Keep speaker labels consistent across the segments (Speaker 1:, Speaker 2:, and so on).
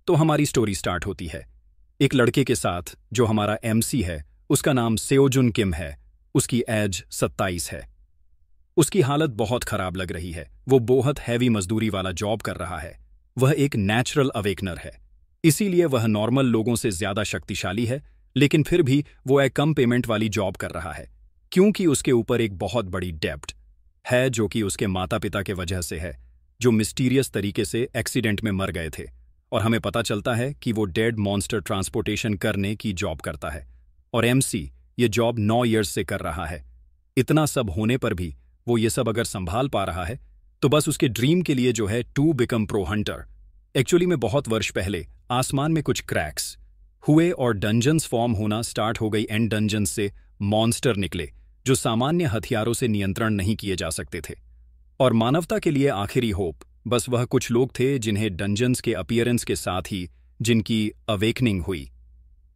Speaker 1: तो हमारी story start होती है एक लड़के के साथ जो हमारा एमसी है। उसका नाम सेओजुन किम है। उसकी एज 27 है। उसकी हालत बहुत खराब लग रही है। वो बहुत हैवी मजदूरी वाला जॉब कर रहा है। वह एक नेचुरल अवेकनर है, इसीलिए वह नॉर्मल लोगों से ज्यादा शक्तिशाली है, लेकिन फिर भी वो एक कम पेमेंट वाली जॉब कर रहा है क्योंकि उसके ऊपर एक बहुत बड़ी डेब्ट है जो कि उसके माता पिता के वजह से है, जो मिस्टीरियस तरीके से एक्सीडेंट में मर गए थे। और हमें पता चलता है कि वो डेड मॉन्स्टर ट्रांसपोर्टेशन करने की जॉब करता है और एमसी ये जॉब 9 ईयर्स से कर रहा है। इतना सब होने पर भी वो ये सब अगर संभाल पा रहा है तो बस उसके ड्रीम के लिए जो है to become pro hunter. Actually में बहुत वर्ष पहले आसमान में कुछ क्रैक्स हुए और डंजन्स फॉर्म होना स्टार्ट हो गई। एंड डंजन्स से मॉन्स्टर निकले जो सामान्य हथियारों से नियंत्रण नहीं किए जा सकते थे। और मानवता के लिए आखिरी होप बस वह कुछ लोग थे जिन्हें डंजन्स के अपीयरेंस के साथ ही जिनकी अवेकनिंग हुई।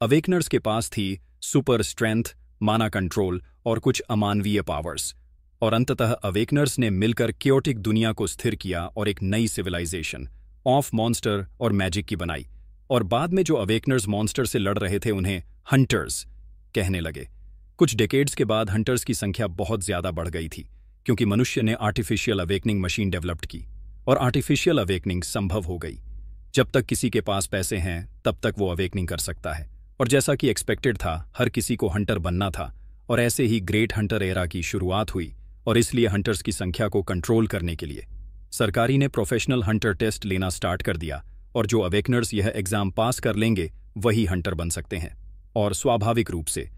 Speaker 1: अवेकनर्स के पास थी सुपर स्ट्रेंथ, माना कंट्रोल और कुछ अमानवीय पावर्स। और अंततः अवेकनर्स ने मिलकर क्योटिक दुनिया को स्थिर किया और एक नई सिविलाइजेशन ऑफ मॉन्स्टर और मैजिक की बनाई। और बाद में जो अवेकनर्स मॉन्स्टर से लड़ रहे थे उन्हें हंटर्स कहने लगे। कुछ डेकेड्स के बाद हंटर्स की संख्या बहुत ज्यादा बढ़ गई थी क्योंकि मनुष्य ने आर्टिफिशियल अवेकनिंग मशीन डेवलप्ड की और आर्टिफिशियल अवेकनिंग संभव हो गई। जब तक किसी के पास पैसे हैं तब तक वो अवेकनिंग कर सकता है। और जैसा कि एक्सपेक्टेड था, हर किसी को हंटर बनना था और ऐसे ही ग्रेट हंटर एरा की शुरुआत हुई। और इसलिए हंटर्स की संख्या को कंट्रोल करने के लिए सरकारी ने प्रोफेशनल हंटर टेस्ट लेना स्टार्ट कर दिया और जो अवेकनर्स यह एग्जाम पास कर लेंगे वही हंटर बन सकते हैं। और स्वाभाविक रूप से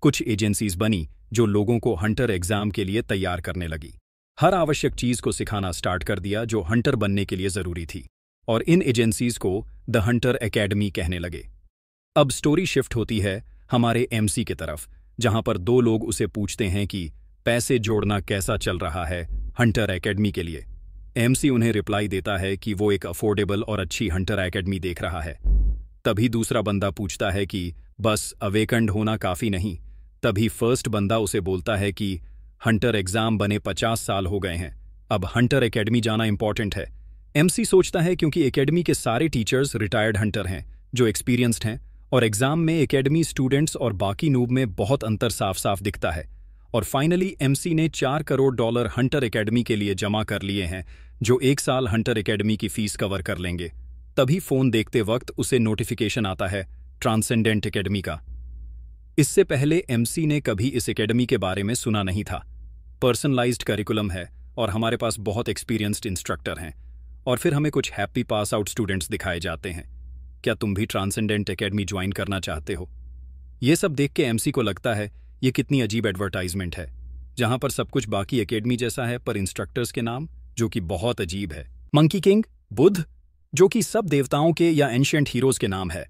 Speaker 1: कुछ एजेंसीज बनी जो लोगों को हंटर एग्जाम के लिए तैयार करने लगी। हर आवश्यक चीज को सिखाना स्टार्ट कर दिया जो हंटर बनने के लिए जरूरी थी और इन एजेंसीज को द हंटर एकेडमी कहने लगे। अब स्टोरी शिफ्ट होती है हमारे एमसी की तरफ, जहां पर 2 लोग उसे पूछते हैं कि पैसे जोड़ना कैसा चल रहा है हंटर एकेडमी के लिए। एमसी उन्हें रिप्लाई देता है कि वो एक अफोर्डेबल और अच्छी हंटर एकेडमी देख रहा है। तभी दूसरा बंदा पूछता है कि बस अवेकन्ड होना काफी नहीं। तभी फर्स्ट बंदा उसे बोलता है कि हंटर एग्जाम बने 50 साल हो गए हैं, अब हंटर एकेडमी जाना इंपॉर्टेंट है। एमसी सोचता है क्योंकि एकेडमी के सारे टीचर्स रिटायर्ड हंटर हैं जो एक्सपीरियंस्ड हैं और एग्जाम में एकेडमी स्टूडेंट्स और बाकी नूब में बहुत अंतर साफ साफ दिखता है। और फाइनली एमसी ने $4 करोड़ हंटर एकेडमी के लिए जमा कर लिए हैं जो 1 साल हंटर एकेडमी की फीस कवर कर लेंगे। तभी फोन देखते वक्त उसे नोटिफिकेशन आता है ट्रांसेंडेंट एकेडमी का। इससे पहले एमसी ने कभी इस एकेडमी के बारे में सुना नहीं था। पर्सनलाइज्ड करिकुलम है और हमारे पास बहुत एक्सपीरियंस्ड इंस्ट्रक्टर हैं और फिर हमें कुछ हैप्पी पास आउट स्टूडेंट्स दिखाए जाते हैं। क्या तुम भी ट्रांसेंडेंट एकेडमी ज्वाइन करना चाहते हो? ये सब देख के एमसी को लगता है ये कितनी अजीब एडवर्टाइजमेंट है, जहां पर सब कुछ बाकी एकेडमी जैसा है पर इंस्ट्रक्टर्स के नाम जो कि बहुत अजीब है। मंकी किंग, बुद्ध, जो कि सब देवताओं के या एंशिएंट हीरोज के नाम है।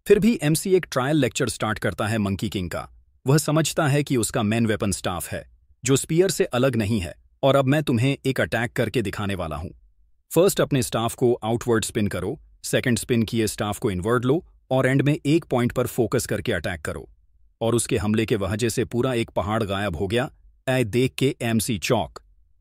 Speaker 1: फिर भी एमसी एक ट्रायल लेक्चर स्टार्ट करता है मंकी किंग का। वह समझता है कि उसका मेन वेपन स्टाफ है जो स्पीयर से अलग नहीं है और अब मैं तुम्हें एक अटैक करके दिखाने वाला हूं। फर्स्ट अपने स्टाफ को आउटवर्ड स्पिन करो, सेकंड स्पिन किए स्टाफ को इनवर्ड लो और एंड में एक पॉइंट पर फोकस करके अटैक करो। और उसके हमले के वजह से पूरा एक पहाड़ गायब हो गया। ऐ देख के एमसी चौंक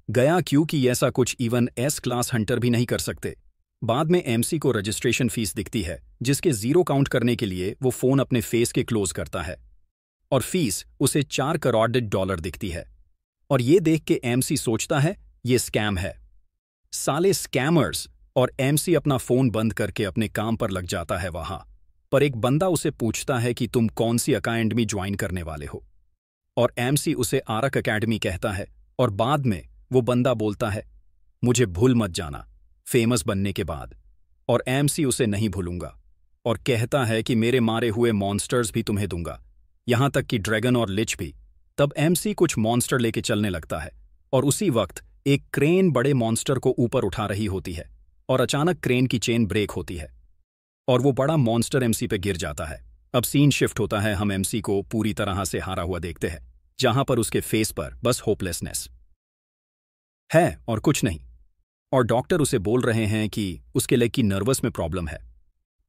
Speaker 1: गया क्योंकि ऐसा कुछ इवन एस क्लास हंटर भी नहीं कर सकते। बाद में एमसी को रजिस्ट्रेशन फीस दिखती है जिसके 0 काउंट करने के लिए वो फोन अपने फेस के क्लोज करता है और फीस उसे $4 करोड़ दिखती है। और ये देख के एमसी सोचता है ये स्कैम है, साले स्कैमर्स। और एमसी अपना फोन बंद करके अपने काम पर लग जाता है वहां पर एक बंदा उसे पूछता है कि तुम कौन सी अकेडमी ज्वाइन करने वाले हो और एमसी उसे आरक अकेडमी कहता है। और बाद में वो बंदा बोलता है मुझे भूल मत जाना फेमस बनने के बाद। और एमसी उसे नहीं भूलूंगा और कहता है कि मेरे मारे हुए मॉन्स्टर्स भी तुम्हें दूंगा, यहां तक कि ड्रैगन और लिच भी। तब एमसी कुछ मॉन्स्टर लेके चलने लगता है और उसी वक्त एक क्रेन बड़े मॉन्स्टर को ऊपर उठा रही होती है और अचानक क्रेन की चेन ब्रेक होती है और वो बड़ा मॉन्स्टर एमसी पे गिर जाता है। अब सीन शिफ्ट होता है, हम एमसी को पूरी तरह से हारा हुआ देखते हैं जहां पर उसके फेस पर बस होपलेसनेस है और कुछ नहीं। और डॉक्टर उसे बोल रहे हैं कि उसके लेग की नर्वस में प्रॉब्लम है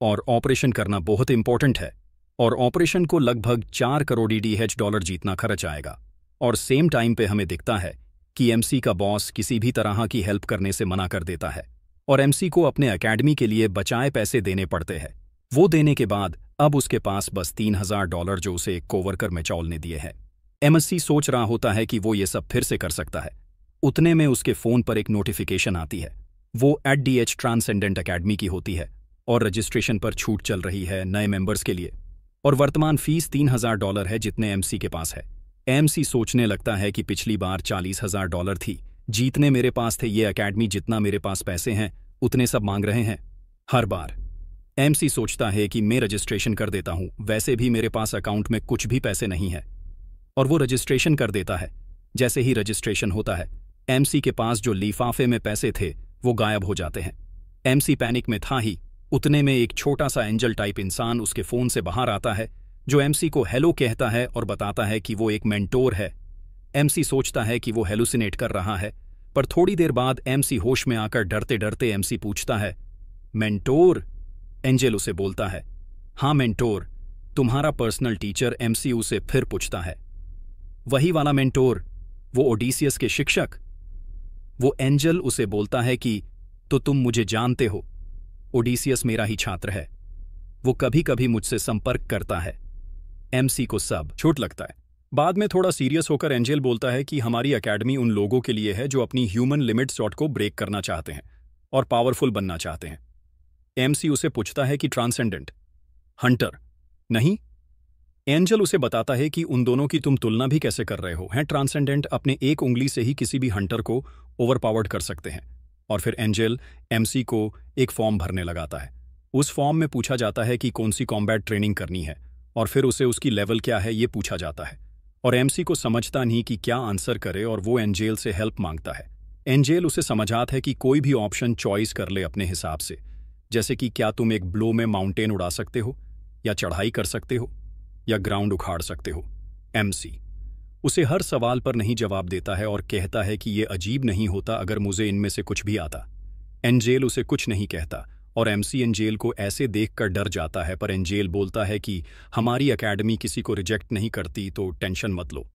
Speaker 1: और ऑपरेशन करना बहुत इंपॉर्टेंट है और ऑपरेशन को लगभग $4 करोड़ जीतना खर्च आएगा। और सेम टाइम पे हमें दिखता है कि एमसी का बॉस किसी भी तरह की हेल्प करने से मना कर देता है और एमसी को अपने एकेडमी के लिए बचाए पैसे देने पड़ते हैं। वो देने के बाद अब उसके पास बस $3000 जो उसे एक कोवर्कर मैचॉल ने दिए हैं। एमसी सोच रहा होता है कि वो ये सब फिर से कर सकता है। उतने में उसके फोन पर एक नोटिफिकेशन आती है। वो @DH ट्रांसेंडेंट एकेडमी की होती है और रजिस्ट्रेशन पर छूट चल रही है नए मेंबर्स के लिए, और वर्तमान फीस $3000 है जितने एमसी के पास है। एमसी सोचने लगता है कि पिछली बार $40,000 थी, जीतने मेरे पास थे, ये एकेडमी जितना मेरे पास पैसे हैं उतने सब मांग रहे हैं हर बार। एमसी सोचता है कि मैं रजिस्ट्रेशन कर देता हूं, वैसे भी मेरे पास अकाउंट में कुछ भी पैसे नहीं है, और वो रजिस्ट्रेशन कर देता है। जैसे ही रजिस्ट्रेशन होता है, एमसी के पास जो लिफाफे में पैसे थे वो गायब हो जाते हैं। एमसी पैनिक में था ही, उतने में एक छोटा सा एंजल टाइप इंसान उसके फोन से बाहर आता है, जो एमसी को हेलो कहता है और बताता है कि वो एक मेंटोर है। एमसी सोचता है कि वो हेलुसिनेट कर रहा है, पर थोड़ी देर बाद एमसी होश में आकर डरते डरते एमसी पूछता है, मेंटोर? एंजल उसे बोलता है, हाँ मेंटोर, तुम्हारा पर्सनल टीचर। एमसी उसे फिर पूछता है, वही वाला मेंटोर, वो ओडिसियस के शिक्षक? वो एंजल उसे बोलता है कि तो तुम मुझे जानते हो, ओडिसियस मेरा ही छात्र है, वो कभी कभी मुझसे संपर्क करता है। एमसी को सब छूट लगता है। बाद में थोड़ा सीरियस होकर एंजल बोलता है कि हमारी एकेडमी उन लोगों के लिए है जो अपनी ह्यूमन लिमिट्स को ब्रेक करना चाहते हैं और पावरफुल बनना चाहते हैं। एमसी उसे पूछता है कि ट्रांसेंडेंट? हंटर? नहीं। एंजल उसे बताता है कि उन दोनों की तुम तुलना भी कैसे कर रहे हो, हैं ट्रांसेंडेंट अपने एक उंगली से ही किसी भी हंटर को ओवरपावर्ड कर सकते हैं। और फिर एंजल एमसी को एक फॉर्म भरने लगाता है। उस फॉर्म में पूछा जाता है कि कौन सी कॉम्बैट ट्रेनिंग करनी है, और फिर उसे उसकी लेवल क्या है ये पूछा जाता है, और एमसी को समझता नहीं कि क्या आंसर करे, और वो एंजेल से हेल्प मांगता है। एंजेल उसे समझाता है कि कोई भी ऑप्शन चॉइस कर ले अपने हिसाब से, जैसे कि क्या तुम एक ब्लो में माउंटेन उड़ा सकते हो, या चढ़ाई कर सकते हो, या ग्राउंड उखाड़ सकते हो। एमसी उसे हर सवाल पर नहीं जवाब देता है और कहता है कि यह अजीब नहीं होता अगर मुझे इनमें से कुछ भी आता। एंजेल उसे कुछ नहीं कहता और एमसी एंजेल को ऐसे देखकर डर जाता है, पर एंजेल बोलता है कि हमारी एकेडमी किसी को रिजेक्ट नहीं करती, तो टेंशन मत लो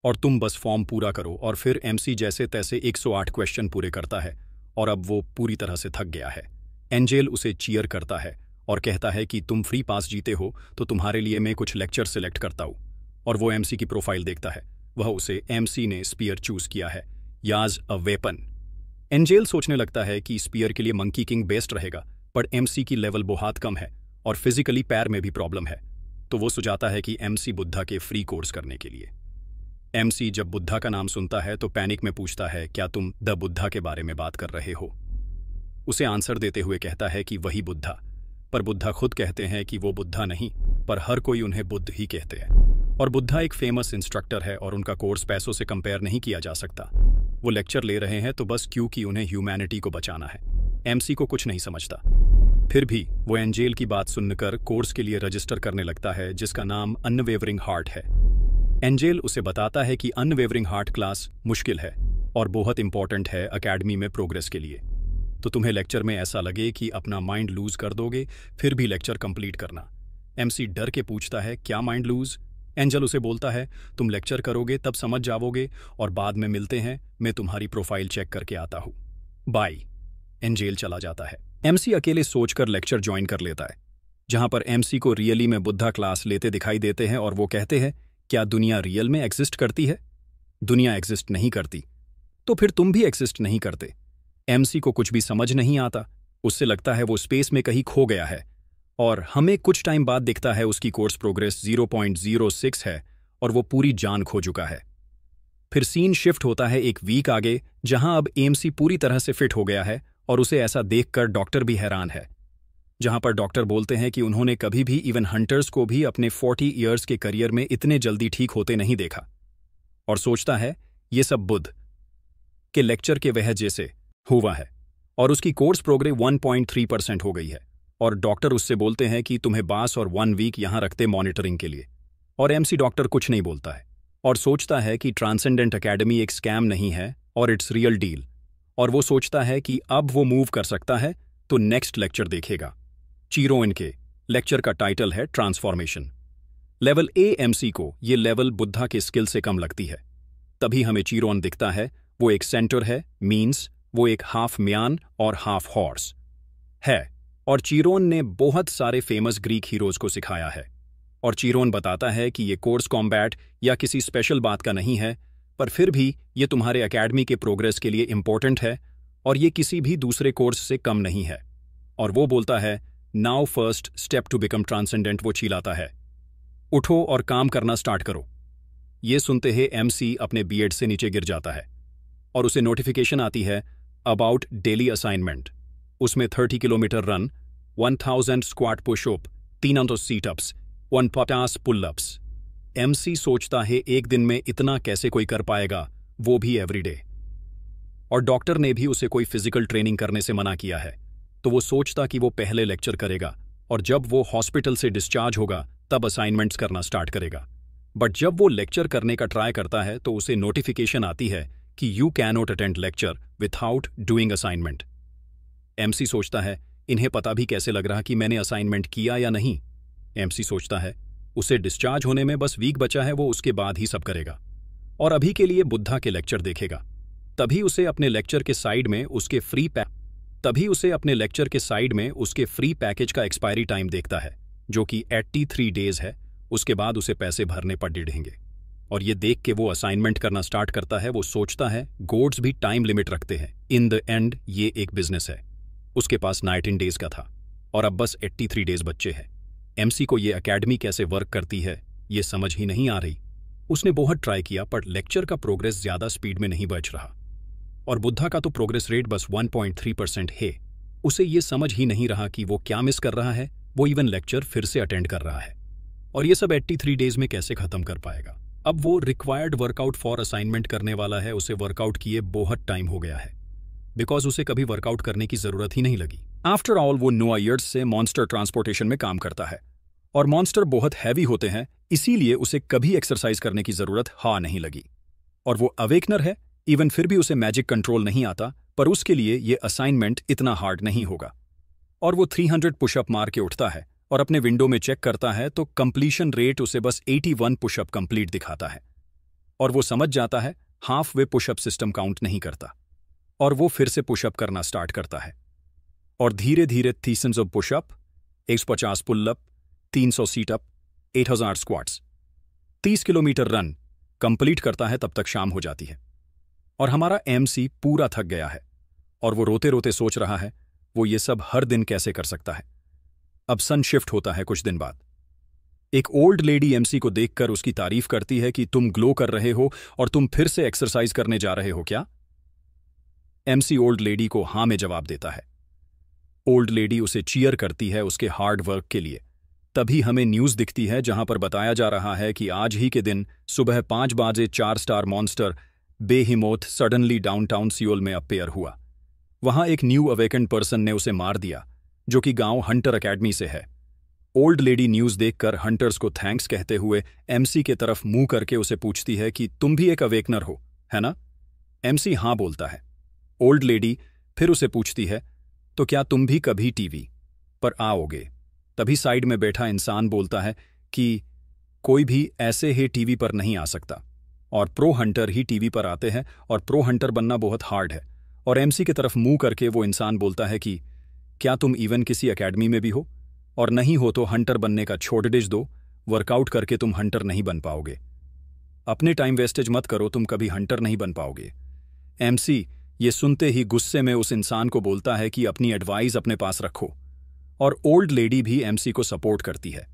Speaker 1: और तुम बस फॉर्म पूरा करो। और फिर एमसी जैसे तैसे 108 क्वेश्चन पूरे करता है और अब वो पूरी तरह से थक गया है। एंजेल उसे चीयर करता है और कहता है कि तुम फ्री पास जीते हो, तो तुम्हारे लिए मैं कुछ लेक्चर सिलेक्ट करता हूँ। और वो एमसी की प्रोफाइल देखता है, वह उसे एमसी ने स्पीयर चूज किया है, याज अ वेपन। एंजेल सोचने लगता है कि स्पीयर के लिए मंकी किंग बेस्ट रहेगा, पर एमसी की लेवल बहुत कम है और फिजिकली पैर में भी प्रॉब्लम है, तो वो सुझाता है कि एमसी बुद्धा के फ्री कोर्स करने के लिए। एमसी जब बुद्धा का नाम सुनता है तो पैनिक में पूछता है, क्या तुम द बुद्धा के बारे में बात कर रहे हो? उसे आंसर देते हुए कहता है कि वही बुद्धा, पर बुद्धा खुद कहते हैं कि वो बुद्धा नहीं, पर हर कोई उन्हें बुद्ध ही कहते हैं। और बुद्धा एक फेमस इंस्ट्रक्टर है और उनका कोर्स पैसों से कंपेयर नहीं किया जा सकता। वो लेक्चर ले रहे हैं तो बस क्योंकि उन्हें ह्यूमैनिटी को बचाना है। एमसी को कुछ नहीं समझता, फिर भी वो एंजेल की बात सुनकर कोर्स के लिए रजिस्टर करने लगता है, जिसका नाम अनवेवरिंग हार्ट है। एंजेल उसे बताता है कि अनवेवरिंग हार्ट क्लास मुश्किल है और बहुत इंपॉर्टेंट है एकेडमी में प्रोग्रेस के लिए, तो तुम्हें लेक्चर में ऐसा लगे कि अपना माइंड लूज कर दोगे, फिर भी लेक्चर कंप्लीट करना। एमसी डर के पूछता है, क्या माइंड लूज? एंजल उसे बोलता है, तुम लेक्चर करोगे तब समझ जाओगे, और बाद में मिलते हैं, मैं तुम्हारी प्रोफाइल चेक करके आता हूँ, बाय। एंजेल चला जाता है। एमसी अकेले सोचकर लेक्चर ज्वाइन कर लेता है, जहां पर एमसी को रियली में बुद्धा क्लास लेते दिखाई देते हैं और वो कहते हैं, क्या दुनिया रियल में एग्जिस्ट करती है? दुनिया एग्जिस्ट नहीं करती, तो फिर तुम भी एग्जिस्ट नहीं करते। एमसी को कुछ भी समझ नहीं आता, उससे लगता है वो स्पेस में कहीं खो गया है, और हमें कुछ टाइम बाद दिखता है उसकी कोर्स प्रोग्रेस 0.06 है और वो पूरी जान खो चुका है। फिर सीन शिफ्ट होता है एक वीक आगे, जहां अब एमसी पूरी तरह से फिट हो गया है और उसे ऐसा देखकर डॉक्टर भी हैरान है, जहां पर डॉक्टर बोलते हैं कि उन्होंने कभी भी इवन हंटर्स को भी अपने 40 ईयर्स के करियर में इतने जल्दी ठीक होते नहीं देखा, और सोचता है ये सब बुद्ध के लेक्चर के वजह से हुआ है, और उसकी कोर्स प्रोग्रेस 1.3% हो गई है। और डॉक्टर उससे बोलते हैं कि तुम्हें बास और 1 वीक यहां रखते मॉनिटरिंग के लिए, और एमसी डॉक्टर कुछ नहीं बोलता है और सोचता है कि ट्रांसेंडेंट एकेडमी एक स्कैम नहीं है और इट्स रियल डील, और वो सोचता है कि अब वो मूव कर सकता है तो नेक्स्ट लेक्चर देखेगा। चीरोन के लेक्चर का टाइटल है ट्रांसफॉर्मेशन। लेवल ए एमसी को ये लेवल बुद्धा के स्किल से कम लगती है। तभी हमें चीरोन दिखता है, वो एक सेंटर है, मीन्स वो एक हाफ म्यान और हाफ हॉर्स है। और चीरोन ने बहुत सारे फेमस ग्रीक हीरोज को सिखाया है। और चीरोन बताता है कि ये कोर्स कॉम्बैट या किसी स्पेशल बात का नहीं है, पर फिर भी ये तुम्हारे एकेडमी के प्रोग्रेस के लिए इंपॉर्टेंट है और ये किसी भी दूसरे कोर्स से कम नहीं है। और वो बोलता है, now first step to become transcendent. वो चिल्लाता है, उठो और काम करना स्टार्ट करो। ये सुनते ही एमसी अपने बीएड से नीचे गिर जाता है और उसे नोटिफिकेशन आती है अबाउट डेली असाइनमेंट। उसमें 30 kilometre run, 1000 squat pushup, 300 situps, 150 pullups. MC सोचता है एक दिन में इतना कैसे कोई कर पाएगा, वो भी एवरीडे। और डॉक्टर ने भी उसे कोई फिजिकल ट्रेनिंग करने से मना किया है, तो वो सोचता कि वो पहले लेक्चर करेगा और जब वो हॉस्पिटल से डिस्चार्ज होगा तब असाइनमेंट्स करना स्टार्ट करेगा। बट जब वो लेक्चर करने का ट्राई करता है तो उसे नोटिफिकेशन आती है कि you can not attend lecture without doing assignment. MC सोचता है, इन्हें पता भी कैसे लग रहा कि मैंने असाइनमेंट किया या नहीं। एमसी सोचता है उसे डिस्चार्ज होने में बस वीक बचा है, वो उसके बाद ही सब करेगा और अभी के लिए बुद्धा के लेक्चर देखेगा। तभी उसे अपने लेक्चर के साइड में उसके फ्री पैकेज का एक्सपायरी टाइम देखता है, जो कि 83 डेज है। उसके बाद उसे पैसे भरने पड़ डेढ़ेंगे और ये देख के वो असाइनमेंट करना स्टार्ट करता है। वो सोचता है गोड्स भी टाइम लिमिट रखते हैं, इन द एंड ये एक बिजनेस है। उसके पास 19 डेज का था और अब बस 83 डेज बच्चे हैं। एमसी को ये एकेडमी कैसे वर्क करती है ये समझ ही नहीं आ रही। उसने बहुत ट्राई किया पर लेक्चर का प्रोग्रेस ज्यादा स्पीड में नहीं बढ़ रहा और बुद्धा का तो प्रोग्रेस रेट बस 1.3% है। उसे ये समझ ही नहीं रहा कि वो क्या मिस कर रहा है। वो इवन लेक्चर फिर से अटेंड कर रहा है और ये सब 83 डेज में कैसे खत्म कर पाएगा। अब वो रिक्वायर्ड वर्कआउट फॉर असाइनमेंट करने वाला है। उसे वर्कआउट किए बहुत टाइम हो गया है बिकॉज उसे कभी वर्कआउट करने की जरूरत ही नहीं लगी। आफ्टर ऑल वो नोआ ईयर्स से मॉन्स्टर ट्रांसपोर्टेशन में काम करता है और मॉन्स्टर बहुत हैवी होते हैं, इसीलिए उसे कभी एक्सरसाइज करने की जरूरत नहीं लगी। और वो अवेकनर है, इवन फिर भी उसे मैजिक कंट्रोल नहीं आता, पर उसके लिए ये असाइनमेंट इतना हार्ड नहीं होगा। और वो 300 पुशअप मार के उठता है और अपने विंडो में चेक करता है तो कंप्लीशन रेट उसे बस 81 पुशअप कंप्लीट दिखाता है और वो समझ जाता है halfway pushup system count नहीं करता। और वो फिर से पुशअप करना स्टार्ट करता है और धीरे धीरे 300 pushup, 150 pullup, 300 situp, 8000 squats, 30 kilometre run complete करता है। तब तक शाम हो जाती है और हमारा एमसी पूरा थक गया है और वो रोते रोते सोच रहा है वो ये सब हर दिन कैसे कर सकता है। अब सन शिफ्ट होता है कुछ दिन बाद। एक ओल्ड लेडी एमसी को देखकर उसकी तारीफ करती है कि तुम ग्लो कर रहे हो और तुम फिर से एक्सरसाइज करने जा रहे हो क्या? एमसी ओल्ड लेडी को हाँ में जवाब देता है। ओल्ड लेडी उसे चीयर करती है उसके हार्ड वर्क के लिए। तभी हमें न्यूज दिखती है जहां पर बताया जा रहा है कि आज ही के दिन सुबह 5 बजे 4 star monster behemoth suddenly downtown Seoul में अपीयर हुआ। वहां एक न्यू अवेकेंड पर्सन ने उसे मार दिया जो कि गांव हंटर एकेडमी से है। ओल्ड लेडी न्यूज देखकर हंटर्स को थैंक्स कहते हुए एमसी के तरफ मुंह करके उसे पूछती है कि तुम भी एक अवेकनर हो, है ना? एमसी हाँ बोलता है। ओल्ड लेडी फिर उसे पूछती है तो क्या तुम भी कभी टीवी पर आओगे? तभी साइड में बैठा इंसान बोलता है कि कोई भी ऐसे ही टीवी पर नहीं आ सकता और प्रो हंटर ही टीवी पर आते हैं और प्रो हंटर बनना बहुत हार्ड है। और एमसी की तरफ मुंह करके वो इंसान बोलता है कि क्या तुम इवन किसी एकेडमी में भी हो? और नहीं हो तो हंटर बनने का छोड़ दो, वर्कआउट करके तुम हंटर नहीं बन पाओगे। अपने टाइम वेस्टेज मत करो, तुम कभी हंटर नहीं बन पाओगे। एमसी ये सुनते ही गुस्से में उस इंसान को बोलता है कि अपनी एडवाइस अपने पास रखो। और ओल्ड लेडी भी एमसी को सपोर्ट करती है।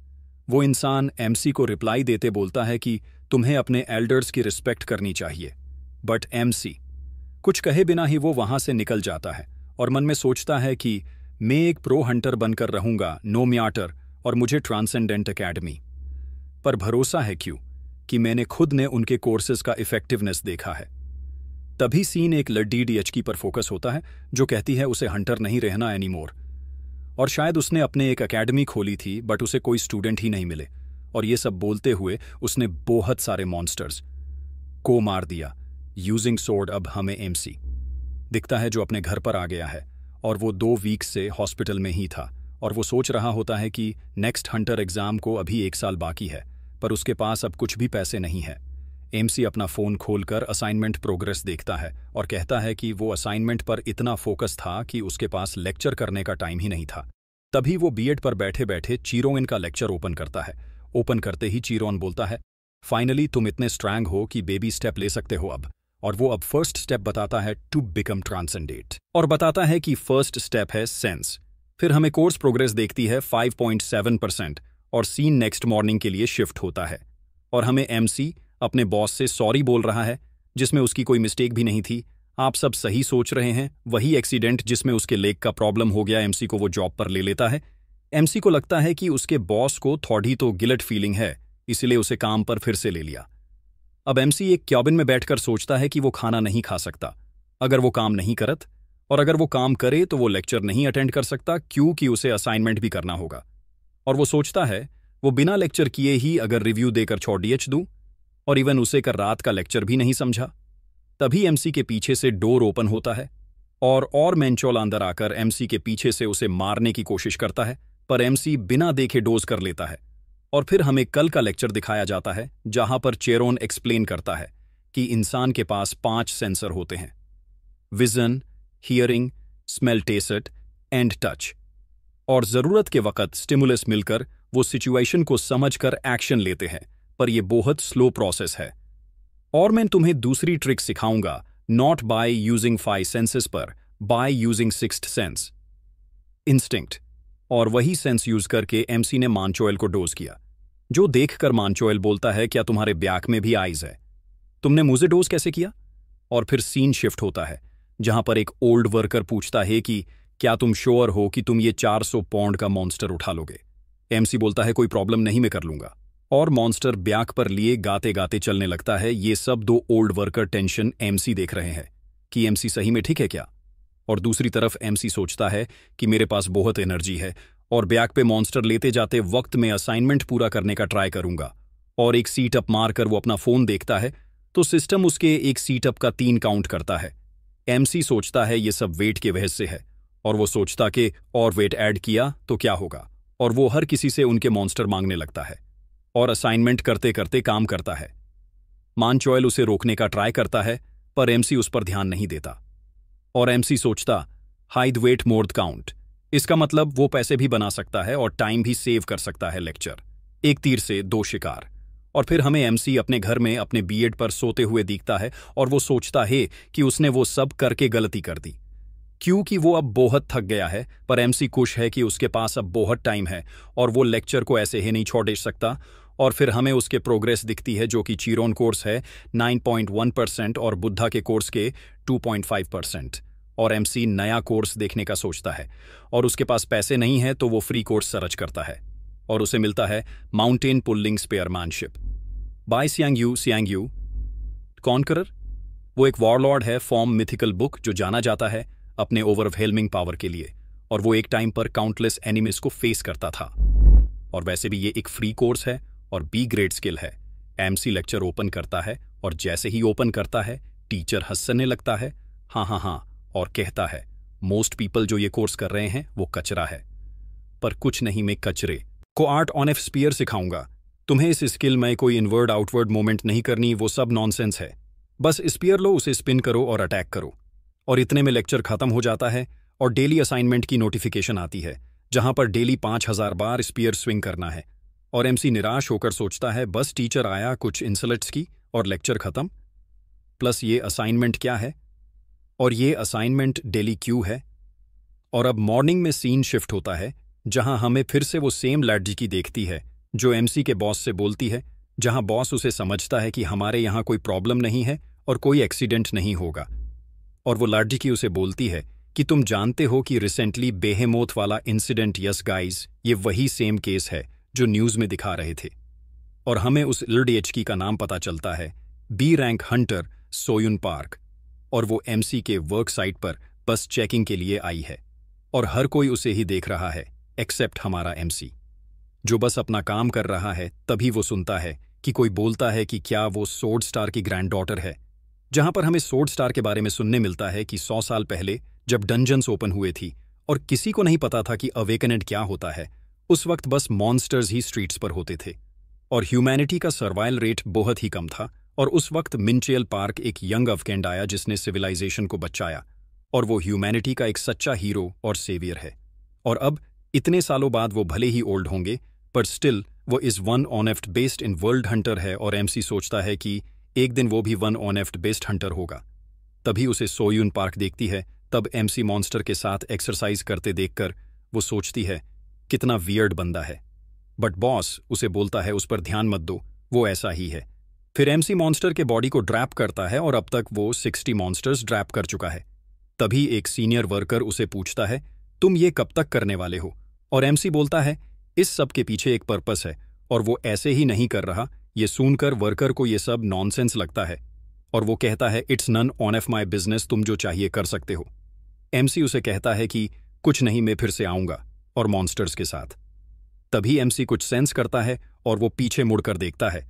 Speaker 1: वो इंसान एमसी को रिप्लाई देते बोलता है कि तुम्हें अपने एल्डर्स की रिस्पेक्ट करनी चाहिए। बट एमसी कुछ कहे बिना ही वो वहां से निकल जाता है और मन में सोचता है कि मैं एक प्रो हंटर बनकर रहूंगा, नो म्याटर, और मुझे ट्रांसेंडेंट एकेडमी पर भरोसा है क्यों कि मैंने खुद ने उनके कोर्सेज का इफेक्टिवनेस देखा है। तभी सीन एक लड्डी डीएचकी पर फोकस होता है जो कहती है उसे हंटर नहीं रहना एनीमोर। और शायद उसने अपने एक एकेडमी खोली थी बट उसे कोई स्टूडेंट ही नहीं मिले और ये सब बोलते हुए उसने बहुत सारे मॉन्स्टर्स को मार दिया यूजिंग सोर्ड। अब हमें एमसी दिखता है जो अपने घर पर आ गया है और वो 2 वीक से हॉस्पिटल में ही था और वो सोच रहा होता है कि नेक्स्ट हंटर एग्जाम को अभी 1 साल बाकी है पर उसके पास अब कुछ भी पैसे नहीं है। एमसी अपना फ़ोन खोलकर असाइनमेंट प्रोग्रेस देखता है और कहता है कि वो असाइनमेंट पर इतना फोकस था कि उसके पास लेक्चर करने का टाइम ही नहीं था। तभी वो बीएड पर बैठे बैठे चीरोन का लेक्चर ओपन करता है। ओपन करते ही चीरोन बोलता है, फाइनली तुम इतने स्ट्रांग हो कि बेबी स्टेप ले सकते हो अब। और वो अब फर्स्ट स्टेप बताता है, टू बिकम ट्रांसेंडेंट, और बताता है कि फर्स्ट स्टेप है सेंस। फिर हमें कोर्स प्रोग्रेस देखती है 5.7% और सीन नेक्स्ट मॉर्निंग के लिए शिफ्ट होता है। और हमें एमसी अपने बॉस से सॉरी बोल रहा है, जिसमें उसकी कोई मिस्टेक भी नहीं थी। आप सब सही सोच रहे हैं, वही एक्सीडेंट जिसमें उसके लेग का प्रॉब्लम हो गया एमसी को वो जॉब पर ले लेता है। एमसी को लगता है कि उसके बॉस को थोड़ी तो गिल्ट फीलिंग है, इसलिए उसे काम पर फिर से ले लिया। अब एमसी एक क्याबिन में बैठकर सोचता है कि वो खाना नहीं खा सकता अगर वो काम नहीं करत, और अगर वो काम करे तो वो लेक्चर नहीं अटेंड कर सकता क्योंकि उसे असाइनमेंट भी करना होगा। और वो सोचता है वो बिना लेक्चर किए ही अगर रिव्यू देकर छोड़ दूं, और इवन उसे कर रात का लेक्चर भी नहीं समझा। तभी एमसी के पीछे से डोर ओपन होता है और मेंचोल अंदर आकर एमसी के पीछे से उसे मारने की कोशिश करता है, पर एमसी बिना देखे डोज कर लेता है। और फिर हमें कल का लेक्चर दिखाया जाता है, जहां पर चेरोन एक्सप्लेन करता है कि इंसान के पास 5 सेंसर होते हैं: vision, hearing, smell, taste and touch. और जरूरत के वक्त स्टिमुलस मिलकर वो सिचुएशन को समझकर एक्शन लेते हैं, पर यह बहुत स्लो प्रोसेस है। और मैं तुम्हें दूसरी ट्रिक सिखाऊंगा, नॉट बाय यूजिंग 5 सेंसेस पर, by using 6th sense, instinct. और वही सेंस यूज करके एमसी ने मानचोएल को डोज किया, जो देखकर मानचोएल बोलता है, क्या तुम्हारे ब्याक में भी आइज है? तुमने मुझे डोज कैसे किया? और फिर सीन शिफ्ट होता है, जहां पर एक ओल्ड वर्कर पूछता है कि क्या तुम श्योर हो कि तुम ये 400 पाउंड का मॉन्स्टर उठा लोगे? एमसी बोलता है, कोई प्रॉब्लम नहीं, मैं कर लूंगा। और मॉन्स्टर ब्याक पर लिए गाते गाते चलने लगता है। ये सब 2 ओल्ड वर्कर टेंशन एमसी देख रहे हैं कि एमसी सही में ठीक है क्या। और दूसरी तरफ एमसी सोचता है कि मेरे पास बहुत एनर्जी है और ब्याक पे मॉन्स्टर लेते जाते वक्त में असाइनमेंट पूरा करने का ट्राई करूंगा। और एक सीट अप मारकर वो अपना फोन देखता है तो सिस्टम उसके एक सीट अप का 3 काउंट करता है। एमसी सोचता है ये सब वेट के वजह से है, और वो सोचता कि और वेट ऐड किया तो क्या होगा, और वो हर किसी से उनके मॉन्स्टर मांगने लगता है और असाइनमेंट करते करते काम करता है। मानचोएल उसे रोकने का ट्राई करता है, पर एमसी उस पर ध्यान नहीं देता। और एमसी सोचता, हाइड वेट मोर काउंट, इसका मतलब वो पैसे भी बना सकता है और टाइम भी सेव कर सकता है। लेक्चर, एक तीर से 2 शिकार। और फिर हमें एमसी अपने घर में अपने बीएड पर सोते हुए दिखता है और वो सोचता है कि उसने वो सब करके गलती कर दी क्योंकि वो अब बहुत थक गया है। पर एमसी खुश है कि उसके पास अब बहुत टाइम है और वो लेक्चर को ऐसे ही नहीं छोड़ सकता। और फिर हमें उसके प्रोग्रेस दिखती है, जो कि चीरोन कोर्स है 9.1% और बुद्धा के कोर्स के 2.5%। और एमसी नया कोर्स देखने का सोचता है और उसके पास पैसे नहीं है तो वो फ्री कोर्स सर्च करता है और उसे मिलता है mountain pulling spearmanship by Siyang Yu conqueror. वो एक वॉरलॉर्ड है, फॉर्म मिथिकल बुक, जो जाना जाता है अपने ओवरवेलमिंग पावर के लिए, और वो एक टाइम पर काउंटलेस एनिमीज को फेस करता था। और वैसे भी ये एक फ्री कोर्स है और बी ग्रेड स्किल है। एमसी लेक्चर ओपन करता है और जैसे ही ओपन करता है टीचर हंसने लगता है, हाँ, और कहता है, मोस्ट पीपल जो ये कोर्स कर रहे हैं वो कचरा है। पर कुछ नहीं, मैं कचरे को आर्ट ऑन एफ स्पीयर सिखाऊंगा तुम्हें। इस स्किल में कोई इनवर्ड आउटवर्ड मूवमेंट नहीं करनी, वो सब नॉनसेंस है। बस स्पीयर लो, उसे स्पिन करो और अटैक करो। और इतने में लेक्चर खत्म हो जाता है और डेली असाइनमेंट की नोटिफिकेशन आती है, जहां पर डेली 5000 बार स्पीयर स्विंग करना है। और एमसी निराश होकर सोचता है, बस टीचर आया, कुछ इंसल्ट्स की और लेक्चर खत्म। प्लस ये असाइनमेंट क्या है, और ये असाइनमेंट डेली क्यों है। और अब मॉर्निंग में सीन शिफ्ट होता है, जहां हमें फिर से वो सेम लड़की देखती है जो एमसी के बॉस से बोलती है, जहां बॉस उसे समझता है कि हमारे यहाँ कोई प्रॉब्लम नहीं है और कोई एक्सीडेंट नहीं होगा। और वो लड़की उसे बोलती है कि तुम जानते हो कि रिसेंटली बेहेमोथ वाला इंसिडेंट, यस गाइज, ये वही सेम केस है जो न्यूज में दिखा रहे थे। और हमें उस LDHK का नाम पता चलता है, बी रैंक हंटर सोयुन पार्क। और वो एमसी के वर्क साइट पर बस चेकिंग के लिए आई है और हर कोई उसे ही देख रहा है एक्सेप्ट हमारा एमसी, जो बस अपना काम कर रहा है। तभी वो सुनता है कि कोई बोलता है कि क्या वो सोर्ड स्टार की ग्रैंड डॉटर है, जहां पर हमें सोर्ड स्टार के बारे में सुनने मिलता है कि 100 साल पहले जब डंजन्स ओपन हुए थी और किसी को नहीं पता था कि अवेकनेंट क्या होता है, उस वक्त बस मॉन्स्टर्स ही स्ट्रीट्स पर होते थे और ह्यूमैनिटी का सर्वाइवल रेट बहुत ही कम था और उस वक्त मिंचेल पार्क एक यंग अफगान आया जिसने सिविलाइजेशन को बचाया, और वो ह्यूमैनिटी का एक सच्चा हीरो और सेवियर है। और अब इतने सालों बाद वो भले ही ओल्ड होंगे, पर स्टिल वो इस वन ऑनेफ्ट बेस्ड इन वर्ल्ड हंटर है, और एमसी सोचता है कि एक दिन वो भी वन ऑनेफ्ट बेस्ड हंटर होगा। तभी उसे सोयून पार्क देखती है। तब एमसी मॉन्स्टर के साथ एक्सरसाइज करते देखकर वो सोचती है कितना वियर्ड बंदा है, बट बॉस उसे बोलता है उस पर ध्यान मत दो, वो ऐसा ही है। फिर एमसी मॉन्स्टर के बॉडी को ड्रैप करता है और अब तक वो 60 मॉन्स्टर्स ड्रैप कर चुका है। तभी एक सीनियर वर्कर उसे पूछता है तुम ये कब तक करने वाले हो, और एमसी बोलता है इस सब के पीछे एक पर्पस है और वो ऐसे ही नहीं कर रहा। ये सुनकर वर्कर को ये सब नॉनसेंस लगता है और वो कहता है it's none on of my business, तुम जो चाहिए कर सकते हो। एमसी उसे कहता है कि कुछ नहीं, मैं फिर से आऊंगा और मॉन्स्टर्स के साथ। तभी एमसी कुछ सेंस करता है और वो पीछे मुड़कर देखता है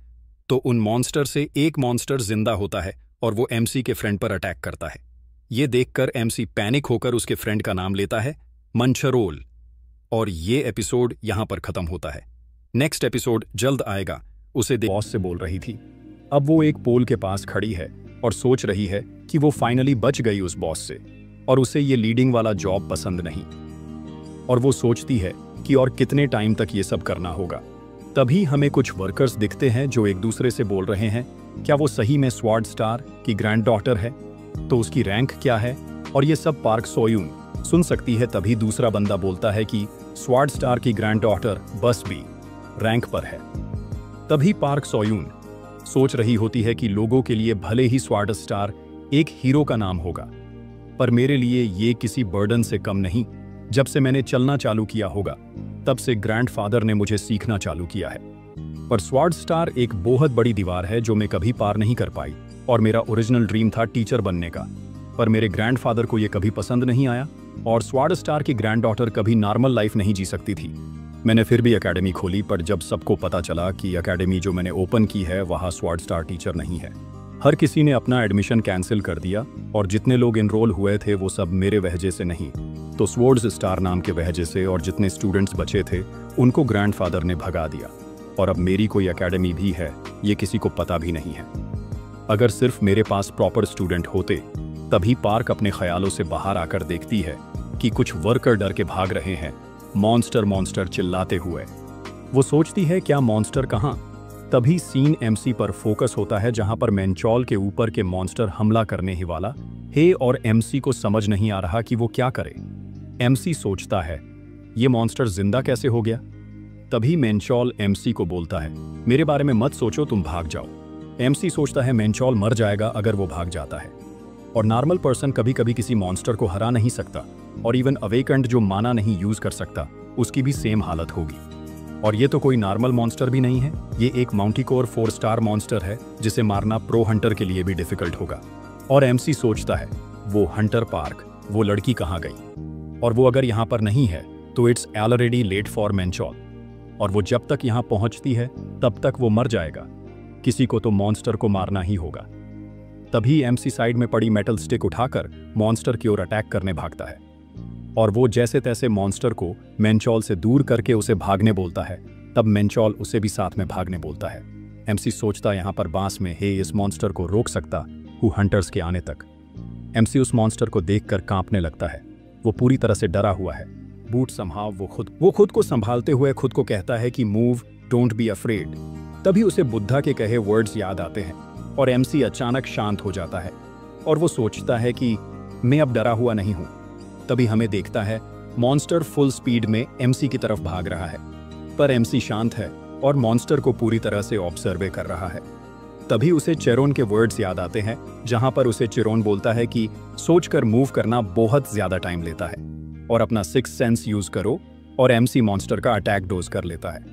Speaker 1: तो उन मॉन्स्टर से एक मॉन्स्टर जिंदा होता है और वो एमसी के फ्रेंड पर अटैक करता है। ये देखकर एमसी पैनिक होकर उसके फ्रेंड का नाम लेता है मंचरोल, और ये एपिसोड यहां पर खत्म होता है। नेक्स्ट एपिसोड जल्द आएगा। उसे बॉस से बोल रही थी। अब वो एक पोल के पास खड़ी है और सोच रही है कि वो फाइनली बच गई उस बॉस से, और उसे ये लीडिंग वाला जॉब पसंद नहीं, और वो सोचती है कि और कितने टाइम तक ये सब करना होगा। तभी हमें कुछ वर्कर्स दिखते हैं जो एक दूसरे से बोल रहे हैं क्या वो सही में स्वॉर्ड स्टार की ग्रैंड डॉटर है, तो उसकी रैंक क्या है, और ये सब पार्क सोयून सुन सकती है। तभी दूसरा बंदा बोलता है कि स्वॉर्ड स्टार की ग्रैंड डॉटर बस भी रैंक पर है। तभी पार्क सोयून सोच रही होती है कि लोगों के लिए भले ही स्वॉर्ड स्टार एक हीरो का नाम होगा, पर मेरे लिए ये किसी बर्डन से कम नहीं। जब से मैंने चलना चालू किया होगा तब से ग्रैंडफादर ने मुझे सीखना चालू किया है, पर स्वॉर्ड स्टार एक बहुत बड़ी दीवार है जो मैं कभी पार नहीं कर पाई, और मेरा ओरिजिनल ड्रीम था टीचर बनने का, पर मेरे ग्रैंडफादर को यह कभी पसंद नहीं आया, और स्वॉर्ड स्टार की ग्रैंड डॉटर कभी नॉर्मल लाइफ नहीं जी सकती थी। मैंने फिर भी एकेडमी खोली, पर जब सबको पता चला कि एकेडमी जो मैंने ओपन की है वहाँ स्वॉर्ड स्टार टीचर नहीं है, हर किसी ने अपना एडमिशन कैंसिल कर दिया, और जितने लोग इनरोल हुए थे वो सब मेरे वजह से नहीं तो स्वॉर्ड स्टार नाम के वजह से, और जितने स्टूडेंट्स बचे थे उनको ग्रैंडफादर ने भगा दिया, और अब मेरी कोई एकेडमी भी है ये किसी को पता भी नहीं है। अगर सिर्फ मेरे पास प्रॉपर स्टूडेंट होते। तभी पार्क अपने ख्यालों से बाहर आकर देखती है कि कुछ वर्कर डर के भाग रहे हैं, मॉन्स्टर मॉन्स्टर चिल्लाते हुए। वो सोचती है क्या मॉन्स्टर कहाँ। तभी सीन एमसी पर फोकस होता है जहां पर मेंचोल के ऊपर के मॉन्स्टर हमला करने ही वाला है, और एमसी को समझ नहीं आ रहा कि वो क्या करे। एमसी सोचता है ये मॉन्स्टर जिंदा कैसे हो गया। तभी मेंचोल एमसी को बोलता है मेरे बारे में मत सोचो, तुम भाग जाओ। एमसी सोचता है मेंचोल मर जाएगा अगर वो भाग जाता है, और नॉर्मल पर्सन कभी कभी किसी मॉन्स्टर को हरा नहीं सकता, और इवन अवेकंड जो माना नहीं यूज कर सकता उसकी भी सेम हालत होगी। और ये तो कोई नॉर्मल मॉन्स्टर भी नहीं है, ये एक माउंटिकोर 4 स्टार मॉन्स्टर है जिसे मारना प्रो हंटर के लिए भी डिफिकल्ट होगा। और एमसी सोचता है वो हंटर पार्क, वो लड़की कहाँ गई, और वो अगर यहाँ पर नहीं है तो इट्स ऑलरेडी लेट फॉर मेंचोल, और वो जब तक यहाँ पहुंचती है तब तक वो मर जाएगा। किसी को तो मॉन्स्टर को मारना ही होगा। तभी एमसी साइड में पड़ी मेटल स्टिक उठाकर मॉन्स्टर की ओर अटैक करने भागता है, और वो जैसे तैसे मॉन्स्टर को मेंचोल से दूर करके उसे भागने बोलता है। तब मेंचोल उसे भी साथ में भागने बोलता है। एमसी सोचता यहाँ पर बांस में है इस मॉन्स्टर को रोक सकता हूँ हंटर्स के आने तक। एमसी उस मॉन्स्टर को देखकर कांपने लगता है, वो पूरी तरह से डरा हुआ है। बूट संभाव वो खुद को संभालते हुए खुद को कहता है कि मूव, डोंट बी अफ्रेड। तभी उसे बुद्धा के कहे वर्ड्स याद आते हैं, और एमसी अचानक शांत हो जाता है, और वो सोचता है कि मैं अब डरा हुआ नहीं हूं। तभी हमें देखता है मॉन्स्टर फुल स्पीड में एमसी की तरफ भाग रहा है, पर एमसी शांत है और मॉन्स्टर को पूरी तरह से ऑब्जर्व कर रहा है। तभी उसे चेरोन के वर्ड्स याद आते हैं, जहां पर उसे चेरोन बोलता है कि सोचकर मूव करना बहुत ज्यादा टाइम लेता है, और अपना 6 सेंस यूज करो। और एमसी मॉन्स्टर का अटैक डोज कर लेता है,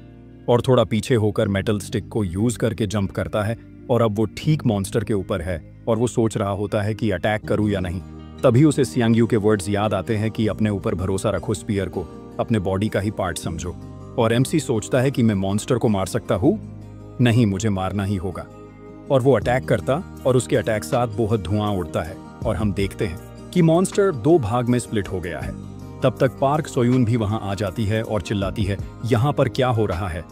Speaker 1: और थोड़ा पीछे होकर मेटल स्टिक को यूज करके जंप करता है, और अब वो ठीक मॉन्स्टर के ऊपर है, और वो सोच रहा होता है कि अटैक करूं या नहीं। तभी उसे सियांगयू के वर्ड्स याद आते हैं कि अपने ऊपर भरोसा रखो, स्पीयर को अपने बॉडी का ही पार्ट समझो। और एमसी सोचता है कि मैं मॉन्स्टर को मार सकता हूँ, नहीं मुझे मारना ही होगा। और वो अटैक करता, और उसके अटैक साथ बहुत धुआं उड़ता है, और हम देखते हैं कि मॉन्स्टर 2 भाग में स्प्लिट हो गया है। तब तक पार्क सोयून भी वहां आ जाती है और चिल्लाती है यहाँ पर क्या हो रहा है।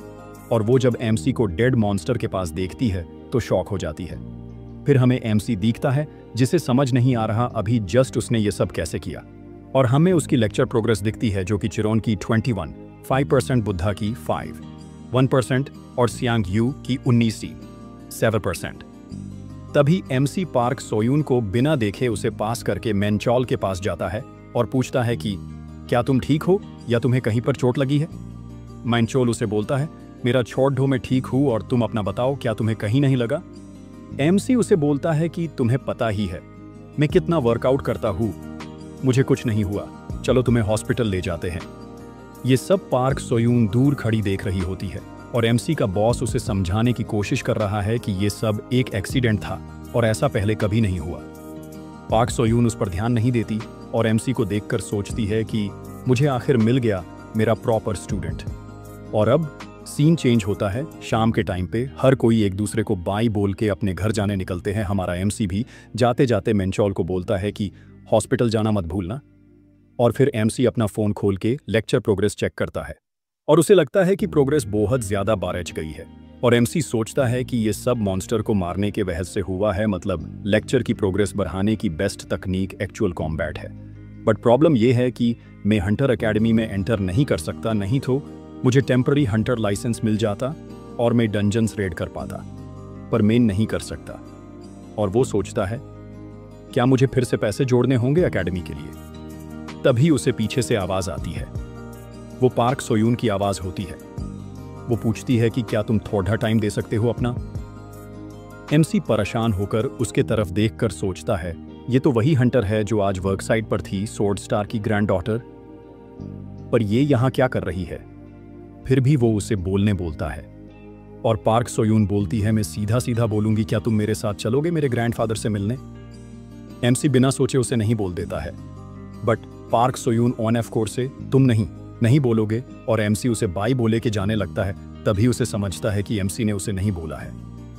Speaker 1: और वो जब एमसी को डेड मॉन्स्टर के पास देखती है तो शॉक हो जाती है। फिर हमें एमसी दिखता है जिसे समझ नहीं आ रहा अभी जस्ट उसने ये सब कैसे किया, और हमें उसकी लेक्चर प्रोग्रेस दिखती है जो कि चिरोन की 21, 5%, बुद्धा की 5, 1% और सियांग यू की 19, 7%। तभी एमसी पार्क सोयून को बिना देखे उसे पास करके मेनचोल के पास जाता है और पूछता है कि क्या तुम ठीक हो या तुम्हें कहीं पर चोट लगी है। मेनचोल उसे बोलता है मेरा छोड़ दो, मैं ठीक हूं और तुम अपना बताओ, क्या तुम्हें कहीं नहीं लगा। एमसी उसे बोलता है कि तुम्हें पता ही है मैं कितना वर्कआउट करता हूं, मुझे कुछ नहीं हुआ, चलो तुम्हें हॉस्पिटल ले जाते हैं। ये सब पार्क सोयून दूर खड़ी देख रही होती है और एमसी का बॉस उसे समझाने की कोशिश कर रहा है कि ये सब एक एक्सीडेंट था और ऐसा पहले कभी नहीं हुआ। पार्क सोयून उस पर ध्यान नहीं देती और एमसी को देखकर सोचती है कि मुझे आखिर मिल गया मेरा प्रॉपर स्टूडेंट। और अब सीन चेंज होता है। शाम के टाइम पे हर कोई एक दूसरे को बाय बोल के अपने घर जाने निकलते हैं। हमारा एमसी भी जाते जाते मेनचोल को बोलता है कि हॉस्पिटल जाना मत भूलना। और फिर एमसी अपना फ़ोन खोल के लेक्चर प्रोग्रेस चेक करता है और उसे लगता है कि प्रोग्रेस बहुत ज़्यादा बारिश गई है। और एमसी सोचता है कि ये सब मॉन्स्टर को मारने के वजह से हुआ है, मतलब लेक्चर की प्रोग्रेस बढ़ाने की बेस्ट तकनीक एक्चुअल कॉम्बैट है। बट प्रॉब्लम ये है कि मैं हंटर एकेडमी में एंटर नहीं कर सकता, नहीं तो मुझे टेम्पररी हंटर लाइसेंस मिल जाता और मैं डंजन्स रेड कर पाता, पर मैं नहीं कर सकता। और वो सोचता है क्या मुझे फिर से पैसे जोड़ने होंगे एकेडमी के लिए। तभी उसे पीछे से आवाज़ आती है। वो पार्क सोयून की आवाज़ होती है। वो पूछती है कि क्या तुम थोड़ा टाइम दे सकते हो अपना। एमसी परेशान होकर उसके तरफ देखकर सोचता है ये तो वही हंटर है जो आज वर्क साइट पर थी, स्वॉर्ड स्टार की ग्रैंड डॉटर, पर ये यहाँ क्या कर रही है। फिर भी वो उसे बोलने बोलता है और पार्क सोयून बोलती है मैं सीधा सीधा बोलूंगी, क्या तुम मेरे साथ चलोगे मेरे ग्रैंडफादर से मिलने। एमसी बिना सोचे उसे नहीं बोल देता है, बट पार्क सोयून ऑन एफ कोर्स से तुम नहीं बोलोगे और एमसी उसे बाय बोले के जाने लगता है। तभी उसे समझता है कि एमसी ने उसे नहीं बोला है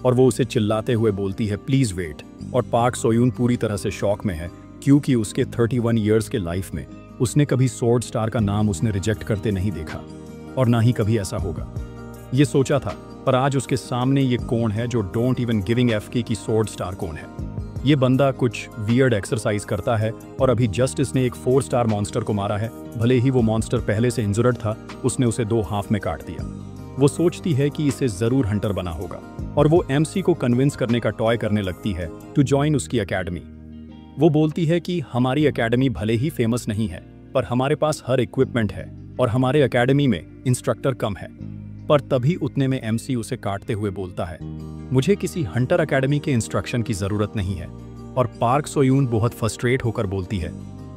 Speaker 1: और वो उसे चिल्लाते हुए बोलती है प्लीज वेट। और पार्क सोयून पूरी तरह से शॉक में है क्योंकि उसके 31 ईयर्स के लाइफ में उसने कभी स्वॉर्ड स्टार का नाम उसने रिजेक्ट करते नहीं देखा और ना ही कभी ऐसा होगा। ये सोचा था, पर आज उसके सामने ये कौन है जो डोंट इवन गिविंग एफ की स्वॉर्ड स्टार कौन है। ये बंदा कुछ वियर्ड एक्सरसाइज करता है और अभी जस्ट इसने एक 4 स्टार मॉन्स्टर को मारा है। भले ही वो मॉन्स्टर पहले से इंजुर्ड था, उसने उसे 2 हाफ में काट दिया। वो सोचती है कि इसे जरूर हंटर बना होगा और वो एमसी को कन्विंस करने का टॉय करने लगती है टू जॉइन उसकी एकेडमी। वो बोलती है कि हमारी एकेडमी भले ही फेमस नहीं है, पर हमारे पास हर इक्विपमेंट है और हमारे एकेडमी में इंस्ट्रक्टर कम है। पर तभी उतने में एमसी उसे काटते हुए बोलता है मुझे किसी हंटर एकेडमी के इंस्ट्रक्शन की जरूरत नहीं है। और पार्क सोयून बहुत फ्रस्ट्रेट होकर बोलती है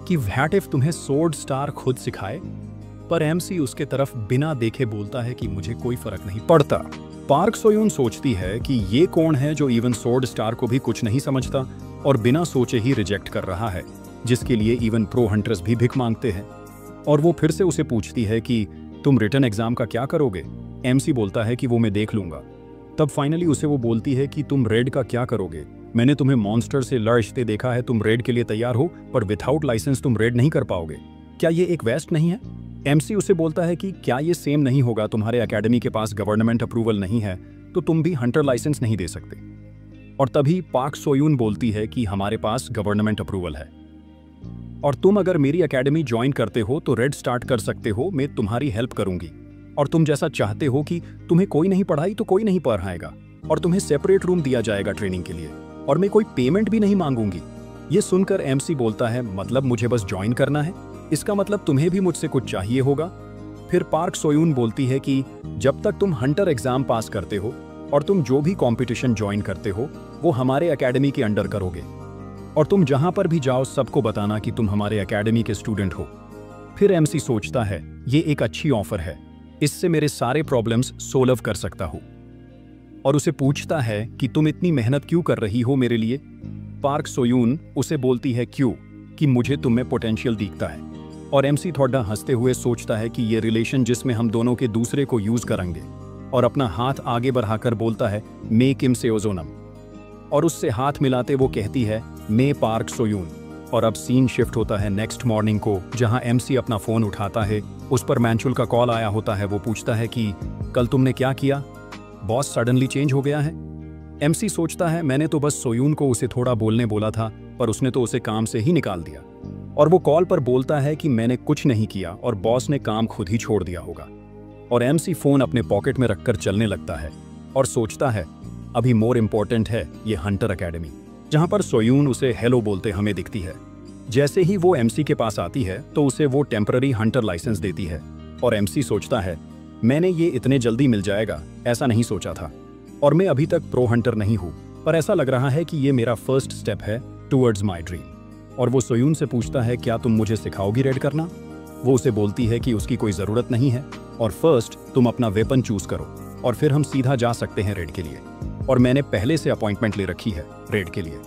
Speaker 1: कि व्हाट इफ तुम्हें स्वॉर्ड स्टार खुद सिखाए। पर एमसी उसके तरफ बिना देखे बोलता है कि मुझे कोई फर्क नहीं पड़ता। पार्क सोयून सोचती है कि ये कौन है जो इवन स्वॉर्ड स्टार को भी कुछ नहीं समझता और बिना सोचे ही रिजेक्ट कर रहा है, जिसके लिए इवन प्रो हंटर्स भी भिख मांगते हैं। और वो फिर से उसे पूछती है कि तुम रिटन एग्जाम का क्या करोगे। एमसी बोलता है कि वो मैं देख लूंगा। तब फाइनली उसे वो बोलती है कि तुम रेड का क्या करोगे, मैंने तुम्हें मॉन्स्टर से लड़ते देखा है, तुम रेड के लिए तैयार हो, पर विदाउट लाइसेंस तुम रेड नहीं कर पाओगे, क्या ये एक वेस्ट नहीं है। एमसी उसे बोलता है कि क्या ये सेम नहीं होगा, तुम्हारे एकेडमी के पास गवर्नमेंट अप्रूवल नहीं है तो तुम भी हंटर लाइसेंस नहीं दे सकते। और तभी पार्क सोयून बोलती है कि हमारे पास गवर्नमेंट अप्रूवल है और तुम अगर मेरी एकेडमी ज्वाइन करते हो तो रेड स्टार्ट कर सकते हो, मैं तुम्हारी हेल्प करूंगी। और तुम जैसा चाहते हो कि तुम्हें कोई नहीं पढ़ाई तो कोई नहीं पढ़ाएगा और तुम्हें सेपरेट रूम दिया जाएगा ट्रेनिंग के लिए और मैं कोई पेमेंट भी नहीं मांगूंगी। ये सुनकर एमसी बोलता है मतलब मुझे बस ज्वाइन करना है, इसका मतलब तुम्हें भी मुझसे कुछ चाहिए होगा। फिर पार्क सोयून बोलती है कि जब तक तुम हंटर एग्जाम पास करते हो और तुम जो भी कंपटीशन ज्वाइन करते हो वो हमारे एकेडमी के अंडर करोगे और तुम जहां पर भी जाओ सबको बताना कि तुम हमारे एकेडमी के स्टूडेंट हो। फिर एमसी सोचता है ये एक अच्छी ऑफर है, इससे मेरे सारे प्रॉब्लम्स सोल्व कर सकता हूं। और उसे पूछता है कि तुम इतनी मेहनत क्यों कर रही हो मेरे लिए। पार्क सोयून उसे बोलती है क्यों, कि मुझे तुम में पोटेंशियल दिखता है। और एमसी थोड़ा हंसते हुए सोचता है कि ये रिलेशन जिसमें हम दोनों के दूसरे को यूज करेंगे, और अपना हाथ आगे बढ़ाकर बोलता है मे किम सेओजोनम। और उससे हाथ मिलाते वो कहती है मे पार्क सोयून। और अब सीन शिफ्ट होता है नेक्स्ट मॉर्निंग को, जहां एमसी अपना फोन उठाता है, उस पर मैंचुल का कॉल आया होता है। वो पूछता है कि कल तुमने क्या किया, बॉस सडनली चेंज हो गया है। एमसी सोचता है मैंने तो बस सोयून को उसे थोड़ा बोलने बोला था, पर उसने तो उसे काम से ही निकाल दिया। और वो कॉल पर बोलता है कि मैंने कुछ नहीं किया और बॉस ने काम खुद ही छोड़ दिया होगा। और एमसी फोन अपने पॉकेट में रखकर चलने लगता है और सोचता है अभी मोर इम्पोर्टेंट है ये हंटर एकेडमी, जहां पर सोयून उसे हेलो बोलते हमें दिखती है। जैसे ही वो एमसी के पास आती है तो उसे वो टेम्पररी हंटर लाइसेंस देती है और एमसी सोचता है मैंने ये इतने जल्दी मिल जाएगा ऐसा नहीं सोचा था, और मैं अभी तक प्रो हंटर नहीं हूँ, पर ऐसा लग रहा है कि ये मेरा फर्स्ट स्टेप है टुवर्ड्स माई ड्रीम। और वो सोयून से पूछता है क्या तुम मुझे सिखाओगी रेड करना। वो उसे बोलती है कि उसकी कोई ज़रूरत नहीं है और फर्स्ट तुम अपना वेपन चूज करो और फिर हम सीधा जा सकते हैं रेड के लिए, और मैंने पहले से अपॉइंटमेंट ले रखी है रेड के लिए।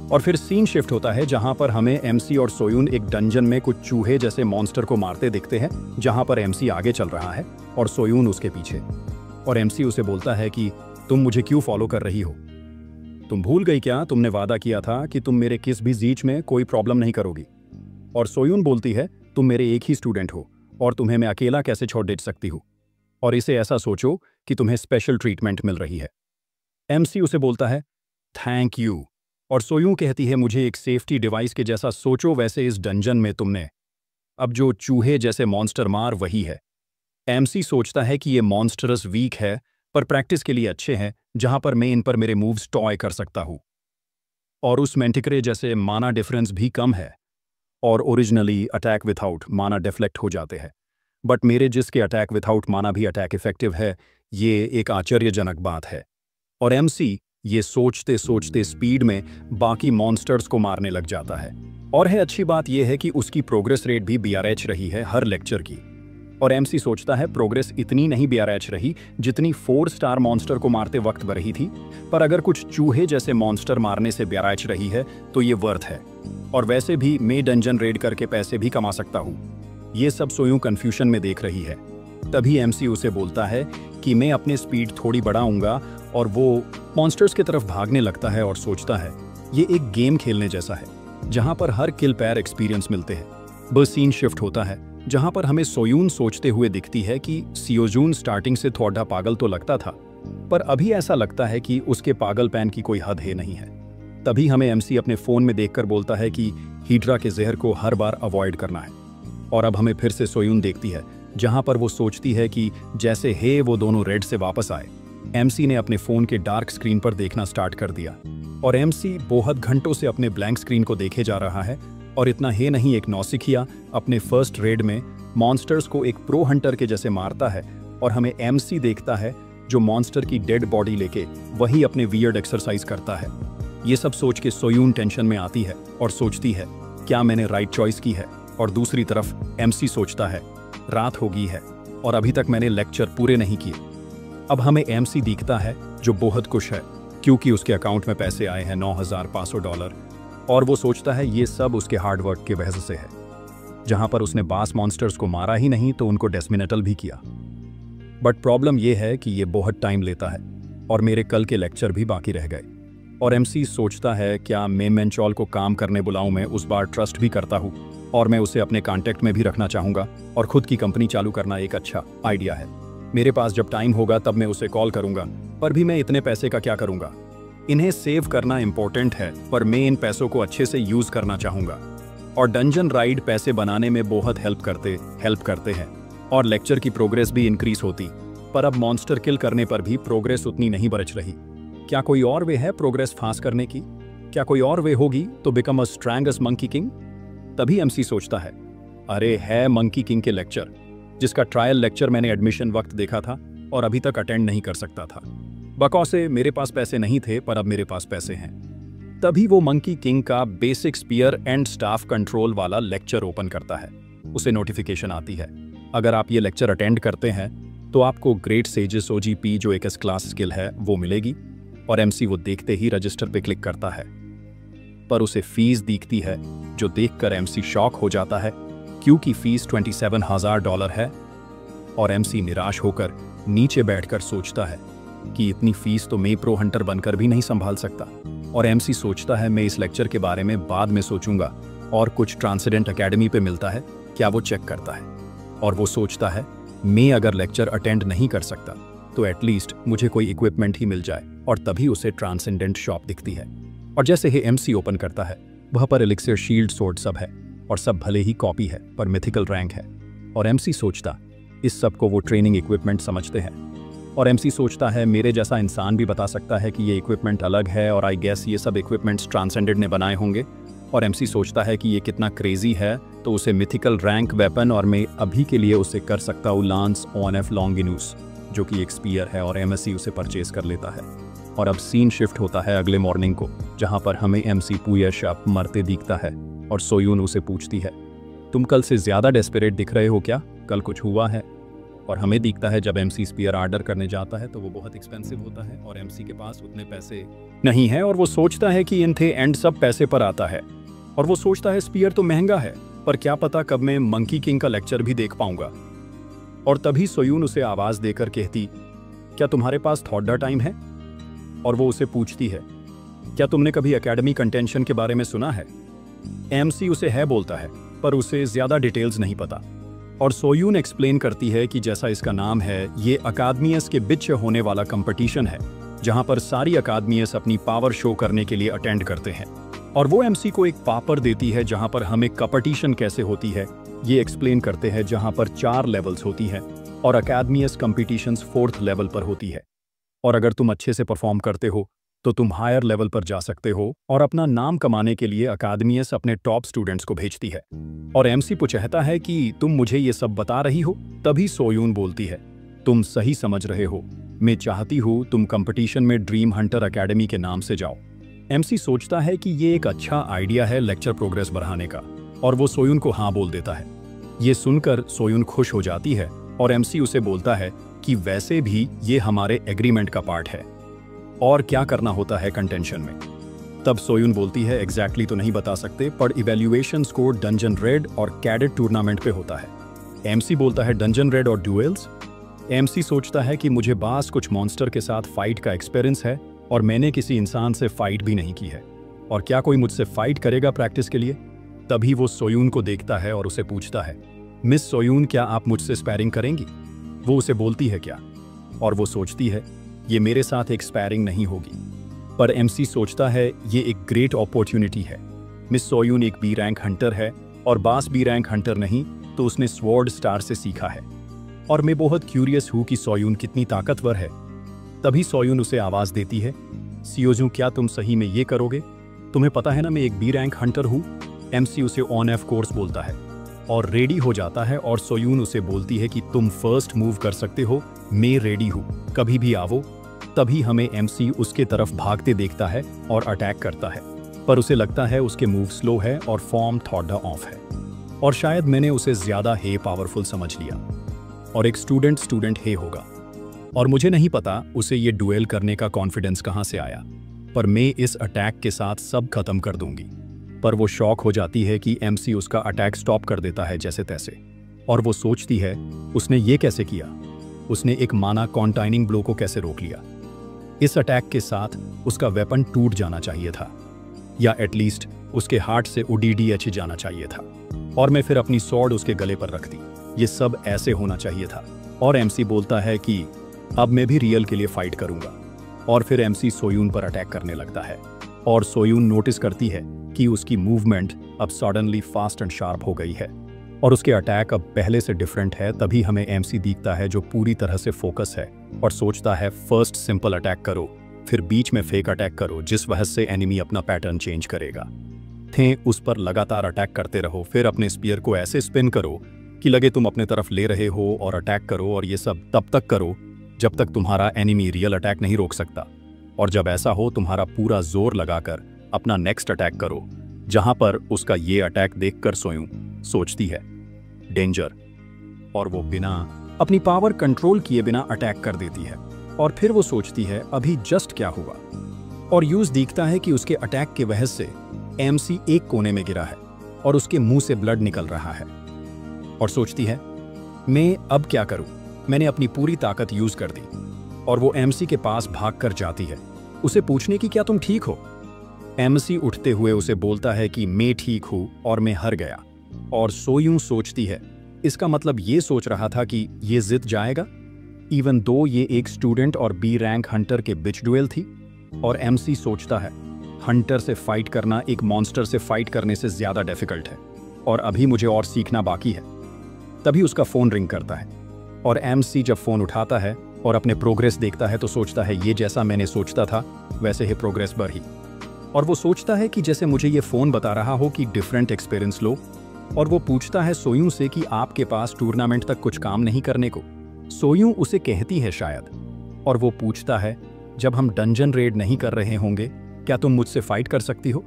Speaker 1: और फिर सीन शिफ्ट होता है जहां पर हमें एमसी और सोयून एक डंजन में कुछ चूहे जैसे मॉन्स्टर को मारते दिखते हैं, जहां पर एमसी आगे चल रहा है और सोयून उसके पीछे। और एमसी उसे बोलता है कि तुम मुझे क्यों फॉलो कर रही हो, तुम भूल गई क्या तुमने वादा किया था कि तुम मेरे किस भी जीच में कोई प्रॉब्लम नहीं करोगी। और सोयून बोलती है तुम मेरे एक ही स्टूडेंट हो और तुम्हें मैं अकेला कैसे छोड़ दे सकती हूँ, और इसे ऐसा सोचो कि तुम्हें स्पेशल ट्रीटमेंट मिल रही है। एमसी उसे बोलता है थैंक यू, और सोयून कहती है मुझे एक सेफ्टी डिवाइस के जैसा सोचो, वैसे इस डंजन में तुमने अब जो चूहे जैसे मॉन्स्टर मार वही है। एमसी सोचता है कि ये मॉन्स्टरस वीक है पर प्रैक्टिस के लिए अच्छे हैं, जहां पर मैं इन पर मेरे मूव्स टॉय कर सकता हूं। और उस मेंटिक्रे जैसे माना डिफरेंस भी कम है और ओरिजिनली अटैक विथआउट माना डिफ्लेक्ट हो जाते हैं, बट मेरे जिसके अटैक विथआउट माना भी अटैक इफेक्टिव है, ये एक आश्चर्यजनक बात है। और एमसी ये सोचते सोचते स्पीड में बाकी मॉन्स्टर्स को मारने लग जाता है। और है अच्छी बात यह है कि उसकी प्रोग्रेस रेट भी BRH रही है हर लेक्चर की। और एमसी सोचता है प्रोग्रेस इतनी नहीं BRH रही जितनी 4 स्टार मॉन्स्टर को मारते वक्त रही थी, पर अगर कुछ चूहे जैसे मॉन्स्टर मारने से BRH रही है तो ये वर्थ है, और वैसे भी मैं डंजन रेड करके पैसे भी कमा सकता हूँ। ये सब सोयूं कंफ्यूजन में देख रही है। तभी एमसी उसे बोलता है कि मैं अपने स्पीड थोड़ी बढ़ाऊंगा, और वो मॉन्स्टर्स की तरफ भागने लगता है और सोचता है ये एक गेम खेलने जैसा है जहां पर हर किल पैर एक्सपीरियंस मिलते हैं। बस सीन शिफ्ट होता है जहां पर हमें सोयून सोचते हुए दिखती है कि सियोजून स्टार्टिंग से थोड़ा पागल तो लगता था, पर अभी ऐसा लगता है कि उसके पागलपैन की कोई हद है नहीं है। तभी हमें एमसी अपने फोन में देखकर बोलता है कि हीड्रा के जहर को हर बार अवॉइड करना है। और अब हमें फिर से सोयून देखती है जहां पर वो सोचती है कि जैसे हे वो दोनों रेड से वापस आए। एमसी ने अपने फोन के डार्क स्क्रीन पर देखना स्टार्ट कर दिया, और एमसी बहुत घंटों से अपने ब्लैंक स्क्रीन को देखे जा रहा है। और इतना ही नहीं, एक नौसिखिया अपने फर्स्ट रेड में मॉन्स्टर्स को एक प्रो हंटर के जैसे मारता है, और हमें एमसी देखता है जो मॉन्स्टर की डेड बॉडी लेके वही अपने वियर्ड एक्सरसाइज करता है। ये सब सोच के सोयून टेंशन में आती है और सोचती है क्या मैंने राइट चॉइस की है। और दूसरी तरफ एमसी सोचता है रात हो गई है और अभी तक मैंने लेक्चर पूरे नहीं किए। अब हमें एमसी दिखता है जो बहुत खुश है क्योंकि उसके अकाउंट में पैसे आए हैं $9,500, और वो सोचता है ये सब उसके हार्डवर्क की वजह से है। जहां पर उसने बास मॉन्स्टर्स को मारा ही नहीं तो उनको डेस्मिनेटल भी किया। बट प्रॉब्लम ये है कि ये बहुत टाइम लेता है और मेरे कल के लेक्चर भी बाकी रह गए। और एमसी सोचता है क्या मैं मेंचॉल को काम करने बुलाऊं, मैं उस बार ट्रस्ट भी करता हूं और मैं उसे अपने कॉन्टेक्ट में भी रखना चाहूंगा, और खुद की कंपनी चालू करना एक अच्छा आइडिया है। मेरे पास जब टाइम होगा तब मैं उसे कॉल करूंगा, पर भी मैं इतने पैसे का क्या करूंगा। इन्हें सेव करना इंपॉर्टेंट है, पर मैं इन पैसों को अच्छे से यूज करना चाहूंगा। और डंजन राइड पैसे बनाने में बहुत हेल्प करते हैं और लेक्चर की प्रोग्रेस भी इंक्रीज होती। पर अब मॉन्स्टर किल करने पर भी प्रोग्रेस उतनी नहीं बच रही। क्या कोई और वे है प्रोग्रेस फास्ट करने की? क्या कोई और वे होगी तो become a strongest monkey king? तभी एमसी सोचता है अरे है मंकी किंग के लेक्चर, जिसका ट्रायल लेक्चर मैंने एडमिशन वक्त देखा था और अभी तक अटेंड नहीं कर सकता था। बकौसे मेरे पास पैसे नहीं थे, पर अब मेरे पास पैसे हैं। तभी वो मंकी किंग का basic spear and staff control वाला लेक्चर ओपन करता है। उसे नोटिफिकेशन आती है अगर आप ये लेक्चर अटेंड करते हैं तो आपको ग्रेट सेजेस OGP जो एक क्लास स्किल है वो मिलेगी। और एमसी वो देखते ही रजिस्टर पे क्लिक करता है, पर उसे फीस दिखती है जो देखकर एमसी शॉक हो जाता है क्योंकि फीस $27,000 है। और एमसी निराश होकर नीचे बैठकर सोचता है कि इतनी फीस तो मैं प्रो हंटर बनकर भी नहीं संभाल सकता। और एमसी सोचता है मैं इस लेक्चर के बारे में बाद में सोचूंगा, और कुछ ट्रांसेंडेंट एकेडमी पे मिलता है क्या वो चेक करता है। और वो सोचता है मैं अगर लेक्चर अटेंड नहीं कर सकता तो एटलीस्ट मुझे कोई इक्विपमेंट ही मिल जाए और तभी उसे ट्रांसेंडेंट शॉप दिखती है। और जैसे ही एमसी ओपन करता है, वह पर एलिक्सियर, शील्ड, सोर्ड सब है, और सब भले ही कॉपी है पर मिथिकल रैंक है। और एमसी सोचता, इस सब को वो ट्रेनिंग इक्विपमेंट समझते हैं। और एमसी सोचता है, मेरे जैसा इंसान भी बता सकता है कि ये इक्विपमेंट अलग है, और आई गेस ये सब इक्विपमेंट्स ट्रांसेंडेंट ने बनाए होंगे। और एमसी सोचता है कि ये कितना क्रेजी है, तो उसे मिथिकल रैंक वेपन, और मैं अभी के लिए उसे कर सकता हूँ लांस ऑनएफ लॉन्गिनूस, जो कि एक स्पीयर है, और एमएससी उसे परचेज कर लेता है। और अब सीन शिफ्ट होता है अगले मॉर्निंग को, जहाँ पर हमें एमसी पुयशअप मरते दिखता है। और सोयून उसे पूछती है, तुम कल से ज़्यादा डेस्परेट दिख रहे हो क्या, कल कुछ हुआ है? और हमें दिखता है जब एमसी स्पीयर ऑर्डर करने जाता है तो वो बहुत एक्सपेंसिव होता है, और एमसी के पास उतने पैसे नहीं है, और वो सोचता है कि इन थे एंड सब पैसे पर आता है। और वो सोचता है स्पीयर तो महंगा है, पर क्या पता कब मैं मंकी किंग का लेक्चर भी देख पाऊंगा। और तभी सोयून उसे आवाज देकर कहती, क्या तुम्हारे पास थोड़ा टाइम है? और वो उसे पूछती है, क्या तुमने कभी एकेडमी कंटेंशन के बारे में सुना है? एमसी उसे है बोलता है, पर उसे ज्यादा डिटेल्स नहीं पता। और सोयून एक्सप्लेन करती है कि जैसा इसका नाम है, ये अकादमियस के बीच होने वाला कंपटीशन है, जहां पर सारी अकादमियस अपनी पावर शो करने के लिए अटेंड करते हैं। और वो एमसी को एक पापर देती है जहां पर हमें कंपटीशन कैसे होती है ये एक्सप्लेन करते हैं, जहां पर 4 लेवल्स होती है, और अकादमियस कंपटीशंस 4th लेवल पर होती है। और अगर तुम अच्छे से परफॉर्म करते हो तो तुम हायर लेवल पर जा सकते हो, और अपना नाम कमाने के लिए अकादमियस अपने टॉप स्टूडेंट्स को भेजती है। और एमसी पूछता है कि तुम मुझे ये सब बता रही हो? तभी सोयून बोलती है, तुम सही समझ रहे हो, मैं चाहती हूँ तुम कंपटीशन में ड्रीम हंटर अकेडमी के नाम से जाओ। एमसी सोचता है कि ये एक अच्छा आइडिया है लेक्चर प्रोग्रेस बढ़ाने का, और वो सोयून को हाँ बोल देता है। ये सुनकर सोयून खुश हो जाती है, और एमसी उसे बोलता है कि वैसे भी ये हमारे एग्रीमेंट का पार्ट है, और क्या करना होता है कंटेंशन में। तब सोयून बोलती है, एग्जैक्टली तो नहीं बता सकते, पर इवैल्यूएशन स्कोर डंजन रेड और कैडेट टूर्नामेंट पे होता है। एमसी बोलता है, डंजन रेड और ड्यूएल्स? एमसी सोचता है कि मुझे बास कुछ मॉन्स्टर के साथ फाइट का एक्सपीरियंस है, और मैंने किसी इंसान से फाइट भी नहीं की है, और क्या कोई मुझसे फाइट करेगा प्रैक्टिस के लिए? तभी वो सोयून को देखता है और उसे पूछता है, मिस सोयून, क्या आप मुझसे स्पैरिंग करेंगी? वो उसे बोलती है, क्या? और वो सोचती है, ये मेरे साथ एक स्पैरिंग नहीं होगी। पर एमसी सोचता है ये एक ग्रेट अपॉर्चुनिटी है। मिस सोयून एक बी रैंक हंटर है, और बास बी रैंक हंटर नहीं, तो उसने स्वॉर्ड स्टार से सीखा है, और मैं बहुत क्यूरियस हूँ कि सोयून कितनी ताकतवर है। तभी सोयून उसे आवाज देती है, सियोजू, क्या तुम सही में ये करोगे? तुम्हें पता है ना मैं एक बी रैंक हंटर हूँ। एमसी उसे ऑन एफ कोर्स बोलता है और रेडी हो जाता है, और सोयून उसे बोलती है कि तुम फर्स्ट मूव कर सकते हो, मैं रेडी हूँ, कभी भी आवो। तभी हमें एमसी उसके तरफ भागते देखता है और अटैक करता है, पर उसे लगता है उसके मूव स्लो है और फॉर्म थोड़ा ऑफ है, और शायद मैंने उसे ज्यादा हे पावरफुल समझ लिया, और एक स्टूडेंट हे होगा, और मुझे नहीं पता उसे ये डुएल करने का कॉन्फिडेंस कहाँ से आया, पर मैं इस अटैक के साथ सब खत्म कर दूंगी। पर वो शॉक हो जाती है कि एमसी उसका अटैक स्टॉप कर देता है जैसे तैसे, और वो सोचती है उसने ये कैसे किया, उसने एक माना कॉन्टाइनिंग ब्लो को कैसे रोक लिया। इस अटैक के साथ उसका वेपन टूट जाना चाहिए था, या एटलीस्ट उसके हार्ट से UDDH जाना चाहिए था, और मैं फिर अपनी स्वॉर्ड उसके गले पर रखती। ये सब ऐसे होना चाहिए था। और एमसी बोलता है कि अब मैं भी रियल के लिए फाइट करूंगा। और फिर एमसी सोयून पर अटैक करने लगता है, और सोयून नोटिस करती है कि उसकी मूवमेंट अब सडनली फास्ट एंड शार्प हो गई है, और उसके अटैक अब पहले से डिफरेंट है। तभी हमें एमसी दिखता है जो पूरी तरह से फोकस है, और सोचता है फर्स्ट सिंपल अटैक करो, फिर बीच में फेक अटैक करो, जिस वजह से एनिमी अपना पैटर्न चेंज करेगा। थे उस पर लगातार अटैक करते रहो, फिर अपने स्पीयर को ऐसे स्पिन करो कि लगे तुम अपने तरफ ले रहे हो, और अटैक करो, और ये सब तब तक करो जब तक तुम्हारा एनिमी रियल अटैक नहीं रोक सकता। और जब ऐसा हो, तुम्हारा पूरा जोर लगाकर अपना नेक्स्ट अटैक करो, जहां पर उसका ये अटैक देखकर सोयून सोचती है डेंजर, और वो बिना अपनी पावर कंट्रोल किए बिना अटैक कर देती है। और फिर वो सोचती है अभी जस्ट क्या हुआ, और यूज दिखता है कि उसके अटैक के वजह से एमसी एक कोने में गिरा है और उसके मुंह से ब्लड निकल रहा है, और सोचती है मैं अब क्या करूं, मैंने अपनी पूरी ताकत यूज कर दी। और वो एमसी के पास भागकर जाती है उसे पूछने की क्या तुम ठीक हो। एमसी उठते हुए उसे बोलता है कि मैं ठीक हूं और मैं हार गया। और सोयून सोचती है इसका मतलब ये सोच रहा था कि ये जीत जाएगा, इवन दो ये एक स्टूडेंट और बी रैंक हंटर के बीच डुएल थी। और एमसी सोचता है हंटर से फाइट करना एक मॉन्स्टर से फाइट करने से ज्यादा डिफिकल्ट है और अभी मुझे और सीखना बाकी है। तभी उसका फोन रिंग करता है और एमसी जब फोन उठाता है और अपने प्रोग्रेस देखता है तो सोचता है ये जैसा मैंने सोचता था वैसे ही प्रोग्रेस बढ़ ही। और वो सोचता है कि जैसे मुझे ये फोन बता रहा हो कि डिफरेंट एक्सपीरियंस लो। और वो पूछता है सोयूं से कि आपके पास टूर्नामेंट तक कुछ काम नहीं करने को। सोयूं उसे कहती है शायद। और वो पूछता है जब हम डंजन रेड नहीं कर रहे होंगे क्या तुम मुझसे फाइट कर सकती हो?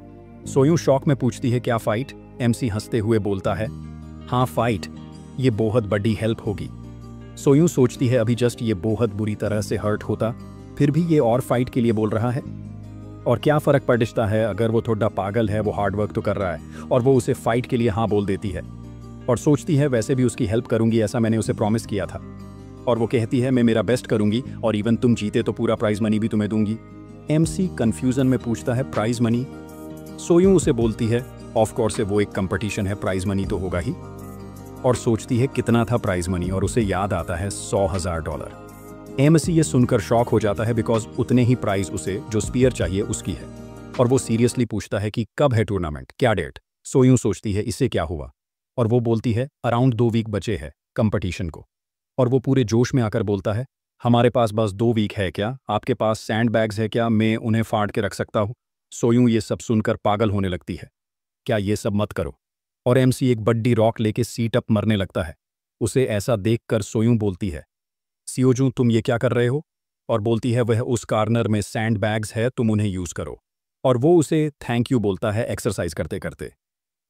Speaker 1: सोयूं शॉक में पूछती है क्या फाइट? एमसी हंसते हुए बोलता है हाँ फाइट, ये बहुत बड़ी हेल्प होगी। सोयूं सोचती है अभी जस्ट ये बहुत बुरी तरह से हर्ट होता, फिर भी ये और फाइट के लिए बोल रहा है। और क्या फर्क पड़ता है, अगर वो थोड़ा पागल है, वो हार्ड वर्क तो कर रहा है। और वो उसे फाइट के लिए हाँ बोल देती है और सोचती है वैसे भी उसकी हेल्प करूंगी, ऐसा मैंने उसे प्रॉमिस किया था। और वो कहती है मैं मेरा बेस्ट करूंगी और इवन तुम जीते तो पूरा प्राइज मनी भी तुम्हें दूंगी। एमसी कंफ्यूजन में पूछता है प्राइज मनी? सोयूं उसे बोलती है ऑफ कोर्स वो एक कंपटीशन है, प्राइज मनी तो होगा ही। और सोचती है कितना था प्राइज मनी और उसे याद आता है $100,000। एमसी ये सुनकर शॉक हो जाता है बिकॉज उतने ही प्राइज उसे जो स्पीयर चाहिए उसकी है। और वो सीरियसली पूछता है कि कब है टूर्नामेंट, क्या डेट? सोयूं सोचती है इससे क्या हुआ और वो बोलती है अराउंड 2 वीक बचे हैं कंपटीशन को। और वो पूरे जोश में आकर बोलता है हमारे पास बस 2 वीक है क्या? आपके पास सैंड बैग्स है क्या? मैं उन्हें फाड़ के रख सकता हूँ। सोयूं ये सब सुनकर पागल होने लगती है, क्या ये सब मत करो। और एमसी एक बड्डी रॉक लेके सीट अप मरने लगता है। उसे ऐसा देखकर सोयूं बोलती है सियोजू तुम ये क्या कर रहे हो? और बोलती है वह उस कॉर्नर में सैंड बैग्स है, तुम उन्हें यूज करो। और वो उसे थैंक यू बोलता है एक्सरसाइज करते करते।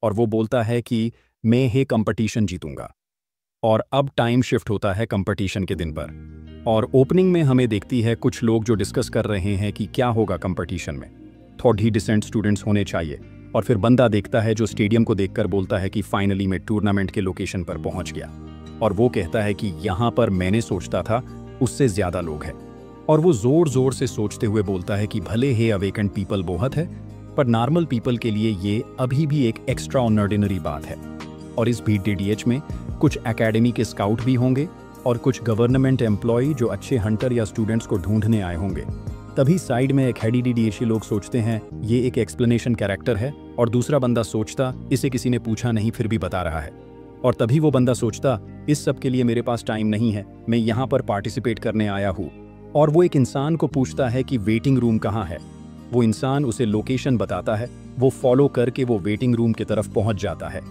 Speaker 1: और वो बोलता है कि मैं ये कंपटीशन जीतूंगा। और अब टाइम शिफ्ट होता है कंपटीशन के दिन पर। और ओपनिंग में हमें देखती है कुछ लोग जो डिस्कस कर रहे हैं कि क्या होगा कंपटीशन में। थोड़ी डिसेंट स्टूडेंट्स होने चाहिए। और फिर बंदा देखता है जो स्टेडियम को देखकर बोलता है कि फाइनली मैं टूर्नामेंट के लोकेशन पर पहुंच गया। और वो कहता है कि यहाँ पर मैंने सोचता था उससे ज्यादा लोग हैं। और वो जोर जोर से सोचते हुए बोलता है कि भले ही अवेकेंड पीपल बहुत है, पर नॉर्मल पीपल के लिए ये अभी भी एक एक्स्ट्रा ऑर्डिनरी बात है। और इस BDDH में कुछ एकेडमी के स्काउट भी होंगे और कुछ गवर्नमेंट एम्प्लॉय जो अच्छे हंटर या स्टूडेंट्स को ढूंढने आए होंगे। तभी साइड में एक HDDDH लोग सोचते हैं ये एक एक्सप्लेनेशन कैरेक्टर है। और दूसरा बंदा सोचता इसे किसी ने पूछा नहीं फिर भी बता रहा है। और तभी वो बंदा सोचता इस सब के लिए मेरे पास टाइम नहीं है, मैं यहाँ पर पार्टिसिपेट करने आया हूँ। और वो एक इंसान को पूछता है कि वेटिंग रूम कहाँ है। वो इंसान उसे लोकेशन बताता है। वो फॉलो करके वो वेटिंग रूम की तरफ पहुँच जाता है।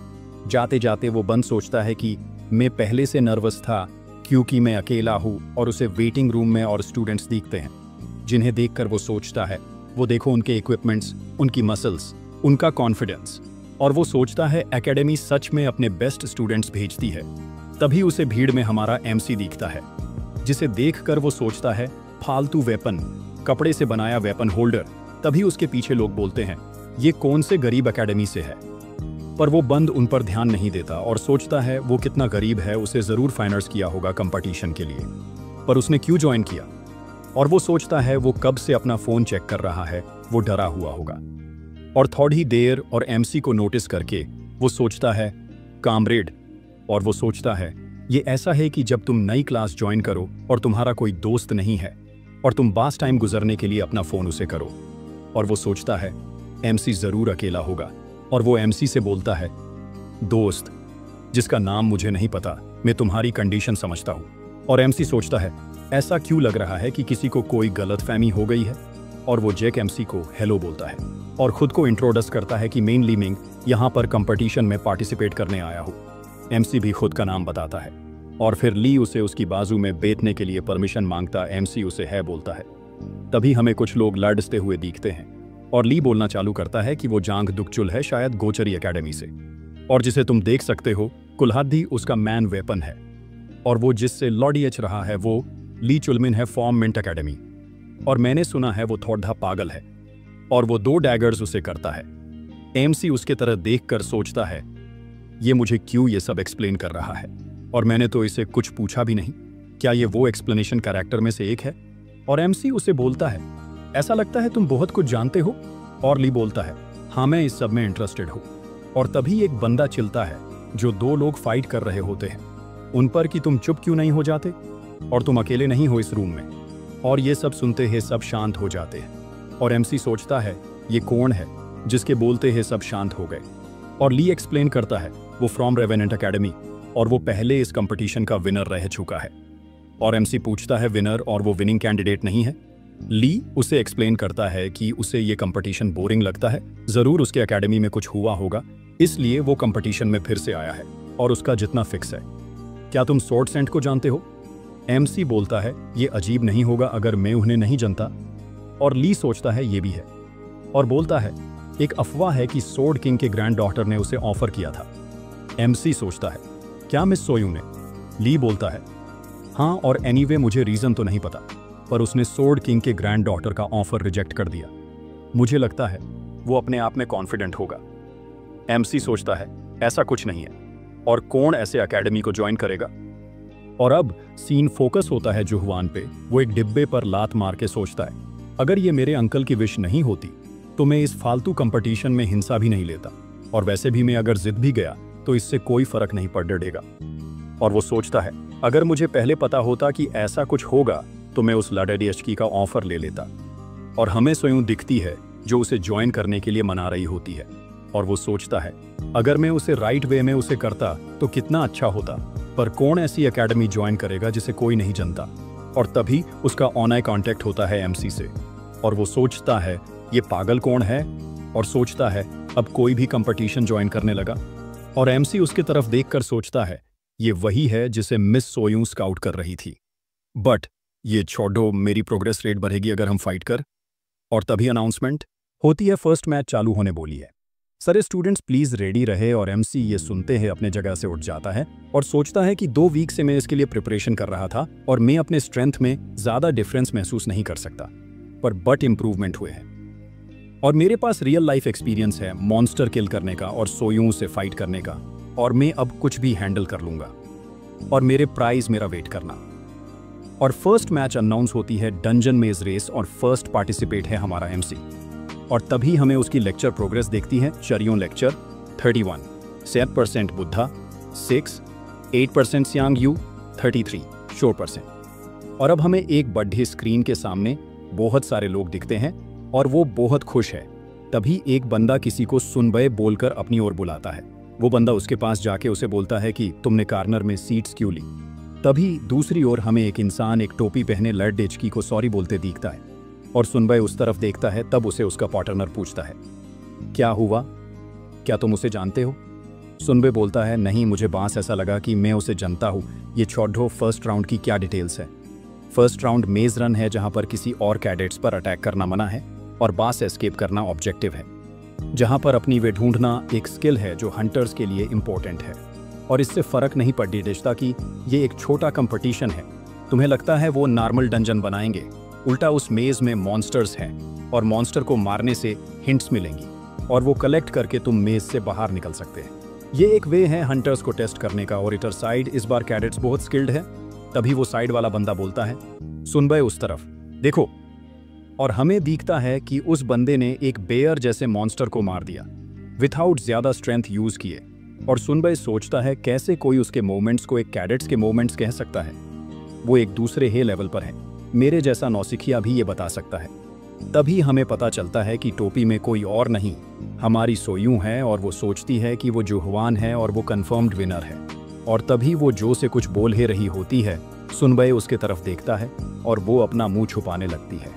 Speaker 1: जाते जाते वो बंद सोचता है कि मैं पहले से नर्वस था क्योंकि मैं अकेला हूँ और उसे वेटिंग रूम में और स्टूडेंट्स दिखते हैं जिन्हें देखकर वो सोचता है वो देखो उनके इक्विपमेंट्स, उनकी मसल्स, उनका कॉन्फिडेंस। और वो सोचता है एकेडमी सच में अपने बेस्ट स्टूडेंट्स भेजती है। तभी उसे भीड़ में हमारा एमसी दिखता है जिसे देखकर वो सोचता है फालतू वेपन, कपड़े से बनाया वेपन होल्डर। तभी उसके पीछे लोग बोलते हैं ये कौन से गरीब एकेडमी से है। पर वो बंद उन पर ध्यान नहीं देता और सोचता है वो कितना गरीब है, उसे जरूर फाइनेंस किया होगा कंपटीशन के लिए, पर उसने क्यों ज्वाइन किया। और वो सोचता है वो कब से अपना फोन चेक कर रहा है, वो डरा हुआ होगा। और थोड़ी देर और एमसी को नोटिस करके वो सोचता है कामरेड। और वो सोचता है ये ऐसा है कि जब तुम नई क्लास ज्वाइन करो और तुम्हारा कोई दोस्त नहीं है और तुम पास टाइम गुजरने के लिए अपना फोन उसे करो। और वो सोचता है एमसी जरूर अकेला होगा। और वो एमसी से बोलता है दोस्त जिसका नाम मुझे नहीं पता, मैं तुम्हारी कंडीशन समझता हूँ। और एमसी सोचता है ऐसा क्यों लग रहा है कि किसी को कोई गलतफहमी हो गई है। और वो जैक एमसी को हेलो बोलता है और खुद को इंट्रोड्यूस करता है कि मेन लीमिंग यहाँ पर कंपटीशन में पार्टिसिपेट करने आया हूँ। एमसी भी खुद का नाम बताता है और फिर ली उसे उसकी बाजू में बैठने के लिए परमिशन मांगता। एमसी उसे है बोलता है। तभी हमें कुछ लोग लड़ते हुए दिखते हैं और ली बोलना चालू करता है कि वो जांग दुकचुल है शायद गोचरी एकेडमी से, और जिसे तुम देख सकते हो कुल्हादी उसका मैन वेपन है। और वो जिससे लॉडीएच रहा है वो ली चुलमिन है फॉर्म मिंट एकेडमी। और मैंने सुना है वो थोड़ा पागल है। और वो 2 डैगर्स उसे करता है। एमसी उसके तरह देखकर सोचता है ये मुझे क्यों ये सब एक्सप्लेन कर रहा है, और मैंने तो इसे कुछ पूछा भी नहीं। क्या ये वो एक्सप्लेनेशन कैरेक्टर में से एक है? और एमसी उसे बोलता है ऐसा लगता है तुम बहुत कुछ जानते हो। और ली बोलता है हाँ मैं इस सब में इंटरेस्टेड हूँ। और तभी एक बंदा चिल्लाता है जो 2 लोग फाइट कर रहे होते हैं उन पर कि तुम चुप क्यों नहीं हो जाते और तुम अकेले नहीं हो इस रूम में। और ये सब सुनते ही सब शांत हो जाते हैं और एमसी सोचता है ये कौन है, जिसके बोलते ही सब शांत हो गए। और ली एक्सप्लेन करता है वो फ्रॉम रेवेनेंट एकेडमी और वो पहले इस कंपटीशन का विनर रह चुका है। और एमसी पूछता है विनर और वो विनिंग कैंडिडेट नहीं है। ली उसे एक्सप्लेन करता है कि उसे ये कंपटीशन बोरिंग लगता है, जरूर उसके एकेडमी में कुछ हुआ होगा, इसलिए वो कंपटीशन में फिर से आया है और उसका जितना फिक्स है। क्या तुम स्वॉर्ड सेंट को जानते हो? एमसी बोलता है ये अजीब नहीं होगा अगर मैं उन्हें नहीं जानता। और ली सोचता है ये भी है और बोलता है एक अफवाह है कि स्वॉर्ड किंग के ग्रैंड डॉटर ने उसे ऑफर किया था। एमसी सोचता है क्या मिस सोयू ने? ली बोलता है हाँ, और एनीवे मुझे रीजन तो नहीं पता, पर उसने स्वॉर्ड किंग के ग्रैंड डॉटर का ऑफर रिजेक्ट कर दिया। मुझे लगता है वो अपने आप में कॉन्फिडेंट होगा। एमसी सोचता है ऐसा कुछ नहीं है, और कौन ऐसे एकेडमी को ज्वाइन करेगा। और अब सीन फोकस होता है जुहवान पे। वो एक डिब्बे पर लात मार के सोचता है अगर ये मेरे अंकल की विश नहीं होती तो मैं इस फालतू कंपटीशन में हिस्सा भी नहीं लेता, और वैसे भी मैं अगर जिद भी गया तो इससे कोई फर्क नहीं पड़ेगा। और वो सोचता है अगर मुझे पहले पता होता कि ऐसा कुछ होगा तो मैं उस लड़ेडियचकी का ऑफर ले लेता। और हमें स्वयं दिखती है जो उसे ज्वाइन करने के लिए मना रही होती है, और वो सोचता है अगर मैं उसे राइट वे में उसे करता तो कितना अच्छा होता, पर कौन ऐसी एकेडमी ज्वाइन करेगा जिसे कोई नहीं जानता। और तभी उसका ऑन आई कॉन्टेक्ट होता है एमसी से, और वो सोचता है ये पागल कौन है, और सोचता है अब कोई भी कंपटीशन ज्वाइन करने लगा। और एमसी उसकी तरफ देखकर सोचता है ये वही है जिसे मिस सोयू स्काउट कर रही थी। बट ये छोड़ो, मेरी प्रोग्रेस रेट बढ़ेगी अगर हम फाइट कर। और तभी अनाउंसमेंट होती है फर्स्ट मैच चालू होने बोली है। सारे स्टूडेंट्स प्लीज रेडी रहे। और एमसी ये सुनते हैं अपने जगह से उठ जाता है और सोचता है कि 2 वीक से मैं इसके लिए प्रिपरेशन कर रहा था और मैं अपने स्ट्रेंथ में ज्यादा डिफरेंस महसूस नहीं कर सकता, पर बट इंप्रूवमेंट हुए हैं। और मेरे पास रियल लाइफ एक्सपीरियंस है मॉन्स्टर किल करने का और सोयू से फाइट करने का, और मैं अब कुछ भी हैंडल कर लूंगा। और मेरे प्राइज मेरा वेट करना। और फर्स्ट मैच अनाउंस होती है डंजन मेज रेस, और फर्स्ट पार्टिसिपेट है हमारा एमसी। और तभी हमें उसकी लेक्चर प्रोग्रेस देखती है। चरियों लेक्चर 31, 7% बुद्धा, 6, 8% सियांग यू, 33 शोर %। और अब हमें एक बड़ी स्क्रीन के सामने बहुत सारे लोग दिखते हैं और वो बहुत खुश है। तभी एक बंदा किसी को सुनबे बोलकर अपनी ओर बुलाता है। वो बंदा उसके पास जाके उसे बोलता है कि तुमने कार्नर में सीट्स क्यों ली। तभी दूसरी ओर हमें एक इंसान एक टोपी पहने लड़डेचकी को सॉरी बोलते दिखता है, और सुनबे उस तरफ देखता है। तब उसे उसका पार्टनर पूछता है क्या हुआ, क्या तुम उसे जानते हो? सुनबे बोलता है नहीं, मुझे बांस ऐसा लगा कि मैं उसे जानता हूँ। ये छोड़ो, फर्स्ट राउंड की क्या डिटेल्स है? फर्स्ट राउंड मेज रन है जहां पर किसी और कैडेट्स पर अटैक करना मना है और बास एस्केप करना ऑब्जेक्टिव है, जहां पर अपनी वे ढूंढना एक स्किल है जो हंटर्स के लिए इंपॉर्टेंट है। और इससे फर्क नहीं पड़ती रिश्ता कि ये एक छोटा कंपटीशन है। तुम्हें लगता है वो नॉर्मल डंजन बनाएंगे, उल्टा उस मेज में मॉन्स्टर्स हैं और मॉन्स्टर को मारने से हिंट्स मिलेंगी और वो कलेक्ट करके तुम मेज से बाहर निकल सकते हैं। ये एक वे है हंटर्स को टेस्ट करने का। और इधर साइड इस बार कैडेट्स बहुत स्किल्ड है। तभी वो साइड वाला बंदा बोलता है सुनबे उस तरफ देखो, और हमें दिखता है कि उस बंदे ने एक बेयर जैसे मॉन्स्टर को मार दिया विथआउट ज्यादा स्ट्रेंथ यूज किए। और सुनबे सोचता है कैसे कोई उसके मूवमेंट्स को एक कैडेट्स के मूवमेंट्स कह सकता है। वो एक दूसरे ही लेवल पर है, मेरे जैसा नौसिखिया भी ये बता सकता है। तभी हमें पता चलता है कि टोपी में कोई और नहीं, हमारी सोयू है। और वो सोचती है कि वो जुहवान है और वो कंफर्म्ड विनर है। और तभी वो जो से कुछ बोल ही रही होती है। सुनबे उसके तरफ देखता है और वो अपना मुंह छुपाने लगती है।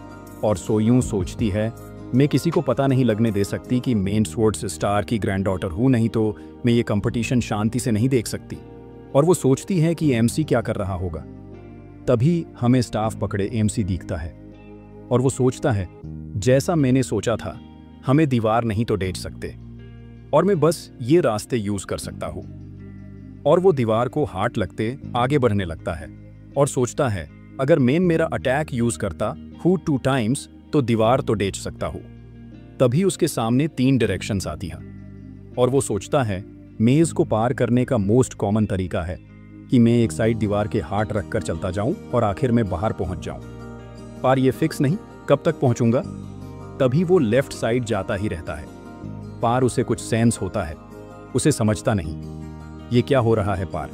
Speaker 1: और सोयू सोचती है मैं किसी को पता नहीं लगने दे सकती कि मेन स्वॉर्ड्स स्टार की ग्रैंड डॉटर हूँ, नहीं तो मैं ये कंपटीशन शांति से नहीं देख सकती। और वो सोचती है कि एमसी क्या कर रहा होगा। तभी हमें स्टाफ पकड़े एमसी दिखता है और वो सोचता है जैसा मैंने सोचा था, हमें दीवार नहीं तो डेट सकते और मैं बस ये रास्ते यूज कर सकता हूँ। और वो दीवार को हाथ लगते आगे बढ़ने लगता है और सोचता है अगर मेन मेरा अटैक यूज करता हूँ 2 टाइम्स तो दीवार तो डेच सकता हूँ। तभी उसके सामने 3 डायरेक्शंस आती हैं और वो सोचता है मेज को पार करने का मोस्ट कॉमन तरीका है कि मैं एक साइड दीवार के हाथ रखकर चलता जाऊं और आखिर में बाहर पहुंच जाऊं। पर ये फिक्स नहीं कब तक पहुंचूंगा। तभी वो लेफ्ट साइड जाता ही रहता है। पार उसे कुछ सेंस होता है, उसे समझता नहीं ये क्या हो रहा है। पार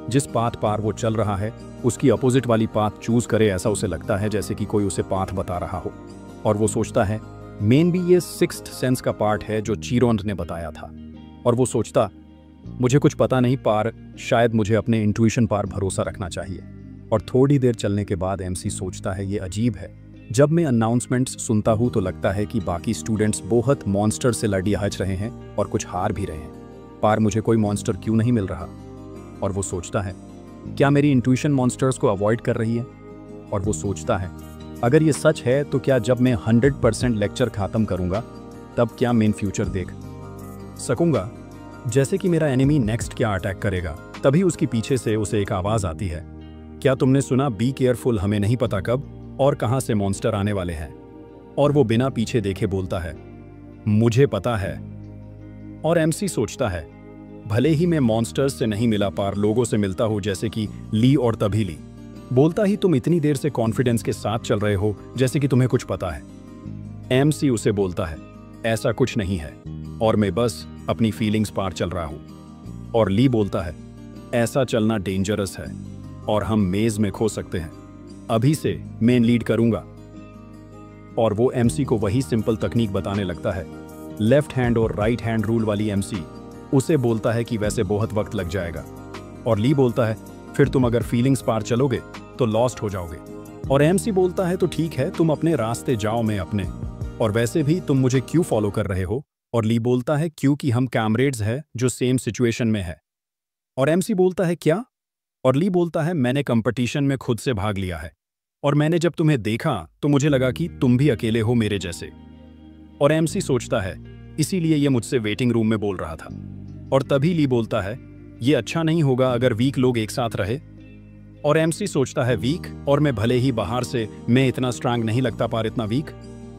Speaker 1: जिस पाथ पार वो चल रहा है उसकी अपोजिट वाली पाथ चूज करे, ऐसा उसे लगता है जैसे कि कोई उसे पाथ बता रहा हो। और वो सोचता है मेन भी ये सिक्स्थ सेंस का पार्ट है जो चीरोन ने बताया था। और वो सोचता मुझे कुछ पता नहीं पार, शायद मुझे अपने इंट्यूशन पर भरोसा रखना चाहिए। और थोड़ी देर चलने के बाद एमसी सोचता है ये अजीब है, जब मैं अनाउंसमेंट्स सुनता हूँ तो लगता है कि बाकी स्टूडेंट्स बहुत मॉन्स्टर से लड़ियाच रहे हैं और कुछ हार भी रहे हैं, पार मुझे कोई मॉन्स्टर क्यों नहीं मिल रहा। और वो सोचता है क्या मेरी इंट्यूशन मॉन्स्टर्स को अवॉइड कर रही है। और वो सोचता है अगर ये सच है तो क्या जब मैं 100% लेक्चर खत्म करूंगा तब क्या मैं फ्यूचर देख सकूंगा, जैसे कि मेरा एनिमी नेक्स्ट क्या अटैक करेगा। तभी उसकी पीछे से उसे एक आवाज आती है, क्या तुमने सुना बी केयरफुल, हमें नहीं पता कब और कहां से मॉन्स्टर आने वाले हैं। और वो बिना पीछे देखे बोलता है मुझे पता है। और एमसी सोचता है भले ही मैं मॉन्स्टर्स से नहीं मिला पार लोगों से मिलता हूं, जैसे कि ली। और तभी ली बोलता ही तुम इतनी देर से कॉन्फिडेंस के साथ चल रहे हो जैसे कि तुम्हें कुछ पता है। एमसी उसे बोलता है ऐसा कुछ नहीं है और मैं बस अपनी फीलिंग्स पार चल रहा हूं। और ली बोलता है ऐसा चलना डेंजरस है और हम मेज में खो सकते हैं, अभी से मैं लीड करूंगा। और वो एमसी को वही सिंपल तकनीक बताने लगता है, लेफ्ट हैंड और राइट हैंड रूल वाली। एमसी उसे बोलता है कि वैसे बहुत वक्त लग जाएगा। और ली बोलता है फिर तुम अगर फीलिंग्स पार चलोगे तो लॉस्ट हो जाओगे। और एमसी बोलता है तो ठीक है, तुम अपने रास्ते जाओ, मैं अपने, और वैसे भी तुम मुझे क्यों फॉलो कर रहे हो। और ली बोलता है क्योंकि हम कैमरेड्स हैं जो सेम सिचुएशन में है। और एमसी बोलता है क्या। और ली बोलता है मैंने कंपटीशन में खुद से भाग लिया है और मैंने जब तुम्हें देखा तो मुझे लगा कि तुम भी अकेले हो मेरे जैसे। और एमसी सोचता है इसीलिए ये मुझसे वेटिंग रूम में बोल रहा था। और तभी ली बोलता है ये अच्छा नहीं होगा अगर वीक लोग एक साथ रहे। और एमसी सोचता है वीक, और मैं भले ही बाहर से मैं इतना स्ट्रांग नहीं लगता पर इतना वीक।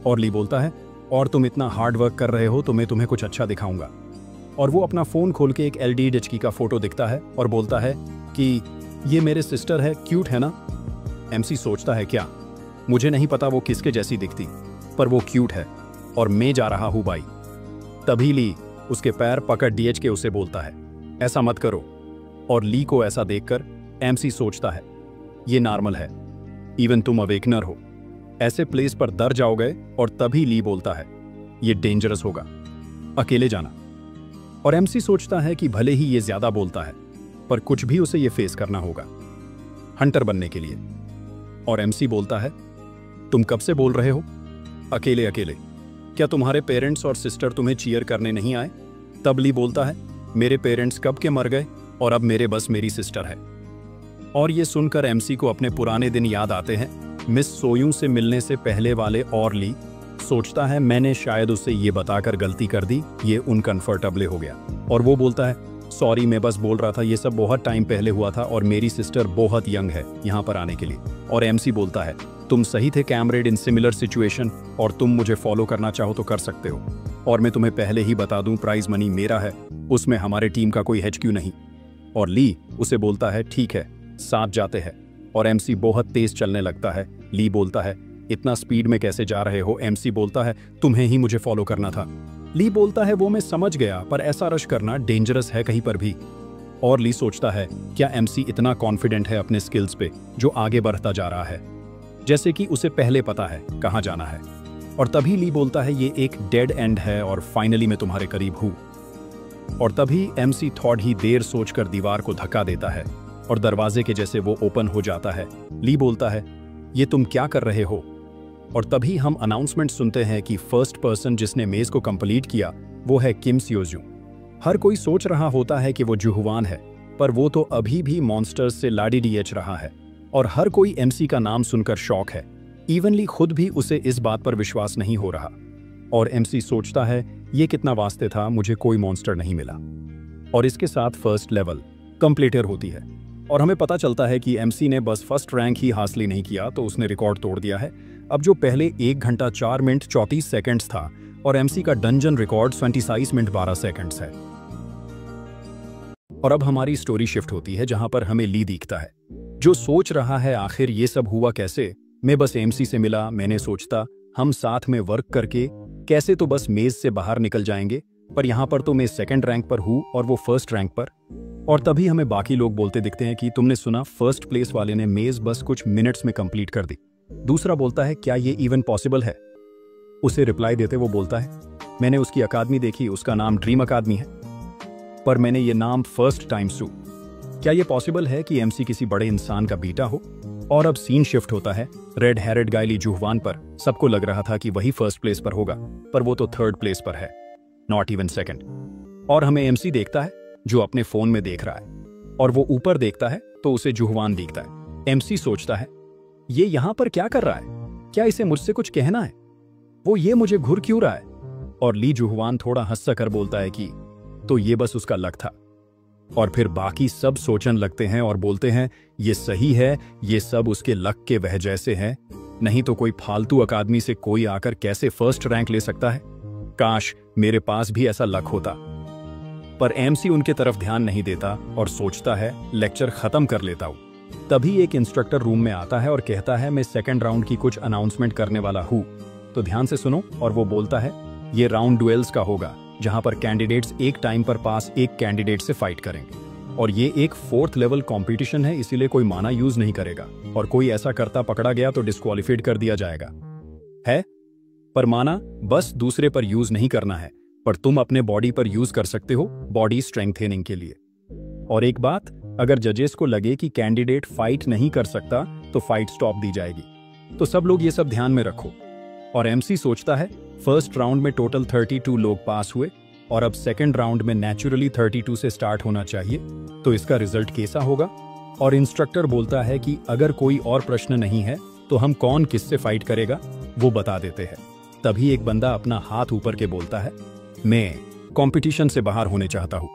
Speaker 1: और ली बोलता है और तुम इतना हार्ड वर्क कर रहे हो तो मैं तुम्हें कुछ अच्छा दिखाऊंगा। और वो अपना फोन खोल के एक LDHQ का फोटो दिखता है और बोलता है कि ये मेरे सिस्टर है, क्यूट है ना। एमसी सोचता है क्या, मुझे नहीं पता वो किसके जैसी दिखती, पर वो क्यूट है और मैं जा रहा हूं बाई। तभी ली उसके पैर पकड़ DH उसे बोलता है ऐसा मत करो। और ली को ऐसा देखकर एमसी सोचता है ये नॉर्मल है, इवन तुम अवेकनर हो, ऐसे प्लेस पर डर जाओगे। और तभी ली बोलता है ये डेंजरस होगा, अकेले जाना। और एमसी सोचता है कि भले ही ये ज्यादा बोलता है पर कुछ भी उसे ये फेस करना होगा हंटर बनने के लिए। और एमसी बोलता है तुम कब से बोल रहे हो अकेले अकेले, क्या तुम्हारे पेरेंट्स और सिस्टर तुम्हें चीयर करने नहीं आए। तब ली बोलता है मेरे पेरेंट्स कब के मर गए और अब मेरे बस मेरी सिस्टर है। और ये सुनकर एमसी को अपने पुराने दिन याद आते हैं, मिस सोयूं से मिलने से पहले वाले। और ली सोचता है मैंने शायद उसे ये बताकर गलती कर दी, ये अनकंफर्टेबल हो गया। और वो बोलता है सॉरी, मैं बस बोल रहा था ये सब बहुत टाइम पहले हुआ था और मेरी सिस्टर बहुत यंग है यहाँ पर आने के लिए। और एमसी बोलता है तुम सही थे कैमरेड इन सिमिलर सिचुएशन, और तुम मुझे फॉलो करना चाहो तो कर सकते हो। और मैं तुम्हें पहले ही बता दूं प्राइज मनी मेरा है, उसमें हमारे टीम का कोई HQ नहीं। और ली उसे बोलता है ठीक है साथ जाते हैं। और एमसी बहुत तेज चलने लगता है। ली बोलता है इतना स्पीड में कैसे जा रहे हो। एमसी बोलता है तुम्हें ही मुझे फॉलो करना था। ली बोलता है वो मैं समझ गया, पर ऐसा रश करना डेंजरस है कहीं पर भी। और ली सोचता है क्या एमसी इतना कॉन्फिडेंट है अपने स्किल्स पे जो आगे बढ़ता जा रहा है, जैसे कि उसे पहले पता है कहां जाना है। और तभी ली बोलता है ये एक डेड एंड है और फाइनली मैं तुम्हारे करीब हूं। और तभी एमसी थोड़ी ही देर सोचकर दीवार को धक्का देता है और दरवाजे के जैसे वो ओपन हो जाता है। ली बोलता है ये तुम क्या कर रहे हो। और तभी हम अनाउंसमेंट सुनते हैं कि फर्स्ट पर्सन जिसने मेज को कंप्लीट किया वो है किम सियोजू। हर कोई सोच रहा होता है कि वो जुहुआन है, पर वो तो अभी भी मॉन्स्टर्स से लाडी रहा है। और हर कोई एमसी का नाम सुनकर शॉक है, इवनली खुद भी उसे इस बात पर विश्वास नहीं हो रहा। और एमसी सोचता है ये कितना वास्ते था, मुझे कोई मॉन्स्टर नहीं मिला। और इसके साथ फर्स्ट लेवल कंप्लीटर होती है और हमें पता चलता है कि एमसी ने बस फर्स्ट रैंक ही हासिल नहीं किया तो उसने रिकॉर्ड तोड़ दिया है। अब जो पहले 1 घंटा 4 मिनट 34 सेकंड्स था और एमसी का डंजन रिकॉर्ड 26 मिनट 12 सेकंड्स है। और अब हमारी स्टोरी शिफ्ट होती है जहां पर हमें ली दिखता है जो सोच रहा है आखिर ये सब हुआ कैसे। मैं बस एमसी से मिला, मैंने सोचता हम साथ में वर्क करके कैसे तो बस मेज से बाहर निकल जाएंगे, पर यहाँ पर तो मैं सेकंड रैंक पर हूँ और वो फर्स्ट रैंक पर। और तभी हमें बाकी लोग बोलते दिखते हैं कि तुमने सुना फर्स्ट प्लेस वाले ने मेज बस कुछ मिनट्स में कंप्लीट कर दी। दूसरा बोलता है क्या ये इवन पॉसिबल है। उसे रिप्लाई देते वो बोलता है, मैंने उसकी अकादमी देखी, उसका नाम ड्रीम अकादमी है, पर मैंने ये नाम फर्स्ट टाइम सू। क्या ये पॉसिबल है कि एमसी किसी बड़े इंसान का बेटा हो? और अब सीन शिफ्ट होता है रेड हेरेड गाय ली जुहवान पर। सबको लग रहा था कि वही फर्स्ट प्लेस पर होगा, पर वो तो थर्ड प्लेस पर है, नॉट इवन सेकंड। और हमें एमसी देखता है जो अपने फोन में देख रहा है, और वो ऊपर देखता है तो उसे जुहवान दिखता है। एमसी सोचता है, ये यहां पर क्या कर रहा है? क्या इसे मुझसे कुछ कहना है? वो ये मुझे घूर क्यों रहा है? और ली जुहवान थोड़ा हंस कर बोलता है कि तो ये बस उसका लक था। और फिर बाकी सब सोचने लगते हैं और बोलते हैं, ये सही है, ये सब उसके लक के वजह से है, नहीं तो कोई फालतू अकादमी से कोई आकर कैसे फर्स्ट रैंक ले सकता है? काश मेरे पास भी ऐसा लक होता। पर एमसी उनके तरफ ध्यान नहीं देता और सोचता है लेक्चर खत्म कर लेता हूं। तभी एक इंस्ट्रक्टर रूम में आता है और कहता है, मैं सेकंड राउंड की कुछ अनाउंसमेंट करने वाला हूं, तो ध्यान से सुनो। और वो बोलता है, ये राउंड डुएल्स का होगा, जहां पर कैंडिडेट्स एक टाइम पर पास एक कैंडिडेट से फाइट करेंगे। और ये एक 4th लेवल कंपटीशन है, इसीलिए कोई माना यूज नहीं करेगा, और कोई ऐसा करता पकड़ा गया तो डिस्क्वालिफाइड कर दिया जाएगा। है पर माना बस दूसरे पर यूज नहीं करना है, पर तुम अपने बॉडी पर यूज कर सकते हो बॉडी स्ट्रेंथेनिंग के लिए। और एक बात, अगर जजेस को लगे कि कैंडिडेट फाइट नहीं कर सकता तो फाइट स्टॉप दी जाएगी। तो सब लोग ये सब ध्यान में रखो। और एमसी सोचता है, फर्स्ट राउंड में टोटल 32 लोग पास हुए, और अब सेकंड राउंड में नेचुरली 32 से स्टार्ट होना चाहिए, तो इसका रिजल्ट कैसा होगा? और इंस्ट्रक्टर बोलता है कि अगर कोई और प्रश्न नहीं है तो हम कौन किससे फाइट करेगा वो बता देते हैं। तभी एक बंदा अपना हाथ ऊपर के बोलता है, मैं कंपटीशन से बाहर होने चाहता हूं।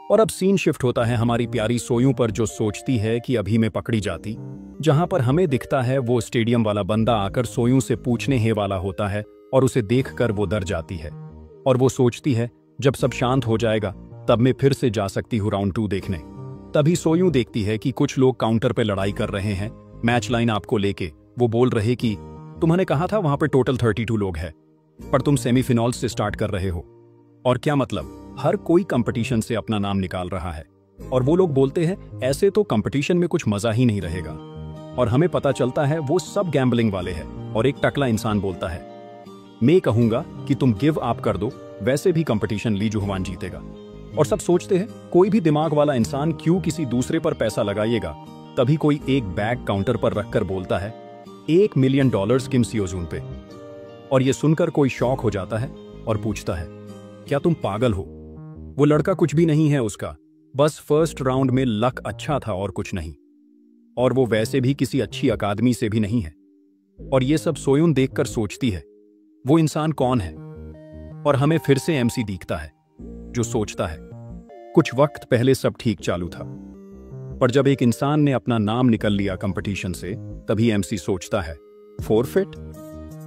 Speaker 1: और अब सीन शिफ्ट होता है हमारी प्यारी सोयू पर, जो सोचती है कि अभी मैं पकड़ी जाती। जहां पर हमें दिखता है वो स्टेडियम वाला बंदा आकर सोयू से पूछने ही वाला होता है, और उसे देखकर वो डर जाती है। और वो सोचती है जब सब शांत हो जाएगा तब मैं फिर से जा सकती हूँ राउंड 2 देखने। तभी सोयू देखती है कि कुछ लोग काउंटर पे लड़ाई कर रहे हैं मैच लाइन आपको लेके। वो बोल रहे कि तुम्हाने कहा था वहां पे टोटल 32 लोग हैं, पर तुम सेमीफिनल्स से स्टार्ट कर रहे हो। और क्या मतलब, हर कोई कंपटीशन से अपना नाम निकाल रहा है। और वो लोग बोलते हैं, ऐसे तो कंपटीशन में कुछ मजा ही नहीं रहेगा। और हमें पता चलता है वो सब गैम्बलिंग वाले हैं। और एक टकला इंसान बोलता है, मैं कहूंगा कि तुम गिव अप कर दो, वैसे भी कंपटीशन ली जुहवान जीतेगा। और सब सोचते हैं, कोई भी दिमाग वाला इंसान क्यों किसी दूसरे पर पैसा लगाइएगा। तभी कोई एक बैग काउंटर पर रखकर बोलता है, $1 मिलियन किम सियोजून पे। और ये सुनकर कोई शॉक हो जाता है और पूछता है, क्या तुम पागल हो? वो लड़का कुछ भी नहीं है उसका, बस फर्स्ट राउंड में लक अच्छा था और कुछ नहीं। और वो वैसे भी किसी अच्छी अकादमी से भी नहीं है। और ये सब सोयून देखकर सोचती है, वो इंसान कौन है? और हमें फिर से एमसी दिखता है जो सोचता है, कुछ वक्त पहले सब ठीक चालू था, पर जब एक इंसान ने अपना नाम निकल लिया कंपटीशन से, तभी एमसी सोचता है, फॉरफिट।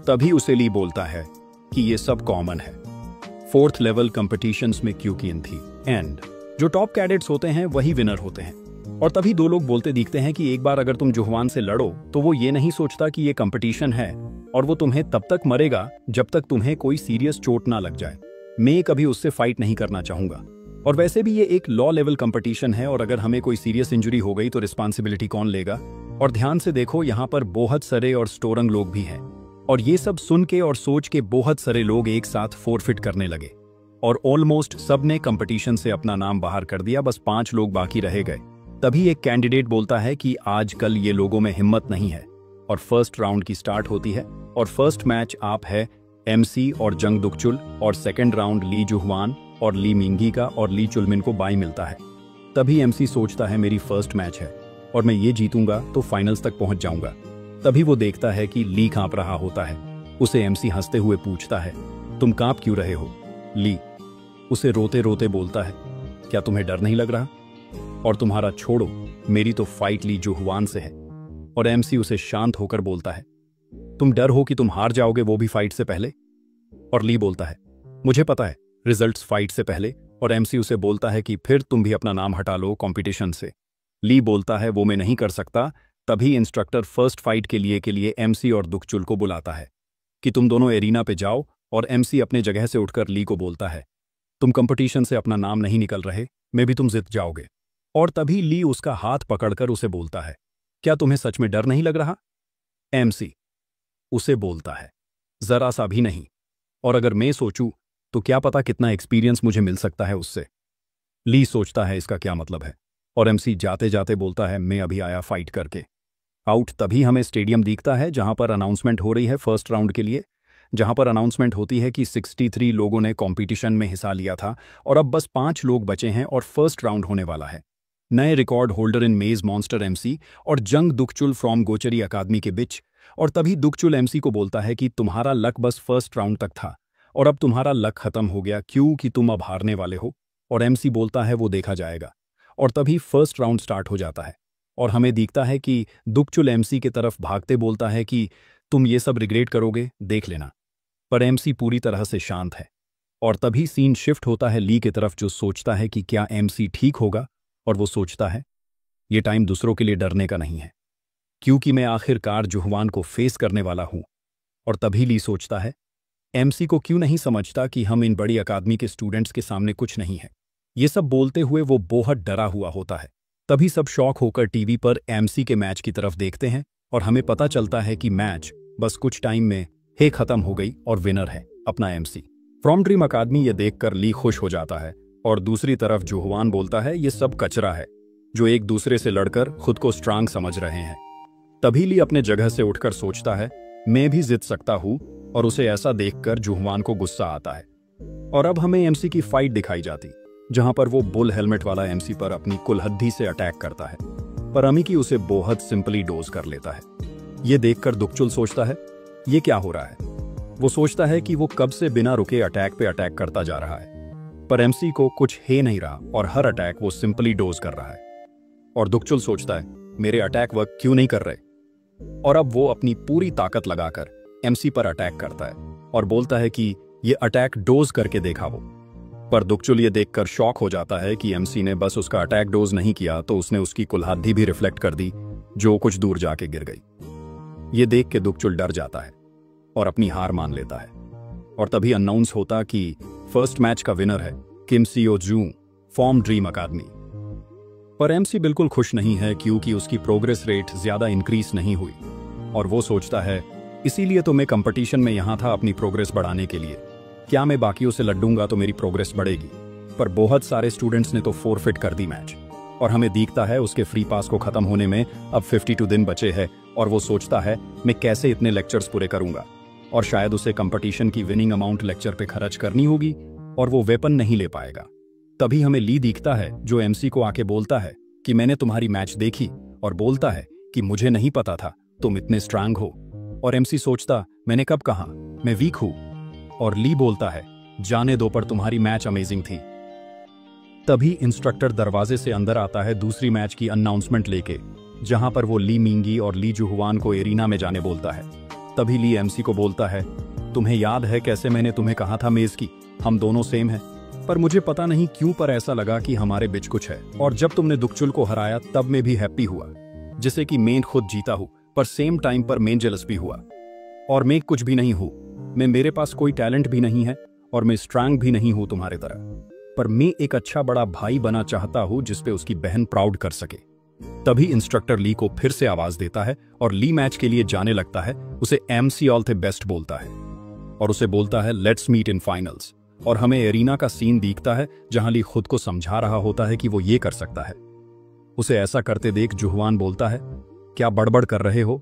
Speaker 1: तभी उसे ली बोलता है कि ये सब कॉमन है, 4th लेवल कंपटीशंस में क्यूकिन थी, एंड जो टॉप कैडेट्स होते हैं वही विनर होते हैं। और तभी 2 लोग बोलते दिखते हैं कि एक बार अगर तुम जुहवान से लड़ो तो वो ये नहीं सोचता कि ये कंपटीशन है, और वो तुम्हें तब तक मरेगा जब तक तुम्हें कोई सीरियस चोट ना लग जाए। मैं कभी उससे फाइट नहीं करना चाहूंगा। और वैसे भी ये एक लॉ लेवल कंपटीशन है, और अगर हमें कोई सीरियस इंजरी हो गई तो रिस्पॉन्सिबिलिटी कौन लेगा? और ध्यान से देखो, यहाँ पर बहुत सारे और स्टोरंग लोग भी हैं। और ये सब सुन के और सोच के बहुत सारे लोग एक साथ फोरफिट करने लगे, और ऑलमोस्ट सब ने कंपटीशन से अपना नाम बाहर कर दिया, बस 5 लोग बाकी रह गए। तभी एक कैंडिडेट बोलता है कि आजकल ये लोगों में हिम्मत नहीं है। और फर्स्ट राउंड की स्टार्ट होती है, और फर्स्ट मैच आप है एमसी और जंग दुकचुल, और सेकंड राउंड ली जुहवान और ली मिंगी का, और ली चुलमिन को बाई मिलता है। तभी एमसी सोचता है, मेरी फर्स्ट मैच है और मैं ये जीतूंगा तो फाइनल्स तक पहुंच जाऊंगा। तभी वो देखता है कि ली कांप रहा होता है। उसे एमसी हंसते हुए पूछता है, तुम कांप क्यों रहे हो? ली उसे रोते रोते बोलता है, क्या तुम्हें डर नहीं लग रहा? और तुम्हारा छोड़ो, मेरी तो फाइट ली जुहवान से है। और एमसी उसे शांत होकर बोलता है, तुम डर हो कि तुम हार जाओगे, वो भी फाइट से पहले? और ली बोलता है, मुझे पता है, रिजल्ट्स फाइट से पहले। और एमसी उसे बोलता है कि फिर तुम भी अपना नाम हटा लो कंपटीशन से। ली बोलता है, वो मैं नहीं कर सकता। तभी इंस्ट्रक्टर फर्स्ट फाइट के लिए एमसी और दुकचुल को बुलाता है कि तुम दोनों एरिना पे जाओ। और एमसी अपने जगह से उठकर ली को बोलता है, तुम कंपटीशन से अपना नाम नहीं निकल रहे, मैं भी तुम जीत जाओगे। और तभी ली उसका हाथ पकड़कर उसे बोलता है, क्या तुम्हें सच में डर नहीं लग रहा? एमसी उसे बोलता है, जरा सा भी नहीं। और अगर मैं सोचूं तो क्या पता कितना एक्सपीरियंस मुझे मिल सकता है उससे। ली सोचता है इसका क्या मतलब है, और एमसी जाते जाते बोलता है मैं अभी आया फाइट करके। आउट तभी हमें स्टेडियम दिखता है जहां पर अनाउंसमेंट हो रही है फर्स्ट राउंड के लिए, जहां पर अनाउंसमेंट होती है कि 63 लोगों ने कॉम्पिटिशन में हिस्सा लिया था और अब बस 5 लोग बचे हैं और फर्स्ट राउंड होने वाला है। नए रिकॉर्ड होल्डर इन मेज मॉन्स्टर एमसी और जंग दुखचुल फ्रॉम गोचरी अकादमी के बीच। और तभी दुखचुल एमसी को बोलता है कि तुम्हारा लक बस फर्स्ट राउंड तक था और अब तुम्हारा लक खत्म हो गया क्योंकि तुम अब हारने वाले हो। और एमसी बोलता है वो देखा जाएगा। और तभी फर्स्ट राउंड स्टार्ट हो जाता है और हमें दिखता है कि दुखचुल एमसी की तरफ भागते बोलता है कि तुम ये सब रिग्रेट करोगे, देख लेना। पर एमसी पूरी तरह से शांत है। और तभी सीन शिफ्ट होता है ली की तरफ, जो सोचता है कि क्या एमसी ठीक होगा। और वो सोचता है ये टाइम दूसरों के लिए डरने का नहीं है, क्योंकि मैं आखिरकार जुहवान को फेस करने वाला हूं। और तभी ली सोचता है एमसी को क्यों नहीं समझता कि हम इन बड़ी अकादमी के स्टूडेंट्स के सामने कुछ नहीं है। ये सब बोलते हुए वो बहुत डरा हुआ होता है। तभी सब शॉक होकर टीवी पर एमसी के मैच की तरफ देखते हैं और हमें पता चलता है कि मैच बस कुछ टाइम में ही खत्म हो गई और विनर है अपना एमसी फ्रॉम ड्रीम अकादमी। ये देखकर ली खुश हो जाता है और दूसरी तरफ जुहवान बोलता है ये सब कचरा है जो एक दूसरे से लड़कर खुद को स्ट्रांग समझ रहे हैं। तभी ली अपने जगह से उठकर सोचता है मैं भी जीत सकता हूं, और उसे ऐसा देखकर जुहवान को गुस्सा आता है। और अब हमें एमसी की फाइट दिखाई जाती, जहां पर वो बुल हेलमेट वाला एमसी पर अपनी कुल्हद्दी से अटैक करता है, पर अमिकी उसे बहुत सिंपली डोज कर लेता है। ये देखकर दुखचुल सोचता है ये क्या हो रहा है। वो सोचता है कि वो कब से बिना रुके अटैक पे अटैक करता जा रहा है, पर एमसी को कुछ है नहीं रहा और हर अटैक वो सिंपली डोज कर रहा है। और दुखचुल सोचता है मेरे अटैक वर्क क्यों नहीं कर रहे। और अब वो अपनी पूरी ताकत लगाकर एमसी पर अटैक करता है और बोलता है कि ये अटैक डोज करके देखा वो। पर दुखचुल ये देखकर शॉक हो जाता है कि एमसी ने बस उसका अटैक डोज नहीं किया तो उसने उसकी कुल्हाड़ी भी रिफ्लेक्ट कर दी, जो कुछ दूर जाके गिर गई। ये देख के दुखचुल डर जाता है और अपनी हार मान लेता है। और तभी अनाउंस होता कि फर्स्ट मैच का विनर है किम सियो जू फ्रॉम ड्रीम अकादमी। पर एमसी बिल्कुल खुश नहीं है क्योंकि उसकी प्रोग्रेस रेट ज्यादा इंक्रीज नहीं हुई। और वो सोचता है इसीलिए तो मैं कंपटीशन में यहां था अपनी प्रोग्रेस बढ़ाने के लिए। क्या मैं बाकियों से लड़ूंगा तो मेरी प्रोग्रेस बढ़ेगी। पर बहुत सारे स्टूडेंट्स ने तो फोरफिट कर दी मैच। और हमें दिखता है उसके फ्री पास को खत्म होने में अब 52 दिन बचे हैं और वो सोचता है मैं कैसे इतने लेक्चर्स पूरे करूंगा। और शायद उसे कंपटीशन की विनिंग अमाउंट लेक्चर पे खर्च करनी होगी और वो वेपन नहीं ले पाएगा। तभी हमें ली दिखता है जो एमसी को आके बोलता है कि मैंने तुम्हारी मैच देखी, और बोलता है कि मुझे नहीं पता था तुम इतने स्ट्रांग हो। और एमसी सोचता मैंने कब कहा मैं वीक हूं। और ली बोलता है जाने दो, पर तुम्हारी मैच अमेजिंग थी। तभी इंस्ट्रक्टर दरवाजे से अंदर आता है दूसरी मैच की अनाउंसमेंट लेके, जहां पर वो ली मिंगी और ली जुहवान को एरिना में जाने बोलता है। तभी ली एमसी को बोलता है तुम्हें याद है कैसे मैंने तुम्हें कहा था मेज की हम दोनों सेम हैं, पर मुझे पता नहीं क्यों पर ऐसा लगा कि हमारे बीच कुछ है। और जब तुमने दुखचुल को हराया तब मैं भी हैप्पी हुआ, जिसे कि मैं खुद जीता हूं, पर सेम टाइम पर मैं जेलस भी हुआ। और मैं कुछ भी नहीं हूं, मेरे पास कोई टैलेंट भी नहीं है और मैं स्ट्रांग भी नहीं हूं तुम्हारे तरह, पर मैं एक अच्छा बड़ा भाई बना चाहता हूं जिसपे उसकी बहन प्राउड कर सके। तभी इंस्ट्रक्टर ली को फिर से आवाज देता है और ली मैच के लिए जाने लगता है। उसे एमसी ऑल द बेस्ट बोलता है और उसे बोलता है लेट्स मीट इन फाइनल्स। और हमें एरिना का सीन दिखता है जहां ली खुद को समझा रहा होता है कि वो ये कर सकता है। उसे ऐसा करते देख जुहवान बोलता है क्या बड़बड़ कर रहे हो।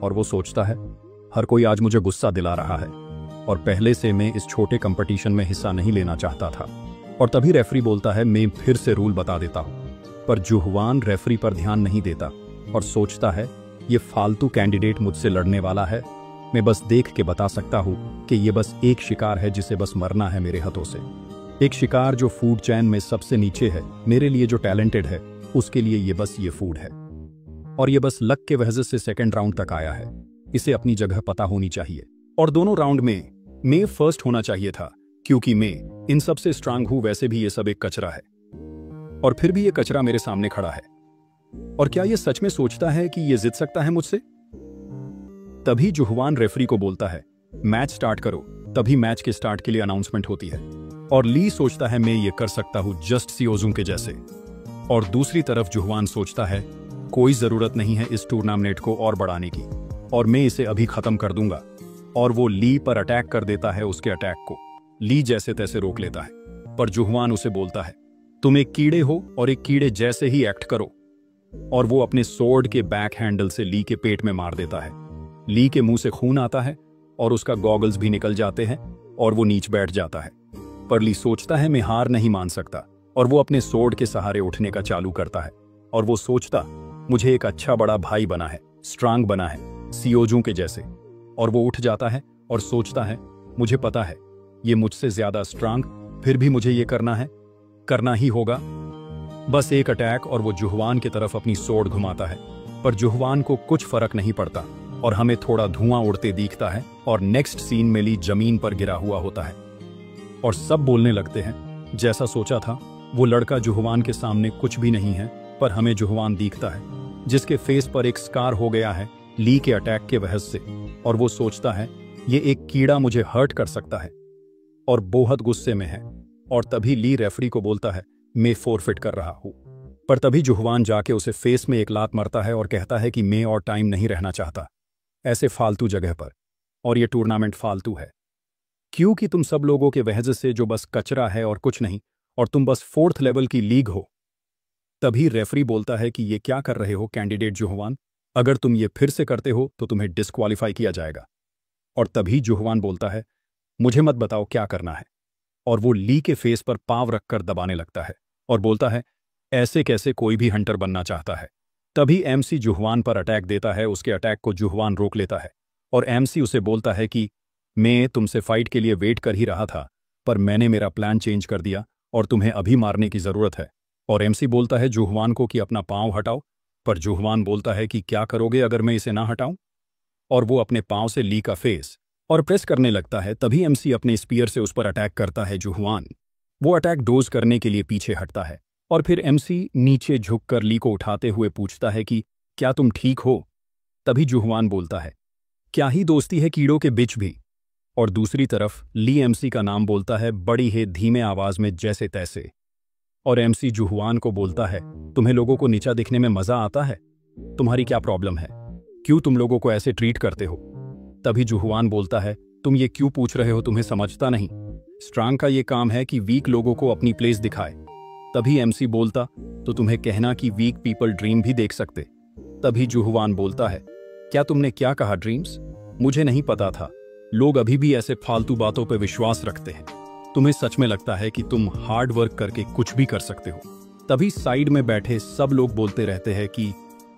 Speaker 1: और वो सोचता है हर कोई आज मुझे गुस्सा दिला रहा है और पहले से मैं इस छोटे कंपटीशन में हिस्सा नहीं लेना चाहता था। और तभी रेफरी बोलता है मैं फिर से रूल बता देता हूं, पर जुहवान रेफरी पर ध्यान नहीं देता और सोचता है ये फालतू कैंडिडेट मुझसे लड़ने वाला है, मैं बस देख के बता सकता हूं कि ये बस एक शिकार है जिसे बस मरना है मेरे हाथों से। एक शिकार जो फूड चैन में सबसे नीचे है, मेरे लिए जो टैलेंटेड है उसके लिए ये बस ये फूड है। और ये बस लक के वजह से सेकंड राउंड तक आया है, इसे अपनी जगह पता होनी चाहिए। और दोनों राउंड में मैं फर्स्ट होना चाहिए था क्योंकि मैं इन सबसे स्ट्रांग हूं, वैसे भी ये सब एक कचरा है और फिर भी ये कचरा मेरे सामने खड़ा है। और क्या ये सच में सोचता है कि ये जीत सकता है मुझसे। तभी जुहवान रेफरी को बोलता है मैच स्टार्ट करो। तभी मैच के स्टार्ट के लिए अनाउंसमेंट होती है और ली सोचता है मैं ये कर सकता हूं जस्ट सियोजुंग के जैसे। और दूसरी तरफ जुहवान सोचता है कोई जरूरत नहीं है इस टूर्नामेंट को और बढ़ाने की और मैं इसे अभी खत्म कर दूंगा। और वो ली पर अटैक कर देता है। उसके अटैक को ली जैसे तैसे रोक लेता है, पर जुहवान उसे बोलता है, तुम एक कीड़े हो और एक कीड़े जैसे ही एक्ट करो। और वो अपने सोर्ड के बैक हैंडल से ली के पेट में मार देता है। ली के मुंह से खून आता है और उसका गॉगल्स भी निकल जाते हैं और वो नीचे बैठ जाता है। पर ली सोचता है मैं हार नहीं मान सकता, और वो अपने सोर्ड के सहारे उठने का चालू करता है। और वो सोचता मुझे एक अच्छा बड़ा भाई बना है, स्ट्रांग बना है, सियोजू के जैसे। और वो उठ जाता है और सोचता है मुझे पता है ये मुझसे ज्यादा स्ट्रांग, फिर भी मुझे ये करना ही होगा। बस एक अटैक और वो जुहवान की तरफ अपनी सोर्ड घुमाता है, पर जुहवान को कुछ फर्क नहीं पड़ता और हमें थोड़ा धुआं उड़ते दिखता है। और नेक्स्ट सीन में ली जमीन पर गिरा हुआ होता है और सब बोलने लगते हैं जैसा सोचा था। वो लड़का जुहवान के सामने कुछ भी नहीं है, पर हमें जुहवान दिखता है जिसके फेस पर एक स्कार हो गया है ली के अटैक के वजह से। और वो सोचता है ये एक कीड़ा मुझे हर्ट कर सकता है और बहुत गुस्से में है। और तभी ली रेफरी को बोलता है मैं फोरफिट कर रहा हूं। पर तभी जुहवान जाके उसे फेस में एक लात मारता है और कहता है कि मैं और टाइम नहीं रहना चाहता ऐसे फालतू जगह पर, और ये टूर्नामेंट फालतू है क्योंकि तुम सब लोगों के वजह से जो बस कचरा है और कुछ नहीं, और तुम बस 4th लेवल की लीग हो। तभी रेफरी बोलता है कि ये क्या कर रहे हो कैंडिडेट जुहवान, अगर तुम ये फिर से करते हो तो तुम्हें डिस्क्वालीफाई किया जाएगा। और तभी जुहवान बोलता है मुझे मत बताओ क्या करना है, और वो ली के फेस पर पांव रखकर दबाने लगता है और बोलता है ऐसे कैसे कोई भी हंटर बनना चाहता है। तभी एमसी जुहवान पर अटैक देता है। उसके अटैक को जुहवान रोक लेता है और एमसी उसे बोलता है कि मैं तुमसे फाइट के लिए वेट कर ही रहा था, पर मैंने मेरा प्लान चेंज कर दिया और तुम्हें अभी मारने की जरूरत है। और एमसी बोलता है जुहवान को कि अपना पांव हटाओ, पर जुहवान बोलता है कि क्या करोगे अगर मैं इसे ना हटाऊं। और वो अपने पांव से ली का फेस और प्रेस करने लगता है। तभी एमसी अपने स्पीयर से उस पर अटैक करता है। जुहवान वो अटैक डोज करने के लिए पीछे हटता है और फिर एमसी नीचे झुककर ली को उठाते हुए पूछता है कि क्या तुम ठीक हो। तभी जुहवान बोलता है क्या ही दोस्ती है कीड़ों के बीच भी। और दूसरी तरफ ली एमसी का नाम बोलता है बड़ी ही धीमे आवाज में जैसे तैसे। और एमसी जुहवान को बोलता है तुम्हें लोगों को नीचा दिखने में मजा आता है, तुम्हारी क्या प्रॉब्लम है, क्यों तुम लोगों को ऐसे ट्रीट करते हो। तभी जुहवान बोलता है तुम ये क्यों पूछ रहे हो, तुम्हें समझता नहीं, स्ट्रांग का ये काम है कि वीक लोगों को अपनी प्लेस दिखाए। तभी एमसी बोलता तो तुम्हें कहना कि वीक पीपल ड्रीम भी देख सकते। तभी जुहवान बोलता है क्या तुमने क्या कहा ड्रीम्स, मुझे नहीं पता था, लोग अभी भी ऐसे फालतू बातों पर विश्वास रखते हैं, तुम्हें सच में लगता है कि तुम हार्ड वर्क करके कुछ भी कर सकते हो। तभी साइड में बैठे सब लोग बोलते रहते हैं कि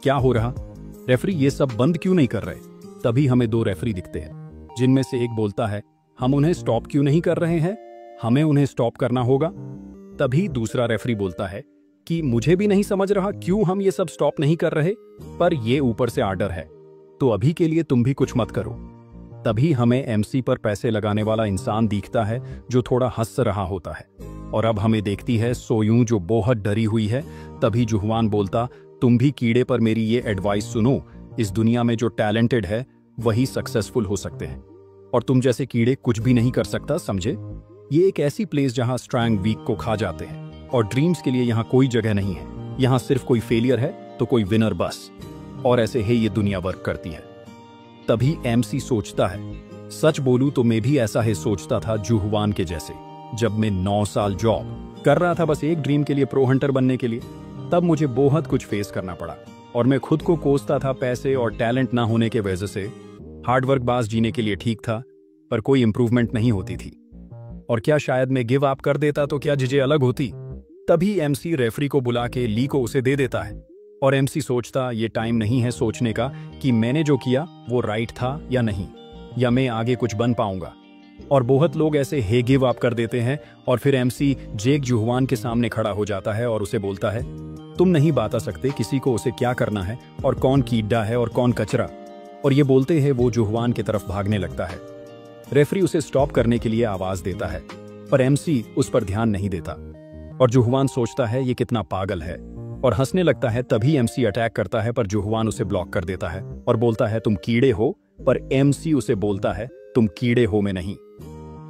Speaker 1: क्या हो रहा, रेफरी ये सब बंद क्यों नहीं कर रहे। तभी हमें 2 रेफरी दिखते हैं जिनमें से एक बोलता है हम उन्हें स्टॉप क्यों नहीं कर रहे हैं, हमें उन्हें स्टॉप करना होगा। तभी दूसरा रेफरी बोलता है कि मुझे भी नहीं समझ रहा क्यों हम ये सब स्टॉप नहीं कर रहे, पर ये ऊपर से आर्डर है तो अभी के लिए तुम भी कुछ मत करो। तभी हमें एमसी पर पैसे लगाने वाला इंसान दिखता है जो थोड़ा हंस रहा होता है। और अब हमें देखती है सोयूं जो बहुत डरी हुई है। तभी जुहवान बोलता तुम भी कीड़े पर मेरी ये एडवाइस सुनो, इस दुनिया में जो टैलेंटेड है वही सक्सेसफुल हो सकते हैं और तुम जैसे कीड़े कुछ भी नहीं कर सकता, समझे। ये एक ऐसी प्लेस जहां स्ट्रांग वीक को खा जाते हैं और ड्रीम्स के लिए यहाँ कोई जगह नहीं है। यहाँ सिर्फ कोई फेलियर है तो कोई विनर बस, और ऐसे ही ये दुनिया वर्क करती है। तभी एमसी सोचता है सच बोलूं तो मैं भी ऐसा ही सोचता था जुहवान के जैसे। जब मैं 9 साल जॉब कर रहा था बस एक ड्रीम के लिए, प्रो हंटर बनने के लिए, तब मुझे बहुत कुछ फेस करना पड़ा और मैं खुद को कोसता था पैसे और टैलेंट ना होने के वजह से। हार्डवर्क बास जीने के लिए ठीक था पर कोई इंप्रूवमेंट नहीं होती थी। और क्या शायद मैं गिव अप कर देता तो क्या चीजें अलग होती। तभी एमसी रेफरी को बुला के ली को उसे दे देता है और एमसी सोचता ये टाइम नहीं है सोचने का कि मैंने जो किया वो राइट था या नहीं, या मैं आगे कुछ बन पाऊंगा। और बहुत लोग ऐसे हे गिव अप कर देते हैं और फिर एमसी जेक जुहवान के सामने खड़ा हो जाता है और उसे बोलता है तुम नहीं बता सकते किसी को उसे क्या करना है और कौन कीड़ा है और कौन कचरा। और ये बोलते हैं वो जुहवान की तरफ भागने लगता है। रेफरी उसे स्टॉप करने के लिए आवाज देता है पर एमसी उस पर ध्यान नहीं देता और जुहवान सोचता है ये कितना पागल है और हंसने लगता है। तभी एमसी अटैक करता है पर जुहवान उसे ब्लॉक कर देता है और बोलता है तुम कीड़े हो, पर एमसी उसे बोलता है तुम कीड़े हो में नहीं।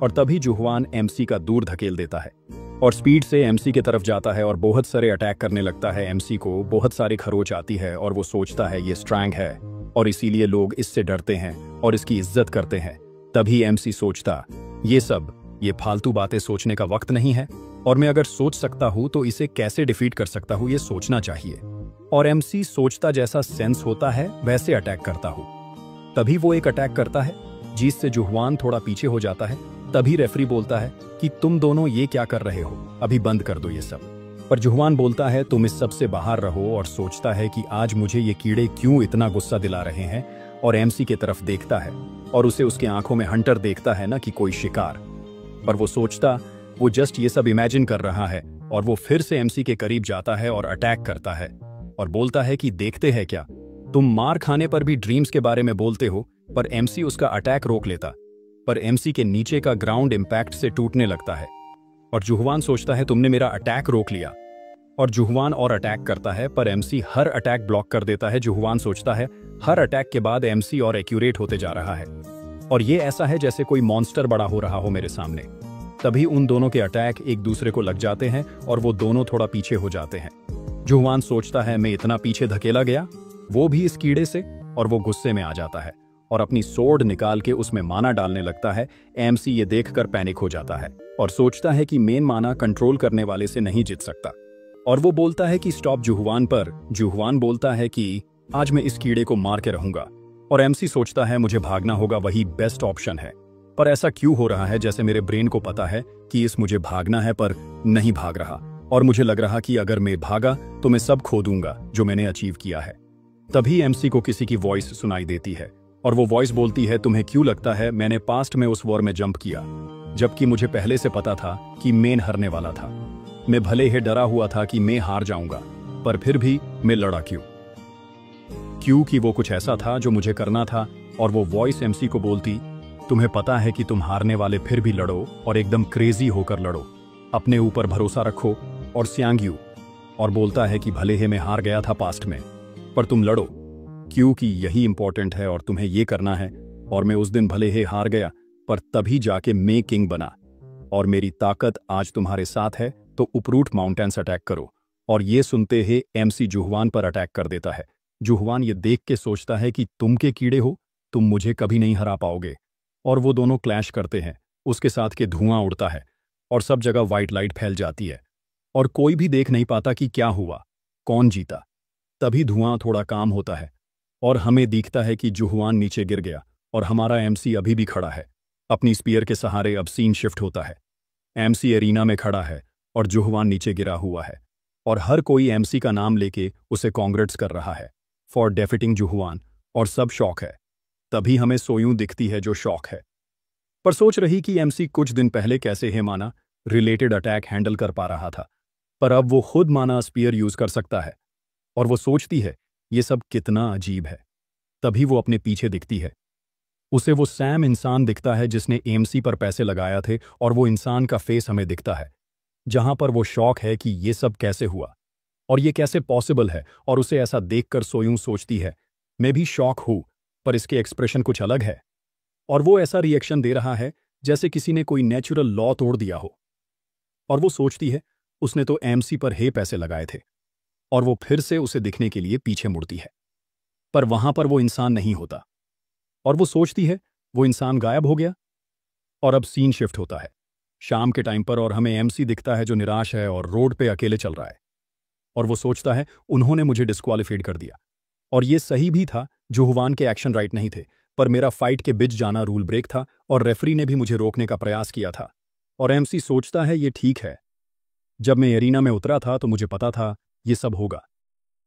Speaker 1: और तभी जुहवान एमसी का दूर धकेल देता है और स्पीड से एमसी की तरफ जाता है और बहुत सारे अटैक करने लगता है। एमसी को बहुत सारी खरोच आती है और वो सोचता है ये स्ट्रांग है और इसीलिए लोग इससे डरते हैं और इसकी इज्जत करते हैं। तभी एमसी सोचता, ये फालतू बातें सोचने का वक्त नहीं है, और मैं अगर सोच सकता हूं तो इसे कैसे डिफीट कर सकता हूं, ये सोचना चाहिए। और एमसी सोचता जैसा सेंस होता है वैसे अटैक करता हूं। तभी वो एक अटैक करता है जिससे जुहवान थोड़ा पीछे हो जाता है। तभी रेफरी बोलता है कि तुम दोनों ये क्या कर रहे हो, अभी बंद कर दो ये सब। पर जुहवान बोलता है तुम इस सब से बाहर रहो, और सोचता है कि आज मुझे ये कीड़े क्यों इतना गुस्सा दिला रहे हैं, और एमसी की तरफ देखता है और उसे उसके आंखों में हंटर देखता है ना कि कोई शिकार। पर वो सोचता वो जस्ट ये सब इमेजिन कर रहा है, और वो फिर से एमसी के करीब जाता है और अटैक करता है और बोलता है कि देखते हैं क्या, तुम मार खाने पर भी ड्रीम्स के बारे में बोलते हो। पर एमसी उसका अटैक रोक लेता, पर एमसी के नीचे का ग्राउंड इंपैक्ट से टूटने लगता है, और जुहवान सोचता है तुमने मेरा अटैक रोक लिया, और जुहवान और अटैक करता है, पर एमसी हर अटैक ब्लॉक कर देता है। जुहवान सोचता है हर अटैक के बाद एमसी और एक्यूरेट होते जा रहा है, और ये ऐसा है जैसे कोई मॉन्स्टर बड़ा हो रहा हो मेरे सामने। तभी उन दोनों के अटैक एक दूसरे को लग जाते हैं और वो दोनों थोड़ा पीछे हो जाते हैं। जुहवान सोचता है मैं इतना पीछे धकेला गया, वो भी इस कीड़े से, और वो गुस्से में आ जाता है और अपनी सोर्ड निकाल के उसमें माना डालने लगता है। एमसी ये देखकर पैनिक हो जाता है और सोचता है कि मेन माना कंट्रोल करने वाले से नहीं जीत सकता, और वो बोलता है कि स्टॉप जुहवान। पर जुहवान बोलता है कि आज मैं इस कीड़े को मार के रहूंगा, और एमसी सोचता है मुझे भागना होगा, वही बेस्ट ऑप्शन है। पर ऐसा क्यों हो रहा है जैसे मेरे ब्रेन को पता है कि इस मुझे भागना है, पर नहीं भाग रहा, और मुझे लग रहा कि अगर मैं भागा तो मैं सब खो दूंगा जो मैंने अचीव किया है। तभी एमसी को किसी की वॉइस सुनाई देती है, और वो वॉइस बोलती है तुम्हें क्यों लगता है मैंने पास्ट में उस वॉर में जंप किया, जबकि मुझे पहले से पता था कि मैं हारने वाला था। मैं भले ही डरा हुआ था कि मैं हार जाऊंगा, पर फिर भी मैं लड़ा क्योंकि वो कुछ ऐसा था जो मुझे करना था। और वो वॉइस एमसी को बोलती तुम्हें पता है कि तुम हारने वाले, फिर भी लड़ो और एकदम क्रेजी होकर लड़ो, अपने ऊपर भरोसा रखो और स्यांग्यू। और बोलता है कि भले ही मैं हार गया था पास्ट में, पर तुम लड़ो क्योंकि यही इंपॉर्टेंट है और तुम्हें ये करना है। और मैं उस दिन भले ही हार गया, पर तभी जाके मैं किंग बना, और मेरी ताकत आज तुम्हारे साथ है, तो उपरूट माउंटेन्स अटैक करो। और ये सुनते ही एमसी जुहवान पर अटैक कर देता है। जुहवान ये देख के सोचता है कि तुम के कीड़े हो, तुम मुझे कभी नहीं हरा पाओगे। और वो दोनों क्लैश करते हैं, उसके साथ के धुआं उड़ता है और सब जगह व्हाइट लाइट फैल जाती है, और कोई भी देख नहीं पाता कि क्या हुआ, कौन जीता। तभी धुआं थोड़ा काम होता है और हमें दिखता है कि जुहवान नीचे गिर गया, और हमारा एमसी अभी भी खड़ा है अपनी स्पीयर के सहारे। अब सीन शिफ्ट होता है, एमसी एरिना में खड़ा है और जुहवान नीचे गिरा हुआ है, और हर कोई एमसी का नाम लेके उसे कांग्रेट्स कर रहा है फॉर डेफिटिंग जुहवान, और सब शौक है। तभी हमें सोयूं दिखती है जो शौक है, पर सोच रही कि एमसी कुछ दिन पहले कैसे है माना रिलेटेड अटैक हैंडल कर पा रहा था, पर अब वो खुद माना स्पीयर यूज कर सकता है, और वो सोचती है ये सब कितना अजीब है। तभी वो अपने पीछे दिखती है, उसे वो सैम इंसान दिखता है जिसने एमसी पर पैसे लगाया थे, और वो इंसान का फेस हमें दिखता है, जहां पर वो शौक है कि ये सब कैसे हुआ और ये कैसे पॉसिबल है। और उसे ऐसा देखकर सोयूं सोचती है मैं भी शौक हूं, पर इसके एक्सप्रेशन कुछ अलग है, और वो ऐसा रिएक्शन दे रहा है जैसे किसी ने कोई नेचुरल लॉ तोड़ दिया हो। और वो सोचती है उसने तो एमसी पर हे पैसे लगाए थे, और वो फिर से उसे दिखने के लिए पीछे मुड़ती है, पर वहां पर वो इंसान नहीं होता, और वो सोचती है वो इंसान गायब हो गया। और अब सीन शिफ्ट होता है शाम के टाइम पर, और हमें एमसी दिखता है जो निराश है और रोड पे अकेले चल रहा है, और वो सोचता है उन्होंने मुझे डिस्क्वालिफाइड कर दिया, और ये सही भी था, जुहवान के एक्शन राइट नहीं थे, पर मेरा फाइट के बीच जाना रूल ब्रेक था, और रेफरी ने भी मुझे रोकने का प्रयास किया था। और एमसी सोचता है ये ठीक है, जब मैं एरिना में उतरा था तो मुझे पता था ये सब होगा,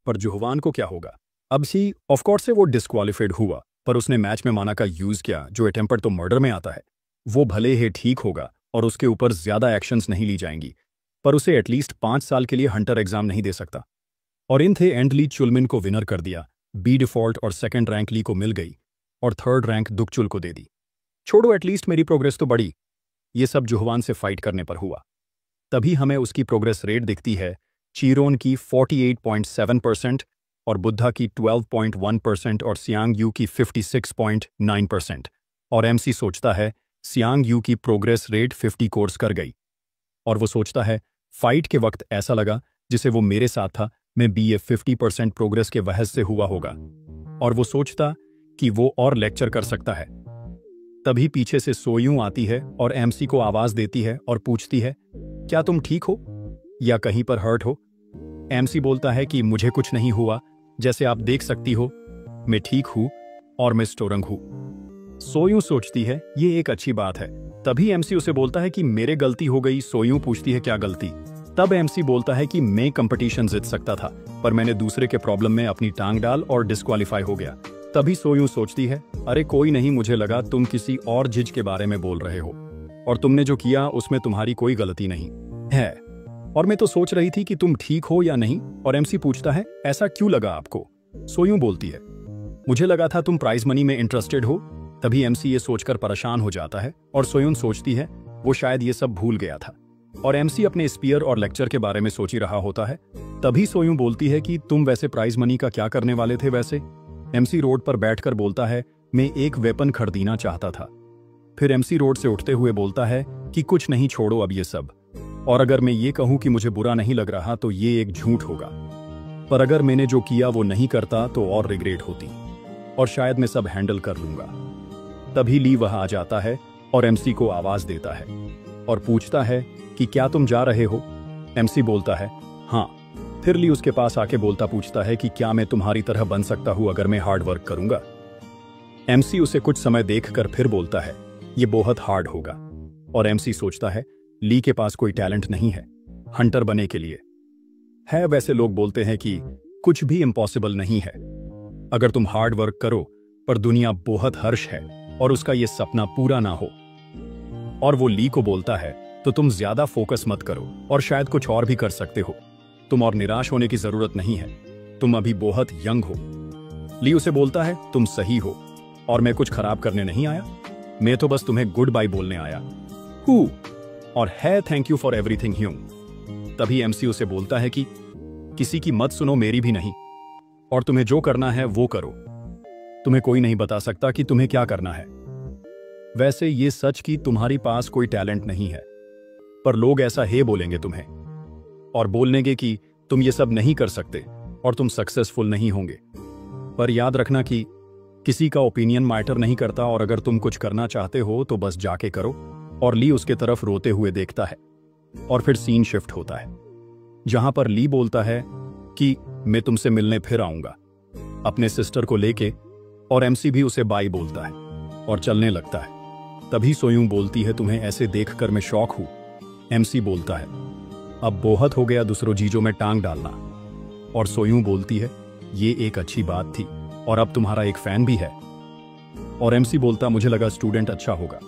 Speaker 1: पर जुहवान को क्या होगा। अब सी ऑफकोर्स से वो डिस्क्वालिफाइड हुआ, पर उसने मैच में माना का यूज किया जो अटेम्प्ट तो मर्डर में आता है। वो भले ही ठीक होगा और उसके ऊपर ज्यादा एक्शंस नहीं ली जाएंगी, पर उसे एटलीस्ट 5 साल के लिए हंटर एग्जाम नहीं दे सकता। और इन थे एंड ली चुलमिन को विनर कर दिया, बी डिफॉल्ट और सेकंड रैंक ली को मिल गई, और थर्ड रैंक दुकचुल को दे दी। छोड़ो, एटलीस्ट मेरी प्रोग्रेस तो बढ़ी। ये सब जुहवान से फाइट करने पर हुआ। तभी हमें उसकी प्रोग्रेस रेट दिखती है, चीरोन की 48.7% और बुद्धा की 12.1% और सियांग यू की 56.9%। और एमसी सोचता है सियांग यू की प्रोग्रेस रेट 50 कोर्स कर गई, और वो सोचता है फाइट के वक्त ऐसा लगा जिसे वो मेरे साथ था, मैं भी ये 50% प्रोग्रेस के वजह से हुआ होगा, और वो सोचता कि वो और लेक्चर कर सकता है। तभी पीछे से सोयूं आती है और एमसी को आवाज देती है और पूछती है, क्या तुम ठीक हो या कहीं पर हर्ट हो? एमसी बोलता है कि मुझे कुछ नहीं हुआ, जैसे आप देख सकती हो मैं ठीक हूं और मैं स्टोरंग हूं। सोयूं सोचती है ये एक अच्छी बात है। तभी एमसी उसे बोलता है कि मेरे गलती हो गई। सोयूं पूछती है क्या गलती? तब एमसी बोलता है कि मैं कंपटीशन जीत सकता था, पर मैंने दूसरे के प्रॉब्लम में अपनी टांग डाल और डिस्क्वालीफाई हो गया। तभी सोयूं सोचती है, अरे कोई नहीं, मुझे लगा तुम किसी और जिज के बारे में बोल रहे हो और तुमने जो किया उसमें तुम्हारी कोई गलती नहीं है, और मैं तो सोच रही थी कि तुम ठीक हो या नहीं। और एमसी पूछता है ऐसा क्यों लगा आपको? सोयूं बोलती है मुझे लगा था तुम प्राइज मनी में इंटरेस्टेड हो। तभी एमसी ये सोचकर परेशान हो जाता है और सोयूं सोचती है वो शायद ये सब भूल गया था, और एमसी अपने स्पीयर और लेक्चर के बारे में सोच ही रहा होता है। तभी सोयूं बोलती है कि तुम वैसे प्राइज मनी का क्या करने वाले थे? वैसे एमसी रोड पर बैठकर बोलता है मैं एक वेपन खरीदना चाहता था। फिर एमसी रोड से उठते हुए बोलता है कि कुछ नहीं, छोड़ो अब ये सब, और अगर मैं ये कहूं कि मुझे बुरा नहीं लग रहा तो ये एक झूठ होगा, पर अगर मैंने जो किया वो नहीं करता तो और रिग्रेट होती, और शायद मैं सब हैंडल कर लूंगा। तभी ली वहां आ जाता है और एमसी को आवाज देता है और पूछता है कि क्या तुम जा रहे हो? एमसी बोलता है हाँ। फिर ली उसके पास आके पूछता है कि क्या मैं तुम्हारी तरह बन सकता हूं अगर मैं हार्ड वर्क करूंगा? एमसी उसे कुछ समय देखकर फिर बोलता है ये बहुत हार्ड होगा, और एमसी सोचता है ली के पास कोई टैलेंट नहीं है हंटर बनने के लिए। है वैसे लोग बोलते हैं कि कुछ भी इम्पॉसिबल नहीं है अगर तुम हार्ड वर्क करो, पर दुनिया बहुत हर्ष है और उसका ये सपना पूरा ना हो। और वो ली को बोलता है तो तुम ज्यादा फोकस मत करो और शायद कुछ और भी कर सकते हो। तुम और निराश होने की जरूरत नहीं है, तुम अभी बहुत यंग हो। ली उसे बोलता है तुम सही हो और मैं कुछ खराब करने नहीं आया, मैं तो बस तुम्हें गुड बाय बोलने आया हूं, और है thank you for everything Hume. तभी एमसी उसे बोलता है कि किसी की मत सुनो, मेरी भी नहीं, और तुम्हें जो करना है वो करो। तुम्हें कोई नहीं बता सकता कि तुम्हें क्या करना है। वैसे ये सच कि तुम्हारी पास कोई टैलेंट नहीं है, पर लोग ऐसा हे बोलेंगे तुम्हें और बोलेंगे कि तुम ये सब नहीं कर सकते और तुम सक्सेसफुल नहीं होंगे। पर याद रखना कि किसी का ओपिनियन मैटर नहीं करता, और अगर तुम कुछ करना चाहते हो तो बस जाके करो। और ली उसके तरफ रोते हुए देखता है और फिर सीन शिफ्ट होता है जहां पर ली बोलता है कि मैं तुमसे मिलने फिर आऊंगा अपने सिस्टर को लेके, और एमसी भी उसे बाय बोलता है और चलने लगता है। तभी सोयूं बोलती है तुम्हें ऐसे देखकर मैं शॉक हूं। एमसी बोलता है अब बहुत हो गया दूसरों चीजों में टांग डालना, और सोयूं बोलती है ये एक अच्छी बात थी और अब तुम्हारा एक फैन भी है। और एमसी बोलता मुझे लगा स्टूडेंट अच्छा होगा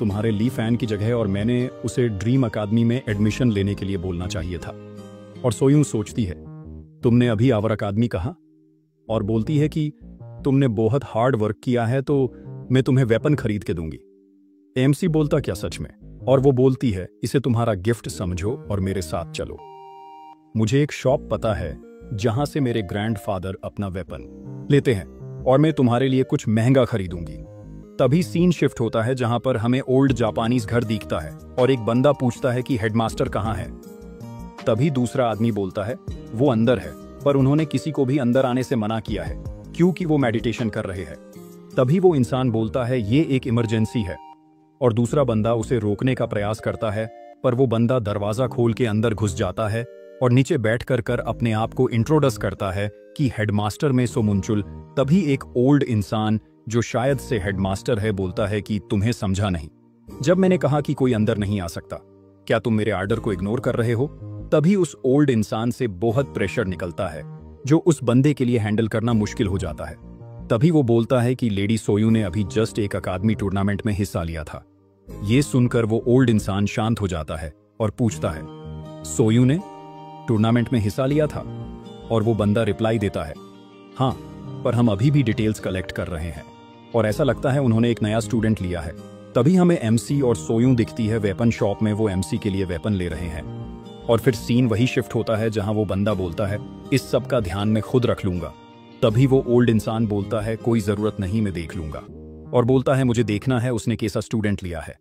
Speaker 1: तुम्हारे ली फैन की जगह, और मैंने उसे ड्रीम अकादमी में एडमिशन लेने के लिए बोलना चाहिए था। और सोयूं सोचती है तुमने अभी आवर अकादमी कहा, और बोलती है कि तुमने बहुत हार्ड वर्क किया है तो मैं तुम्हें वेपन खरीद के दूंगी। एमसी बोलता क्या सच में? और वो बोलती है इसे तुम्हारा गिफ्ट समझो और मेरे साथ चलो। मुझे एक शॉप पता है जहां से मेरे ग्रैंडफादर अपना वेपन लेते हैं, और मैं तुम्हारे लिए कुछ महंगा खरीदूंगी। तभी सीन शिफ्ट होता है जहां पर हमें ओल्ड जापानीज घर दिखता है और एक बंदा पूछता है कि हेडमास्टर कहां है। तभी दूसरा आदमी बोलता है वो अंदर है, पर उन्होंने किसी को भी अंदर आने से मना किया है क्योंकि वो मेडिटेशन कर रहे हैं। तभी वो इंसान बोलता है ये एक इमरजेंसी है, और दूसरा बंदा उसे रोकने का प्रयास करता है, पर वो बंदा दरवाजा खोल के अंदर घुस जाता है और नीचे बैठ कर अपने आप को इंट्रोड्यूस करता है कि हेडमास्टर में सो मुंचुल। तभी एक ओल्ड इंसान जो शायद से हेडमास्टर है बोलता है कि तुम्हें समझा नहीं, जब मैंने कहा कि कोई अंदर नहीं आ सकता, क्या तुम मेरे ऑर्डर को इग्नोर कर रहे हो? तभी उस ओल्ड इंसान से बहुत प्रेशर निकलता है जो उस बंदे के लिए हैंडल करना मुश्किल हो जाता है। तभी वो बोलता है कि लेडी सोयूं ने अभी जस्ट एक अकादमी टूर्नामेंट में हिस्सा लिया था। ये सुनकर वो ओल्ड इंसान शांत हो जाता है और पूछता है सोयूं ने टूर्नामेंट में हिस्सा लिया था? और वो बंदा रिप्लाई देता है हाँ, पर हम अभी भी डिटेल्स कलेक्ट कर रहे हैं, और ऐसा लगता है उन्होंने एक नया स्टूडेंट लिया है। तभी हमें एमसी और सोयूं दिखती है वेपन शॉप में, वो एमसी के लिए वेपन ले रहे हैं, और फिर सीन वही शिफ्ट होता है जहां वो बंदा बोलता है इस सब का ध्यान मैं खुद रख लूंगा। तभी वो ओल्ड इंसान बोलता है कोई जरूरत नहीं, मैं देख लूंगा, और बोलता है मुझे देखना है उसने कैसा स्टूडेंट लिया है।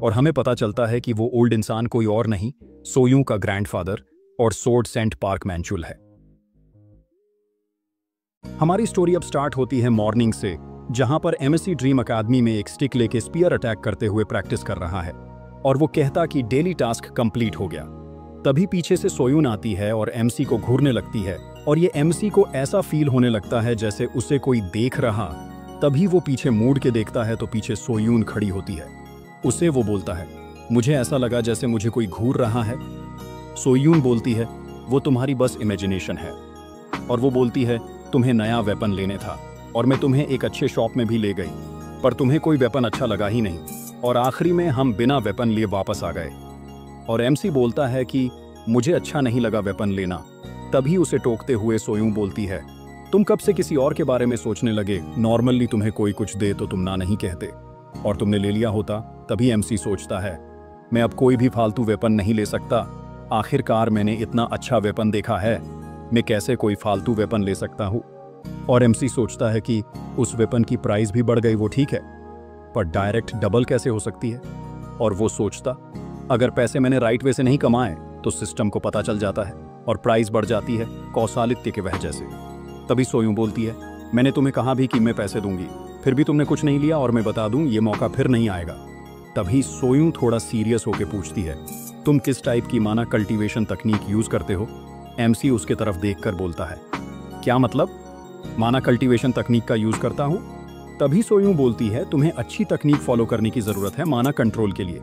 Speaker 1: और हमें पता चलता है कि वो ओल्ड इंसान कोई और नहीं, सोयूं का ग्रैंडफादर और सोर्ड सेंट पार्क मैंचुल है। हमारी स्टोरी अब स्टार्ट होती है मॉर्निंग से, जहां पर एमएससी ड्रीम अकादमी में एक स्टिक लेके स्पीयर अटैक करते हुए प्रैक्टिस कर रहा है और वो कहता कि डेली टास्क कंप्लीट हो गया। तभी पीछे से सोयून आती है और एमसी को घूरने लगती है और ये एमसी को ऐसा फील होने लगता है जैसे उसे कोई देख रहा। तभी वो पीछे मुड़ के देखता है तो पीछे सोयून खड़ी होती है। उसे वो बोलता है, मुझे ऐसा लगा जैसे मुझे कोई घूर रहा है। सोयून बोलती है, वो तुम्हारी बस इमेजिनेशन है। और वो बोलती है, तुम्हें नया वेपन लेने था और मैं तुम्हें एक अच्छे शॉप में भी ले गई, पर तुम्हें कोई वेपन अच्छा लगा ही नहीं और आखिरी में हम बिना वेपन लिए वापस आ गए। और एमसी बोलता है कि मुझे अच्छा नहीं लगा वेपन लेना। तभी उसे टोकते हुए सोयून बोलती है, तुम कब से किसी और के बारे में सोचने लगे? नॉर्मली तुम्हें कोई कुछ दे तो तुम ना नहीं कहते, और तुमने ले लिया होता। तभी एमसी सोचता है, मैं अब कोई भी फालतू वेपन नहीं ले सकता। आखिरकार मैंने इतना अच्छा वेपन देखा है, मैं कैसे कोई फालतू वेपन ले सकता हूँ। और एमसी सोचता है कि उस वेपन की प्राइस भी बढ़ गई, वो ठीक है, पर डायरेक्ट डबल कैसे हो सकती है। और वो सोचता, अगर पैसे मैंने राइट वे से नहीं कमाए तो सिस्टम को पता चल जाता है और प्राइस बढ़ जाती है कौसालित्य के वजह से। तभी सोयूं बोलती है, मैंने तुम्हें कहा भी कि मैं पैसे दूंगी, फिर भी तुमने कुछ नहीं लिया और मैं बता दूं ये मौका फिर नहीं आएगा। तभी सोयूं थोड़ा सीरियस होकर पूछती है, तुम किस टाइप की माना कल्टीवेशन तकनीक यूज करते हो? एमसी उसके तरफ देखकर बोलता है, क्या मतलब? माना कल्टीवेशन तकनीक का यूज करता हूं? तभी सोयूं बोलती है, तुम्हें अच्छी तकनीक फॉलो करने की जरूरत है माना कंट्रोल के लिए,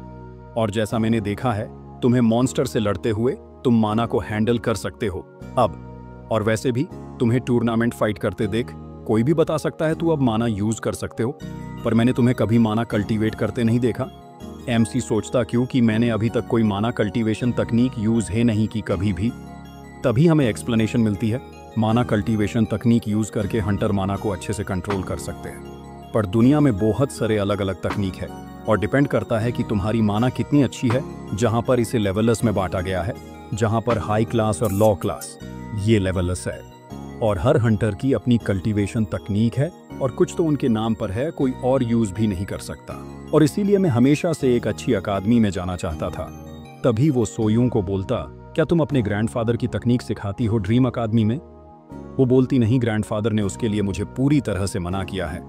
Speaker 1: और जैसा मैंने देखा है तुम्हें मॉन्स्टर से लड़ते हुए तुम माना को हैंडल कर सकते हो अब। और वैसे भी तुम्हें टूर्नामेंट फाइट करते देख कोई भी बता सकता है तू अब माना यूज कर सकते हो, पर मैंने तुम्हें कभी माना कल्टीवेट करते नहीं देखा। एमसी सोचता, क्योंकि मैंने अभी तक कोई माना कल्टीवेशन तकनीक यूज है नहीं की कभी भी। तभी हमें एक्सप्लेनेशन मिलती है, माना कल्टीवेशन तकनीक यूज करके हंटर माना को अच्छे से कंट्रोल कर सकते हैं, पर दुनिया में बहुत सारे अलग अलग तकनीक है और डिपेंड करता है कि तुम्हारी माना कितनी अच्छी है। जहां पर इसे लेवलस में बांटा गया है, जहां पर हाई क्लास और लो क्लास ये लेवलस है, और हर हंटर की अपनी कल्टीवेशन तकनीक है और कुछ तो उनके नाम पर है, कोई और यूज भी नहीं कर सकता। और इसीलिए मैं हमेशा से एक अच्छी अकादमी में जाना चाहता था। तभी वो सोयूं को बोलता, क्या तुम अपने ग्रैंडफादर की तकनीक सिखाती हो ड्रीम अकादमी में? वो बोलती, नहीं, ग्रैंडफादर ने उसके लिए मुझे पूरी तरह से मना किया है।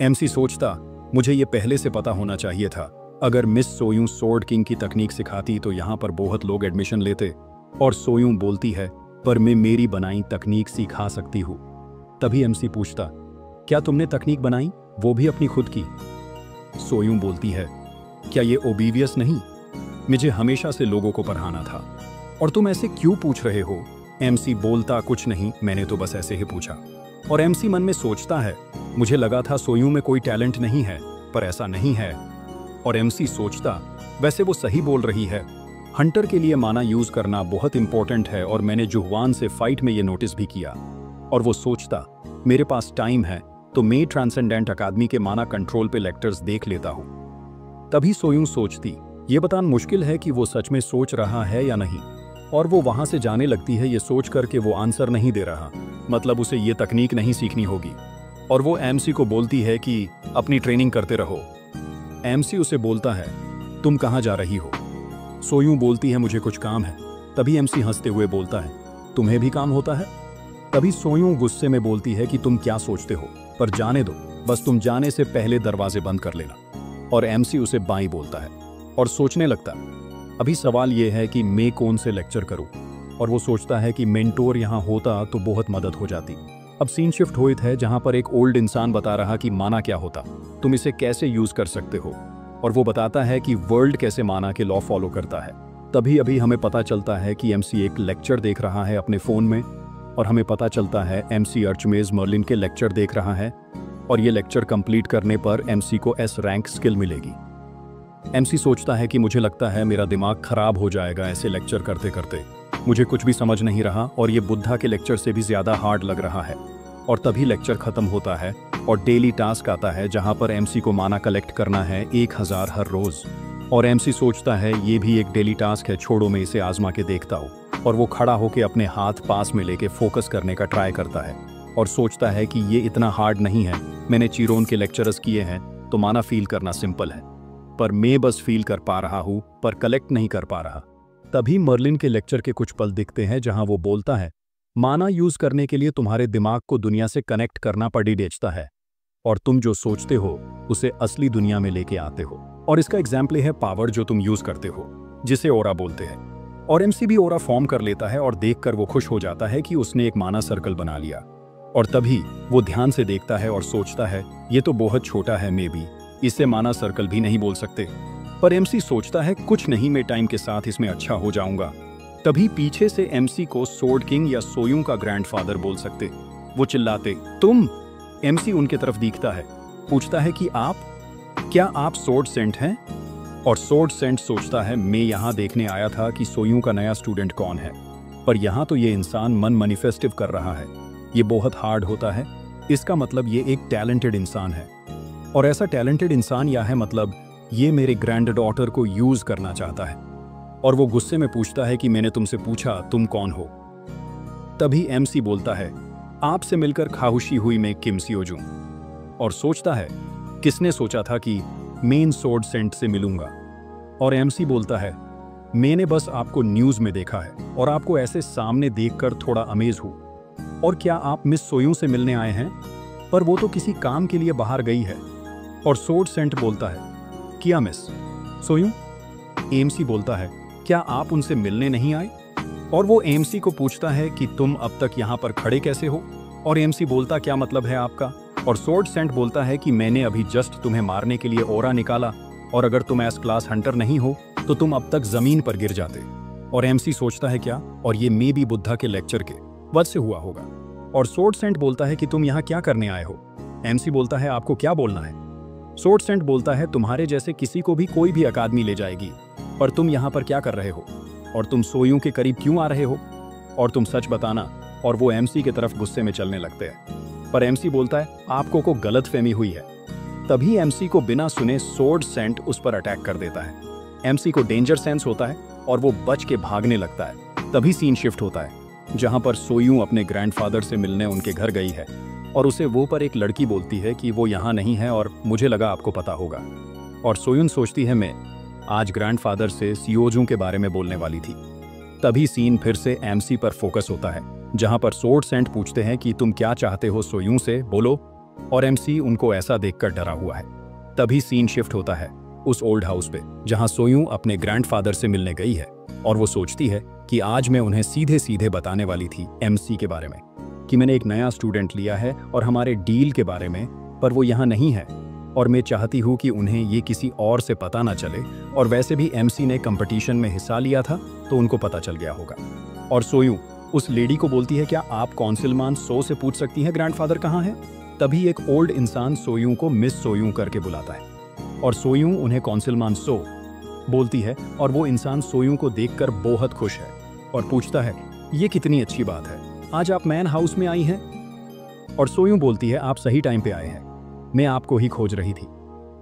Speaker 1: एमसी सोचता, मुझे ये पहले से पता होना चाहिए था। अगर मिस सोयूं सोर्ड किंग की तकनीक सिखाती तो यहाँ पर बहुत लोग एडमिशन लेते। और सोयूं बोलती है, पर मैं मेरी बनाई तकनीक सिखा सकती हूँ। तभी एमसी पूछता, क्या तुमने तकनीक बनाई, वो भी अपनी खुद की? सोयूं बोलती है, क्या ये ओबीवियस नहीं? मुझे हमेशा से लोगों को पढ़ाना था। और तुम ऐसे क्यों पूछ रहे हो? एमसी बोलता, कुछ नहीं, मैंने तो बस ऐसे ही पूछा। और एमसी मन में सोचता है, मुझे लगा था सोयूं में कोई टैलेंट नहीं है, पर ऐसा नहीं है। और एमसी सोचता, वैसे वो सही बोल रही है, हंटर के लिए माना यूज करना बहुत इंपॉर्टेंट है और मैंने जुहवान से फाइट में ये नोटिस भी किया। और वो सोचता, मेरे पास टाइम है तो मैं ट्रांसेंडेंट अकादमी के माना कंट्रोल पे लेक्चर्स देख लेता हूँ। तभी सोयूं सोचती, ये बताना मुश्किल है कि वो सच में सोच रहा है या नहीं। और वो वहां से जाने लगती है ये सोच कर के वो आंसर नहीं दे रहा, मतलब उसे ये तकनीक नहीं सीखनी होगी। और वो एमसी को बोलती है कि अपनी ट्रेनिंग करते रहो। एमसी उसे बोलता है, तुम कहाँ जा रही हो? सोयूं बोलती है, मुझे कुछ काम है। तभी एमसी हंसते हुए बोलता है, तुम्हें भी काम होता है? तभी सोयूं गुस्से में बोलती है कि तुम क्या सोचते हो, पर जाने दो, बस तुम जाने से पहले दरवाजे बंद कर लेना। और एमसी उसे बाई बोलता है और सोचने लगता, अभी सवाल यह है कि मैं कौन से लेक्चर करूं। और वो सोचता है कि मेंटोर यहाँ होता तो बहुत मदद हो जाती। अब सीन शिफ्ट हुई है जहां पर एक ओल्ड इंसान बता रहा कि माना क्या होता, तुम इसे कैसे यूज कर सकते हो। और वो बताता है कि वर्ल्ड कैसे माना के लॉ फॉलो करता है। तभी अभी हमें पता चलता है कि एमसी एक लेक्चर देख रहा है अपने फोन में, और हमें पता चलता है एमसी आर्चमेज मर्लिन के लेक्चर देख रहा है, और ये लेक्चर कंप्लीट करने पर एमसी को एस रैंक स्किल मिलेगी। एमसी सोचता है कि मुझे लगता है मेरा दिमाग खराब हो जाएगा ऐसे लेक्चर करते करते, मुझे कुछ भी समझ नहीं रहा और ये बुद्धा के लेक्चर से भी ज्यादा हार्ड लग रहा है। और तभी लेक्चर खत्म होता है और डेली टास्क आता है जहां पर एमसी को माना कलेक्ट करना है 1000 हर रोज। और एमसी सोचता है ये भी एक डेली टास्क है, छोड़ो मैं इसे आजमा के देखता हूँ। और वो खड़ा होकर अपने हाथ पास में लेके फोकस करने का ट्राई करता है और सोचता है कि ये इतना हार्ड नहीं है, मैंने चिरोन के लेक्चर्स किए हैं तो माना फील करना सिंपल है, पर मैं बस फील कर पा रहा हूँ पर कलेक्ट नहीं कर पा रहा। तभी मर्लिन के लेक्चर के कुछ पल दिखते हैं जहां वो बोलता है, माना यूज करने के लिए तुम्हारे दिमाग को दुनिया से कनेक्ट करना पड़ी देता है। और तुम जो सोचते हो उसे असली दुनिया में लेके आते हो। और इसका एग्जाम्पल है पावर जो तुम यूज करते हो, जिसे ओरा बोलते हैं। और एमसी भी ओरा फॉर्म कर लेता है और देखकर वो खुश हो जाता है कि उसने एक माना सर्कल बना लिया। और तभी वो ध्यान से देखता है और सोचता है ये तो बहुत छोटा है, मे बी इसे माना सर्कल भी नहीं बोल सकते। पर एमसी सोचता है कुछ नहीं, मैं टाइम के साथ इसमें अच्छा हो जाऊंगा। तभी पीछे से एमसी को सोर्ड किंग या सोयूं का ग्रैंडफादर बोल सकते। वो चिल्लाते तुम। एमसी उनके तरफ दिखता है, पूछता है कि क्या आप सोर्ड सेंट हैं? और सोर्ड सेंट सोचता है मैं यहाँ देखने आया था कि सोयूं का नया स्टूडेंट कौन है, पर यहाँ तो ये इंसान मन मैनिफेस्टिव कर रहा है। ये बहुत हार्ड होता है, इसका मतलब ये एक टैलेंटेड इंसान है। और ऐसा टैलेंटेड इंसान या है मतलब ये मेरे ग्रैंड डॉटर को यूज करना चाहता है। और वो गुस्से में पूछता है कि मैंने तुमसे पूछा तुम कौन हो? तभी एमसी बोलता है आपसे मिलकर खाहुशी हुई मैं किम सियोजुं। और सोचता है किसने सोचा था कि मेन सोर्ड सेंट से मिलूंगा? और एमसी बोलता है मैंने बस आपको न्यूज में देखा है और आपको ऐसे सामने देखकर थोड़ा अमेज हूं। और क्या आप मिस सोयूं से मिलने आए हैं? पर वो तो किसी काम के लिए बाहर गई है। और सोर्ड सेंट बोलता है क्या मिस सोयूं? एमसी बोलता है क्या आप उनसे मिलने नहीं आए? और वो एमसी को पूछता है कि तुम अब तक यहाँ पर खड़े कैसे हो? और एमसी बोलता क्या मतलब है आपका? और सोर्ड सेंट बोलता है कि मैंने अभी जस्ट तुम्हें मारने के लिए ओरा निकाला, और अगर तुम एस क्लास हंटर नहीं हो तो तुम अब तक जमीन पर गिर जाते। और एमसी सोचता है क्या, और ये मे बी बुद्धा के लेक्चर के वजह से हुआ होगा। और सोर्ड सेंट बोलता है कि तुम यहाँ क्या करने आए हो? एमसी बोलता है आपको क्या बोलना है? सोर्ड सेंट बोलता है तुम्हारे जैसे किसी को भी कोई भी अकादमी ले जाएगी, पर तुम यहाँ पर क्या कर रहे हो? और तुम सोयूं के करीब क्यों आ रहे हो? और तुम सच बताना। और वो एमसी की तरफ गुस्से में चलने लगते हैं, पर एमसी बोलता है आपको को गलतफहमी हुई है। तभी एमसी को बिना सुने सोर्ड सेंट उस पर अटैक कर देता है। एमसी को डेंजर सेंस होता है और वो बच के भागने लगता है। तभी सीन शिफ्ट होता है जहां पर सोयूं अपने ग्रैंडफादर से मिलने उनके घर गई है, और उसे वो पर एक लड़की बोलती है कि वो यहाँ नहीं है और मुझे लगा आपको पता होगा। और सोयूं सोचती है मैं आज ग्रैंडफादर से सियोजुं के बारे में बोलने वाली थी। तभी सीन फिर से एमसी पर फोकस होता है जहां पर सोर्ड सेंट पूछते हैं कि तुम क्या चाहते हो सोयूं से, बोलो। और एमसी उनको ऐसा देखकर डरा हुआ है। तभी सीन शिफ्ट होता है उस ओल्ड हाउस पे जहां सोयूं अपने ग्रैंडफादर से मिलने गई है, और वो सोचती है कि आज मैं उन्हें सीधे सीधे बताने वाली थी एमसी के बारे में कि मैंने एक नया स्टूडेंट लिया है और हमारे डील के बारे में, पर वो यहाँ नहीं है और मैं चाहती हूँ कि उन्हें ये किसी और से पता ना चले। और वैसे भी एमसी ने कंपटीशन में हिस्सा लिया था तो उनको पता चल गया होगा। और सोयूं उस लेडी को बोलती है क्या आप कौंसिलमान सो से पूछ सकती हैं ग्रैंडफादर कहाँ है? तभी एक ओल्ड इंसान सोयूं को मिस सोयूं करके बुलाता है और सोयूं उन्हें कौंसिलमान सो बोलती है। और वो इंसान सोयूं को देखकर बहुत खुश है और पूछता है ये कितनी अच्छी बात है, आज आप मैन हाउस में आई हैं? और सोयूं बोलती है आप सही टाइम पे आए हैं, मैं आपको ही खोज रही थी।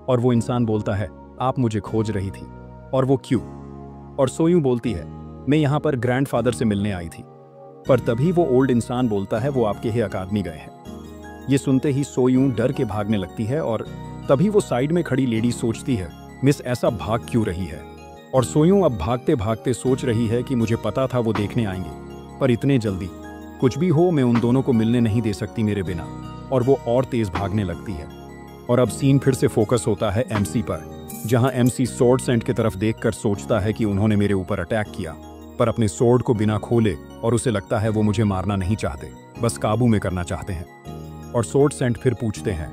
Speaker 1: और वो इंसान बोलता है आप मुझे खोज रही थी, और वो क्यों? और सोयूं बोलती है मैं यहाँ पर ग्रैंडफादर से मिलने आई थी। पर तभी वो ओल्ड इंसान बोलता है वो आपके ही अकादमी गए हैं। ये सुनते ही सोयूं डर के भागने लगती है, और तभी वो साइड में खड़ी लेडी सोचती है मिस ऐसा भाग क्यों रही है? और सोयूं अब भागते भागते सोच रही है कि मुझे पता था वो देखने आएंगे, पर इतने जल्दी कुछ भी हो मैं उन दोनों को मिलने नहीं दे सकती मेरे बिना। और वो और तेज भागने लगती है। और अब सीन फिर से फोकस होता है एमसी पर, जहां एमसी सोर्ड सेंट की तरफ देखकर सोचता है कि उन्होंने मेरे ऊपर अटैक किया, पर अपने सोर्ड को बिना खोले, और उसे लगता है वो मुझे मारना नहीं चाहते, बस काबू में करना चाहते हैं। और सोर्ड सेंट फिर पूछते हैं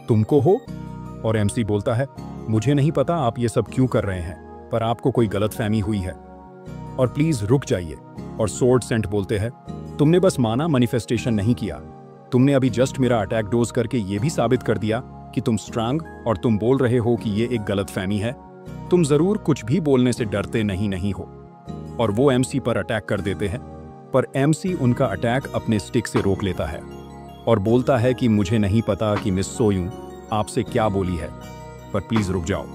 Speaker 1: तुमको हो? और एमसी बोलता है मुझे नहीं पता आप ये सब क्यों कर रहे हैं, पर आपको कोई गलतफहमी हुई है और प्लीज रुक जाइए। और सोर्ड सेंट बोलते हैं तुमने बस माना मैनिफेस्टेशन नहीं किया, तुमने अभी जस्ट मेरा अटैक डोज करके ये भी साबित कर दिया कि तुम स्ट्रांग, और तुम बोल रहे हो कि ये एक गलतफहमी है। तुम जरूर कुछ भी बोलने से डरते नहीं हो। और वो एमसी पर अटैक कर देते हैं, पर एमसी उनका अटैक अपने स्टिक से रोक लेता है और बोलता है कि मुझे नहीं पता कि मिस सोयूं आपसे क्या बोली है, पर प्लीज रुक जाओ।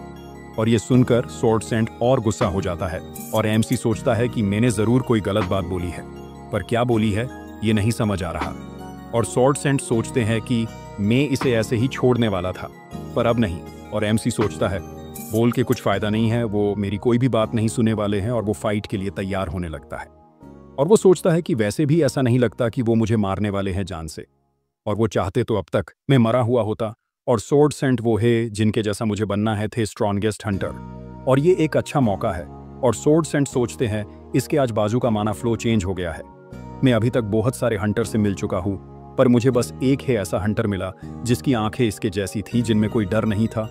Speaker 1: और ये सुनकर सोर्ड सेंट और गुस्सा हो जाता है और एमसी सोचता है कि मैंने जरूर कोई गलत बात बोली है, पर क्या बोली है ये नहीं समझ आ रहा। और सोर्ड सेंट सोचते हैं कि मैं इसे ऐसे ही छोड़ने वाला था, पर अब नहीं। और एमसी सोचता है बोल के कुछ फायदा नहीं है, वो मेरी कोई भी बात नहीं सुनने वाले हैं, और वो फाइट के लिए तैयार होने लगता है। और वो सोचता है कि वैसे भी ऐसा नहीं लगता कि वो मुझे मारने वाले हैं जान से, और वो चाहते तो अब तक मैं मरा हुआ होता और सोर्ड सेंट वो है जिनके जैसा मुझे बनना है थे स्ट्रॉन्गेस्ट हंटर। और ये एक अच्छा मौका है। और सोर्ड सेंट सोचते हैं इसके आज बाजू का माना फ्लो चेंज हो गया है। मैं अभी तक बहुत सारे हंटर से मिल चुका हूँ, पर मुझे बस एक ही ऐसा हंटर मिला जिसकी आंखें इसके जैसी थी, जिनमें कोई डर नहीं था।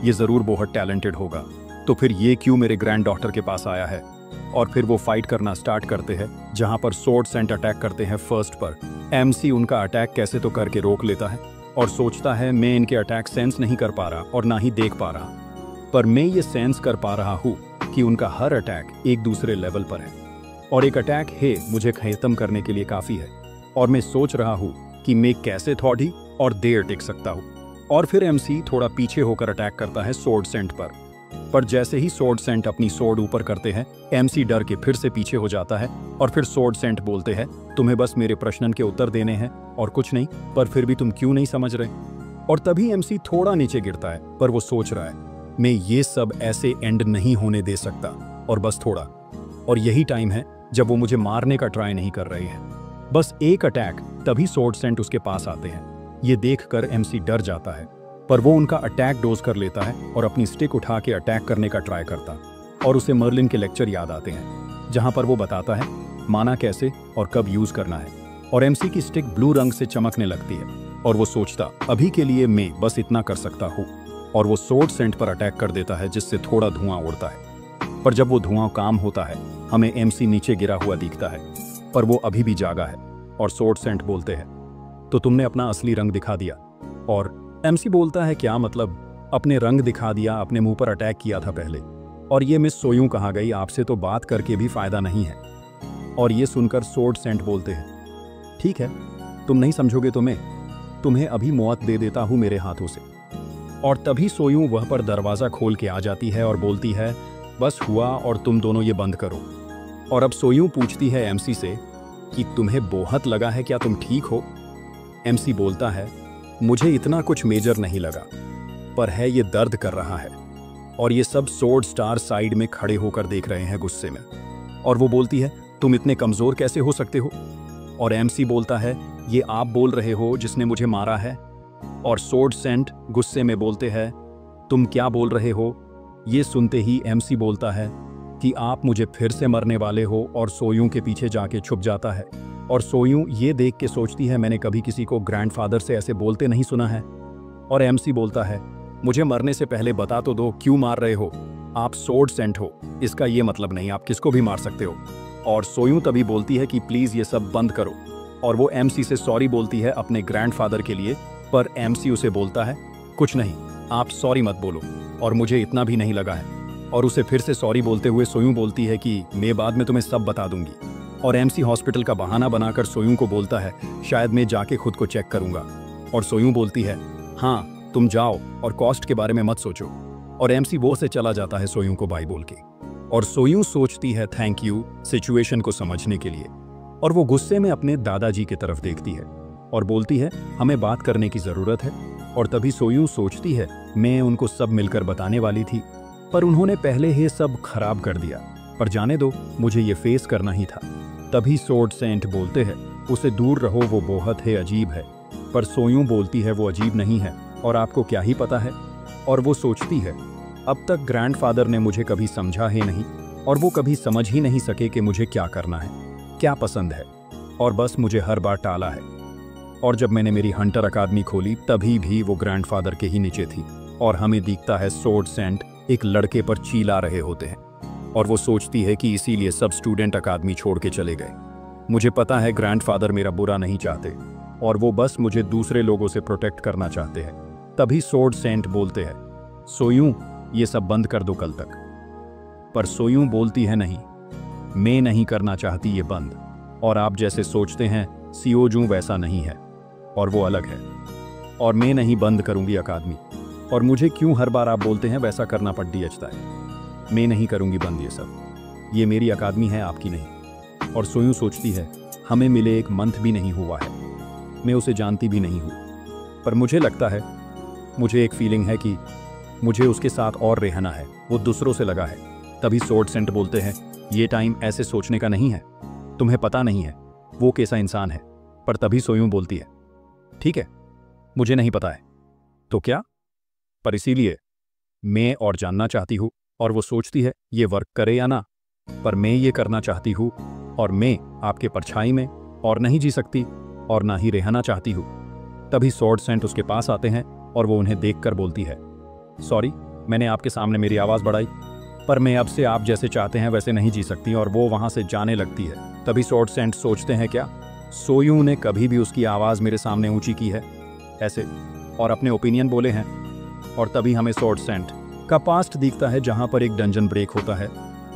Speaker 1: ये जरूर बहुत टैलेंटेड होगा। तो फिर ये क्यों मेरे ग्रैंड डॉटर के पास आया है? और फिर वो फाइट करना स्टार्ट करते हैं, जहां पर सोर्ड सेंट अटैक करते हैं फर्स्ट पर। एमसी उनका अटैक कैसे तो करके रोक लेता है और सोचता है मैं इनके अटैक सेंस नहीं कर पा रहा और ना ही देख पा रहा, पर मैं ये सेंस कर पा रहा हूँ कि उनका हर अटैक एक दूसरे लेवल पर है और एक अटैक है मुझे खत्म करने के लिए काफी है। और मैं सोच रहा हूँ कि मैं कैसे थोड़ी और देर टिक सकता हूँ। और फिर एमसी थोड़ा पीछे होकर अटैक करता है सोर्ड सेंट पर जैसे ही सोर्ड सेंट अपनी सोर्ड ऊपर करते हैं, एमसी डर के फिर से पीछे हो जाता है। और फिर सोर्ड सेंट बोलते हैं तुम्हें बस मेरे प्रश्न के उत्तर देने हैं और कुछ नहीं, पर फिर भी तुम क्यों नहीं समझ रहे? और तभी एमसी थोड़ा नीचे गिरता है, पर वो सोच रहा है मैं ये सब ऐसे एंड नहीं होने दे सकता, और बस थोड़ा। और यही टाइम है जब वो मुझे मारने का ट्राई नहीं कर रहे हैं, बस एक अटैक। तभी सोर्ड सेंट उसके पास आते हैं। ये देखकर एमसी डर जाता है, पर वो उनका अटैक डोज कर लेता है और अपनी स्टिक उठा के अटैक करने का ट्राई करता। और उसे मर्लिन के लेक्चर याद आते हैं, जहां पर वो बताता है माना कैसे और कब यूज करना है। और एमसी की स्टिक ब्लू रंग से चमकने लगती है और वो सोचता अभी के लिए मैं बस इतना कर सकता हूँ। और वो सोर्ड सेंट पर अटैक कर देता है, जिससे थोड़ा धुआं उड़ता है। पर जब वो धुआं काम होता है, हमें एमसी नीचे गिरा हुआ दिखता है, पर वो अभी भी जागा है। और सोर्ड सेंट बोलते हैं तो तुमने अपना असली रंग दिखा दिया। और एमसी बोलता है क्या मतलब? अपने रंग दिखा दिया? अपने मुंह पर अटैक किया था पहले। और ये मिस सोयूं कहाँ गई? आपसे तो बात करके भी फायदा नहीं है। और ये सुनकर सोर्ड सेंट बोलते हैं ठीक है, तुम नहीं समझोगे तो मैं तुम्हें अभी मौत दे देता हूँ मेरे हाथों से। और तभी सोयूं वह पर दरवाजा खोल के आ जाती है और बोलती है बस हुआ और तुम दोनों ये बंद करो। और अब सोयूं पूछती है एमसी से कि तुम्हें बोहत लगा है क्या? तुम ठीक हो? एमसी बोलता है मुझे इतना कुछ मेजर नहीं लगा, पर है ये दर्द कर रहा है। और ये सब सोर्ड स्टार साइड में खड़े होकर देख रहे हैं गुस्से में। और वो बोलती है तुम इतने कमजोर कैसे हो सकते हो? और एमसी बोलता है ये आप बोल रहे हो जिसने मुझे मारा है? और सोर्ड सेंट गुस्से में बोलते हैं तुम क्या बोल रहे हो? ये सुनते ही एमसी बोलता है कि आप मुझे फिर से मरने वाले हो, और सोयूं के पीछे जाके छुप जाता है। और सोयूं ये देख के सोचती है मैंने कभी किसी को ग्रैंडफादर से ऐसे बोलते नहीं सुना है। और एमसी बोलता है मुझे मरने से पहले बता तो दो क्यों मार रहे हो? आप सोर्ड सेंट हो, इसका ये मतलब नहीं आप किसको भी मार सकते हो। और सोयूं तभी बोलती है कि प्लीज ये सब बंद करो। और वो एमसी से सॉरी बोलती है अपने ग्रैंडफादर के लिए, पर एमसी उसे बोलता है कुछ नहीं, आप सॉरी मत बोलो, और मुझे इतना भी नहीं लगा है। और उसे फिर से सॉरी बोलते हुए सोयूं बोलती है कि मैं बाद में तुम्हें सब बता दूंगी। और एमसी हॉस्पिटल का बहाना बनाकर सोयूं को बोलता है शायद मैं जाके खुद को चेक करूंगा। और सोयूं बोलती है हाँ तुम जाओ और कॉस्ट के बारे में मत सोचो। और एमसी वो से चला जाता है सोयूं को बाय बोल के। और सोयूं सोचती है थैंक यू सिचुएशन को समझने के लिए। और वो गुस्से में अपने दादाजी की तरफ देखती है और बोलती है हमें बात करने की जरूरत है। और तभी सोयूं सोचती है मैं उनको सब मिलकर बताने वाली थी, पर उन्होंने पहले ही सब खराब कर दिया, पर जाने दो मुझे ये फेस करना ही था। तभी सोर्ड सेंट बोलते हैं उसे दूर रहो, वो बहुत है अजीब है। पर सोयूं बोलती है वो अजीब नहीं है और आपको क्या ही पता है। और वो सोचती है अब तक ग्रैंडफादर ने मुझे कभी समझा ही नहीं, और वो कभी समझ ही नहीं सके कि मुझे क्या करना है, क्या पसंद है, और बस मुझे हर बार टाला है। और जब मैंने मेरी हंटर अकादमी खोली तभी भी वो ग्रैंडफादर के ही नीचे थी। और हमें दिखता है सोर्ड सेंट एक लड़के पर चिल्ला रहे होते हैं। और वो सोचती है कि इसीलिए सब स्टूडेंट अकादमी छोड़ के चले गए। मुझे पता है ग्रैंडफादर मेरा बुरा नहीं चाहते, और वो बस मुझे दूसरे लोगों से प्रोटेक्ट करना चाहते हैं। तभी सोर्ड सेंट बोलते हैं सोयूं ये सब बंद कर दो कल तक। पर सोयूं बोलती है नहीं, मैं नहीं करना चाहती ये बंद, और आप जैसे सोचते हैं सियोजू वैसा नहीं है और वो अलग है, और मैं नहीं बंद करूंगी अकादमी। और मुझे क्यों हर बार आप बोलते हैं वैसा करना पड़ दियचता है? मैं नहीं करूंगी बंद ये सब, ये मेरी अकादमी है आपकी नहीं। और सोयूं सोचती है हमें मिले 1 मंथ भी नहीं हुआ है, मैं उसे जानती भी नहीं हूँ, पर मुझे लगता है, मुझे एक फीलिंग है कि मुझे उसके साथ और रहना है, वो दूसरों से लगा है। तभी सोर्ड सेंट बोलते हैं ये टाइम ऐसे सोचने का नहीं है, तुम्हें पता नहीं है वो कैसा इंसान है। पर तभी सोयूं बोलती है ठीक है मुझे नहीं पता है, तो क्या? पर इसीलिए मैं और जानना चाहती हूँ, और वो सोचती है ये वर्क करे या ना, पर मैं ये करना चाहती हूँ, और मैं आपके परछाई में और नहीं जी सकती और ना ही रहना चाहती हूँ। तभी स्वॉर्ड सेंट उसके पास आते हैं और वो उन्हें देखकर बोलती है, सॉरी, मैंने आपके सामने मेरी आवाज़ बढ़ाई, पर मैं अब से आप जैसे चाहते हैं वैसे नहीं जी सकती, और वो वहाँ से जाने लगती है। तभी स्वॉर्ड सेंट सोचते हैं, क्या सोयूं ने कभी भी उसकी आवाज़ मेरे सामने ऊंची की है ऐसे, और अपने ओपिनियन बोले हैं? और तभी हमें स्वॉर्ड सेंट का पास्ट दिखता है, जहाँ पर एक डंजन ब्रेक होता है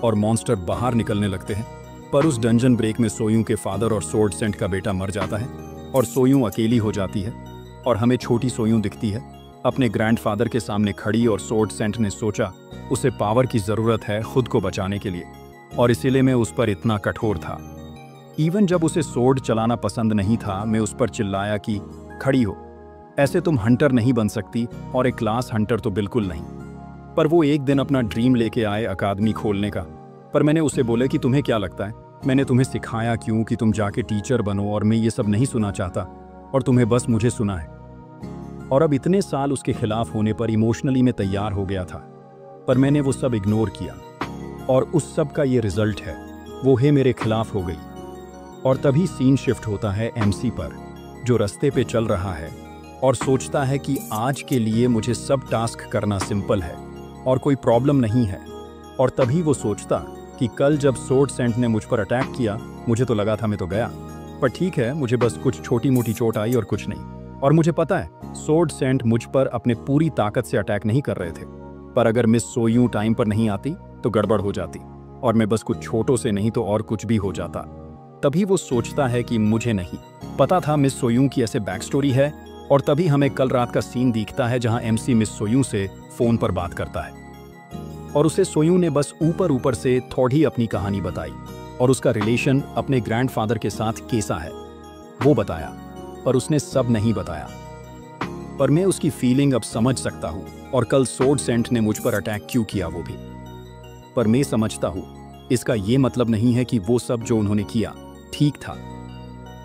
Speaker 1: और मॉन्स्टर बाहर निकलने लगते हैं। पर उस डंजन ब्रेक में सोयूं के फादर और स्वॉर्ड सेंट का बेटा मर जाता है और सोयूं अकेली हो जाती है, और हमें छोटी सोयूं दिखती है अपने ग्रैंडफादर के सामने खड़ी। और स्वॉर्ड सेंट ने सोचा उसे पावर की ज़रूरत है खुद को बचाने के लिए, और इसीलिए मैं उस पर इतना कठोर था। इवन जब उसे स्वॉर्ड चलाना पसंद नहीं था, मैं उस पर चिल्लाया कि खड़ी हो, ऐसे तुम हंटर नहीं बन सकती, और एक क्लास हंटर तो बिल्कुल नहीं। पर वो एक दिन अपना ड्रीम लेके आए अकादमी खोलने का, पर मैंने उसे बोला कि तुम्हें क्या लगता है मैंने तुम्हें सिखाया क्यों कि तुम जाके टीचर बनो, और मैं ये सब नहीं सुना चाहता, और तुम्हें बस मुझे सुना है। और अब इतने साल उसके खिलाफ होने पर इमोशनली मैं तैयार हो गया था, पर मैंने वो सब इग्नोर किया, और उस सब का ये रिजल्ट है, वो है मेरे खिलाफ हो गई। और तभी सीन शिफ्ट होता है एमसी पर, जो रास्ते पे चल रहा है और सोचता है कि आज के लिए मुझे सब टास्क करना सिंपल है और कोई प्रॉब्लम नहीं है। और तभी वो सोचता कि कल जब स्वॉर्ड सेंट ने मुझ पर अटैक किया, मुझे तो लगा था मैं तो गया, पर ठीक है, मुझे बस कुछ छोटी मोटी चोट आई और कुछ नहीं। और मुझे पता है स्वॉर्ड सेंट मुझ पर अपने पूरी ताकत से अटैक नहीं कर रहे थे, पर अगर मिस सोयूं टाइम पर नहीं आती तो गड़बड़ हो जाती, और मैं बस कुछ छोटों से नहीं तो और कुछ भी हो जाता। तभी वो सोचता है कि मुझे नहीं पता था मिस सोयूं की ऐसे बैक स्टोरी है। और तभी हमें कल रात का सीन दिखता है, जहां एमसी मिस सोयूं से फोन पर बात करता है, और उसे सोयूं ने बस ऊपर ऊपर से थोड़ी अपनी कहानी बताई, और उसका रिलेशन अपने ग्रैंडफादर के साथ कैसा है वो बताया, पर उसने सब नहीं बताया। पर मैं उसकी फीलिंग अब समझ सकता हूँ, और कल स्वॉर्ड सेंट ने मुझ पर अटैक क्यों किया वो भी। पर मैं समझता हूँ इसका ये मतलब नहीं है कि वो सब जो उन्होंने किया ठीक था,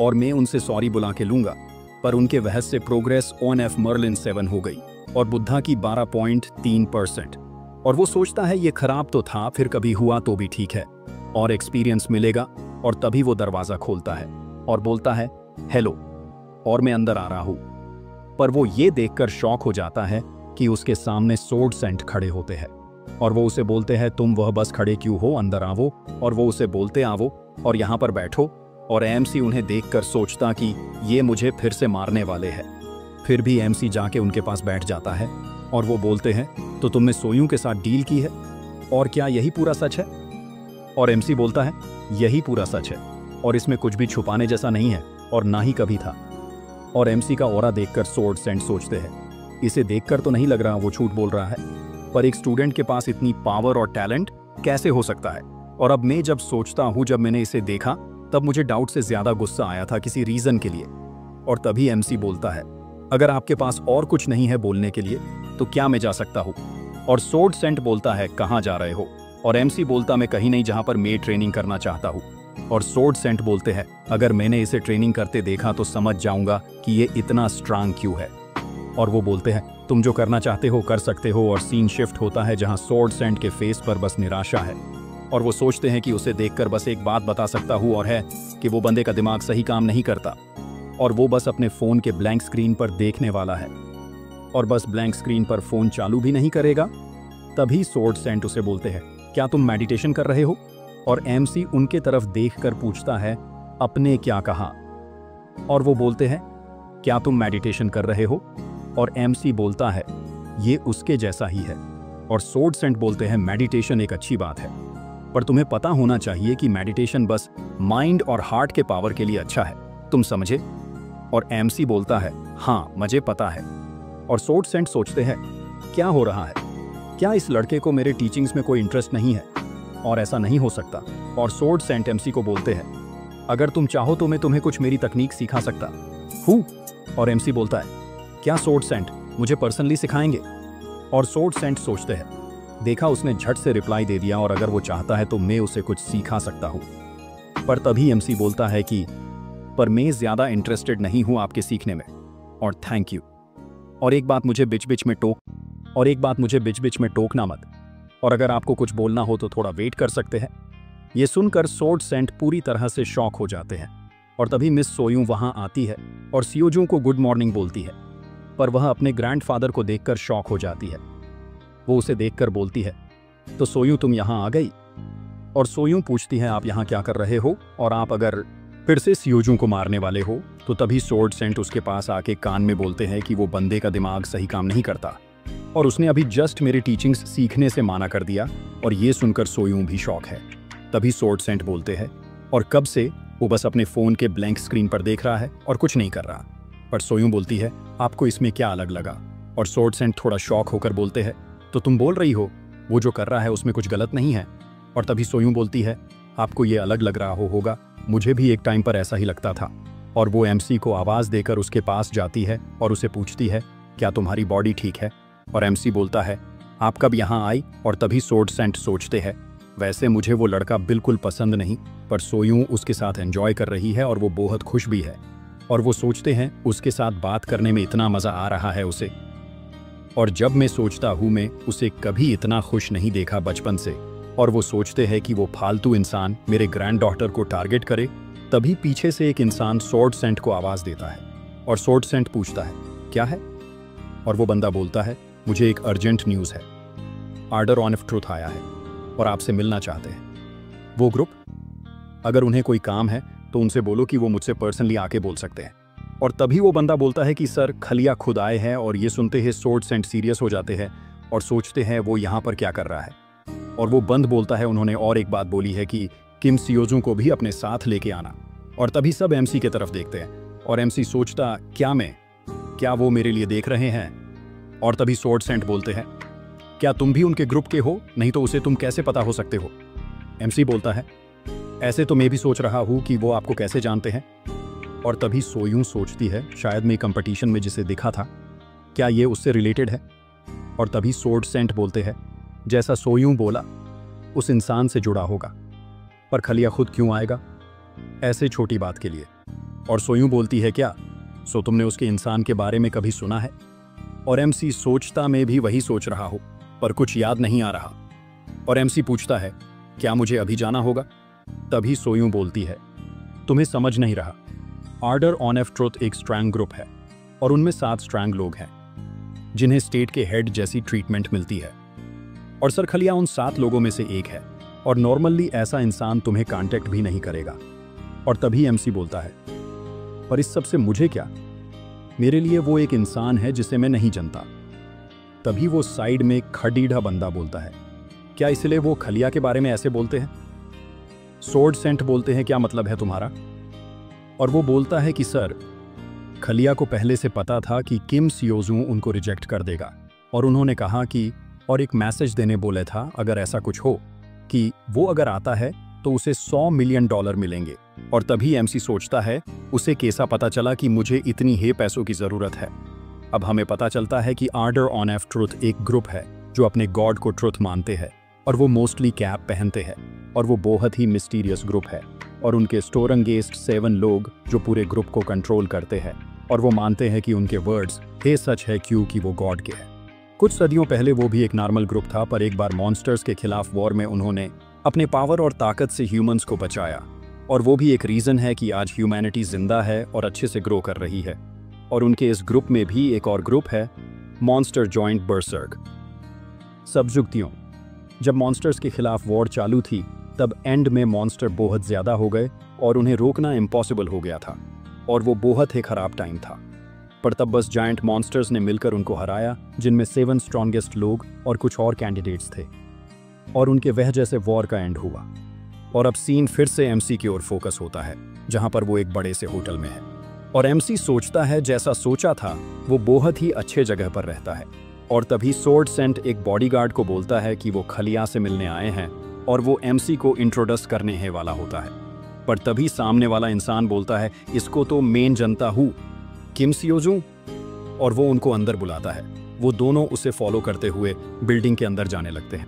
Speaker 1: और मैं उनसे सॉरी बुला के लूंगा। पर उनके बहस से प्रोग्रेस ऑन एफ मर्लिन 7 हो गई और बुद्धा की 12.3%। और वो सोचता है ये खराब तो था, फिर कभी हुआ तो भी ठीक है और एक्सपीरियंस मिलेगा। और तभी वो दरवाज़ा खोलता है और बोलता है हेलो, और मैं अंदर आ रहा हूँ। पर वो ये देखकर शॉक हो जाता है कि उसके सामने स्वॉर्ड सेंट खड़े होते हैं, और वो उसे बोलते हैं तुम वह बस खड़े क्यों हो, अंदर आवो। और वो उसे बोलते आवो और यहाँ पर बैठो। और एमसी उन्हें देखकर सोचता कि ये मुझे फिर से मारने वाले हैं। फिर भी एमसी जाके उनके पास बैठ जाता है, और वो बोलते हैं तो तुमने सोयूं के साथ डील की है, और क्या यही पूरा सच है? और एमसी बोलता है यही पूरा सच है, और इसमें कुछ भी छुपाने जैसा नहीं है, और ना ही कभी था। और एमसी का ऑरा देखकर स्वॉर्ड सेंट सोचते हैं इसे देखकर तो नहीं लग रहा वो झूठ बोल रहा है, पर एक स्टूडेंट के पास इतनी पावर और टैलेंट कैसे हो सकता है। और अब मैं जब सोचता हूँ जब मैंने इसे देखा तब मुझे डाउट से ज्यादा गुस्सा आया था किसी रीजन के लिए। और तभी एमसी बोलता है अगर आपके पास और कुछ नहीं है बोलने के लिए तो क्या मैं जा सकता हूँ? और स्वॉर्ड सेंट बोलता है कहाँ जा रहे हो? और एमसी बोलता मैं कहीं नहीं जहाँ पर मैं ट्रेनिंग करना चाहता हूँ। और स्वॉर्ड सेंट बोलते हैं अगर मैंने इसे ट्रेनिंग करते देखा तो समझ जाऊंगा कि ये इतना स्ट्रांग क्यों है। और वो बोलते हैं तुम जो करना चाहते हो कर सकते हो। और सीन शिफ्ट होता है जहाँ स्वॉर्ड सेंट के फेस पर बस निराशा है, और वो सोचते हैं कि उसे देखकर बस एक बात बता सकता हूँ, और है कि वो बंदे का दिमाग सही काम नहीं करता, और वो बस अपने फ़ोन के ब्लैंक स्क्रीन पर देखने वाला है, और बस ब्लैंक स्क्रीन पर फ़ोन चालू भी नहीं करेगा। तभी स्वॉर्ड सेंट उसे बोलते हैं क्या तुम मेडिटेशन कर रहे हो? और एमसी उनके तरफ देखकर पूछता है अपने क्या कहा? और वो बोलते हैं क्या तुम मेडिटेशन कर रहे हो? और एमसी बोलता है ये उसके जैसा ही है। और स्वॉर्ड सेंट बोलते हैं मेडिटेशन एक अच्छी बात है, पर तुम्हें पता होना चाहिए कि मेडिटेशन बस माइंड और हार्ट के पावर के लिए अच्छा है, तुम समझे? और एमसी बोलता है हाँ मुझे पता है। और स्वॉर्ड सेंट सोचते हैं क्या हो रहा है, क्या इस लड़के को मेरे टीचिंग्स में कोई इंटरेस्ट नहीं है? और ऐसा नहीं हो सकता। और स्वॉर्ड सेंट एमसी को बोलते हैं अगर तुम चाहो तो मैं तुम्हें कुछ मेरी तकनीक सिखा सकता हूँ। और एमसी बोलता है क्या स्वॉर्ड सेंट मुझे पर्सनली सिखाएंगे? और स्वॉर्ड सेंट सोचते हैं देखा उसने झट से रिप्लाई दे दिया, और अगर वो चाहता है तो मैं उसे कुछ सिखा सकता हूँ। पर तभी एमसी बोलता है कि पर मैं ज्यादा इंटरेस्टेड नहीं हूँ आपके सीखने में, और थैंक यू। और एक बात मुझे बीच बीच में टोकना मत। और अगर आपको कुछ बोलना हो तो थोड़ा वेट कर सकते हैं। ये सुनकर स्वॉर्ड सेंट पूरी तरह से शॉक हो जाते हैं। और तभी मिस सोयूं वहां आती है और सियोजू को गुड मॉर्निंग बोलती है, पर वह अपने ग्रैंडफादर को देखकर शॉक हो जाती है। वो उसे देखकर बोलती है, तो सोयूं तुम यहाँ आ गई? और सोयूं पूछती है, आप यहाँ क्या कर रहे हो, और आप अगर फिर से सियोजू को मारने वाले हो? तो तभी स्वॉर्ड सेंट उसके पास आके कान में बोलते हैं कि वो बंदे का दिमाग सही काम नहीं करता और उसने अभी जस्ट मेरी टीचिंग्स सीखने से माना कर दिया। और ये सुनकर सोयूं भी शॉक है। तभी स्वॉर्ड सेंट बोलते हैं, और कब से वो बस अपने फोन के ब्लैंक स्क्रीन पर देख रहा है और कुछ नहीं कर रहा। पर सोयूं बोलती है, आपको इसमें क्या अलग लगा? और स्वॉर्ड सेंट थोड़ा शॉक होकर बोलते हैं, तो तुम बोल रही हो वो जो कर रहा है उसमें कुछ गलत नहीं है? और तभी सोयूं बोलती है, आपको ये अलग लग रहा होगा, मुझे भी एक टाइम पर ऐसा ही लगता था। और वो एमसी को आवाज़ देकर उसके पास जाती है और उसे पूछती है, क्या तुम्हारी बॉडी ठीक है? और एमसी बोलता है, आप कब यहाँ आई? और तभी स्वॉर्ड सेंट सोचते हैं, वैसे मुझे वो लड़का बिल्कुल पसंद नहीं, पर सोयूं उसके साथ एंजॉय कर रही है और वो बहुत खुश भी है। और वो सोचते हैं उसके साथ बात करने में इतना मज़ा आ रहा है उसे। और जब मैं सोचता हूँ मैं उसे कभी इतना खुश नहीं देखा बचपन से। और वो सोचते हैं कि वो फालतू इंसान मेरे ग्रैंड डॉटर को टारगेट करे। तभी पीछे से एक इंसान स्वॉर्ड सेंट को आवाज़ देता है और स्वॉर्ड सेंट पूछता है, क्या है? और वो बंदा बोलता है, मुझे एक अर्जेंट न्यूज़ है, ऑर्डर ऑन ऑफ ट्रुथ आया है और आपसे मिलना चाहते हैं वो ग्रुप। अगर उन्हें कोई काम है तो उनसे बोलो कि वो मुझसे पर्सनली आके बोल सकते हैं। और तभी वो बंदा बोलता है कि सर, खलिया खुद आए हैं। और ये सुनते ही स्वॉर्ड सेंट सीरियस हो जाते हैं और सोचते हैं वो यहाँ पर क्या कर रहा है। और वो बंद बोलता है, उन्होंने और एक बात बोली है कि किम सियोजू को भी अपने साथ लेके आना। और तभी सब एमसी के तरफ देखते हैं और एमसी सोचता, क्या वो मेरे लिए देख रहे हैं? और तभी स्वॉर्ड सेंट बोलते हैं, क्या तुम भी उनके ग्रुप के हो? नहीं तो उसे तुम कैसे पता हो सकते हो? एमसी बोलता है, ऐसे तो मैं भी सोच रहा हूँ कि वो आपको कैसे जानते हैं। और तभी सोयूं सोचती है, शायद मैं कंपटीशन में जिसे दिखा था, क्या ये उससे रिलेटेड है? और तभी स्वॉर्ड सेंट बोलते हैं, जैसा सोयूं बोला उस इंसान से जुड़ा होगा, पर खलिया खुद क्यों आएगा ऐसे छोटी बात के लिए? और सोयूं बोलती है, क्या सो तुमने उसके इंसान के बारे में कभी सुना है? और एमसी सोचता, मैं भी वही सोच रहा हूँ, पर कुछ याद नहीं आ रहा। और एमसी पूछता है, क्या मुझे अभी जाना होगा? तभी सोयूं बोलती है, तुम्हें समझ नहीं रहा, ऑर्डर ऑन ऑफ ट्रुथ एक स्ट्रैंग ग्रुप है और उनमें 7 स्ट्रैंग लोग हैं जिन्हें स्टेट के हेड जैसी ट्रीटमेंट मिलती है। और सर, खलिया उन 7 लोगों में से एक है और नॉर्मली ऐसा इंसान तुम्हें कांटेक्ट भी नहीं करेगा। और तभी एमसी बोलता है, पर इस सब से मुझे क्या? मेरे लिए वो एक इंसान है जिसे मैं नहीं जानता। तभी वो साइड में खडीढ़ा बंदा बोलता है, क्या इसलिए वो खलिया के बारे में ऐसे बोलते हैं? स्वॉर्ड सेंट बोलते हैं, क्या मतलब है तुम्हारा? और वो बोलता है कि सर, खलिया को पहले से पता था कि किम सियोजू उनको रिजेक्ट कर देगा और उन्होंने कहा कि, और एक मैसेज देने बोले था अगर ऐसा कुछ हो कि वो अगर आता है तो उसे $100 मिलियन मिलेंगे। और तभी एमसी सोचता है, उसे कैसा पता चला कि मुझे इतनी ही पैसों की ज़रूरत है? अब हमें पता चलता है कि ऑर्डर ऑन ऑफ ट्रुथ एक ग्रुप है जो अपने गॉड को ट्रुथ मानते हैं और वो मोस्टली कैप पहनते हैं और वो बहुत ही मिस्टीरियस ग्रुप है। और उनके स्टोरंगेस्ट 7 लोग जो पूरे ग्रुप को कंट्रोल करते हैं और वो मानते हैं कि उनके वर्ड्स हे सच है क्योंकि वो गॉड के हैं। कुछ सदियों पहले वो भी एक नॉर्मल ग्रुप था, पर एक बार मॉन्स्टर्स के खिलाफ वॉर में उन्होंने अपने पावर और ताकत से ह्यूमंस को बचाया। और वो भी एक रीज़न है कि आज ह्यूमैनिटी जिंदा है और अच्छे से ग्रो कर रही है। और उनके इस ग्रुप में भी एक और ग्रुप है, मॉन्स्टर जॉइंट बर्सर्क। सबजुक्तियों, जब मॉन्स्टर्स के खिलाफ वॉर चालू थी तब एंड में मॉन्स्टर बहुत ज़्यादा हो गए और उन्हें रोकना इम्पॉसिबल हो गया था और वो बहुत ही ख़राब टाइम था। पर तब बस जायंट मॉन्स्टर्स ने मिलकर उनको हराया, जिनमें 7 स्ट्रॉन्गेस्ट लोग और कुछ और कैंडिडेट्स थे। और उनके वजह से वॉर का एंड हुआ। और अब सीन फिर से एमसी की ओर फोकस होता है, जहां पर वो एक बड़े से होटल में है। और एमसी सोचता है जैसा सोचा था वो बहुत ही अच्छे जगह पर रहता है। और तभी स्वॉर्ड सेंट एक बॉडीगार्ड को बोलता है कि वो खलिया से मिलने आए हैं और वो एमसी को इंट्रोड्यूस करने ही वाला होता है। पर तभी सामने वाला इंसान बोलता है, इसको तो मेन जनता हूँ, किम सियोजू। और वो उनको अंदर बुलाता है। वो दोनों उसे फॉलो करते हुए बिल्डिंग के अंदर जाने लगते हैं।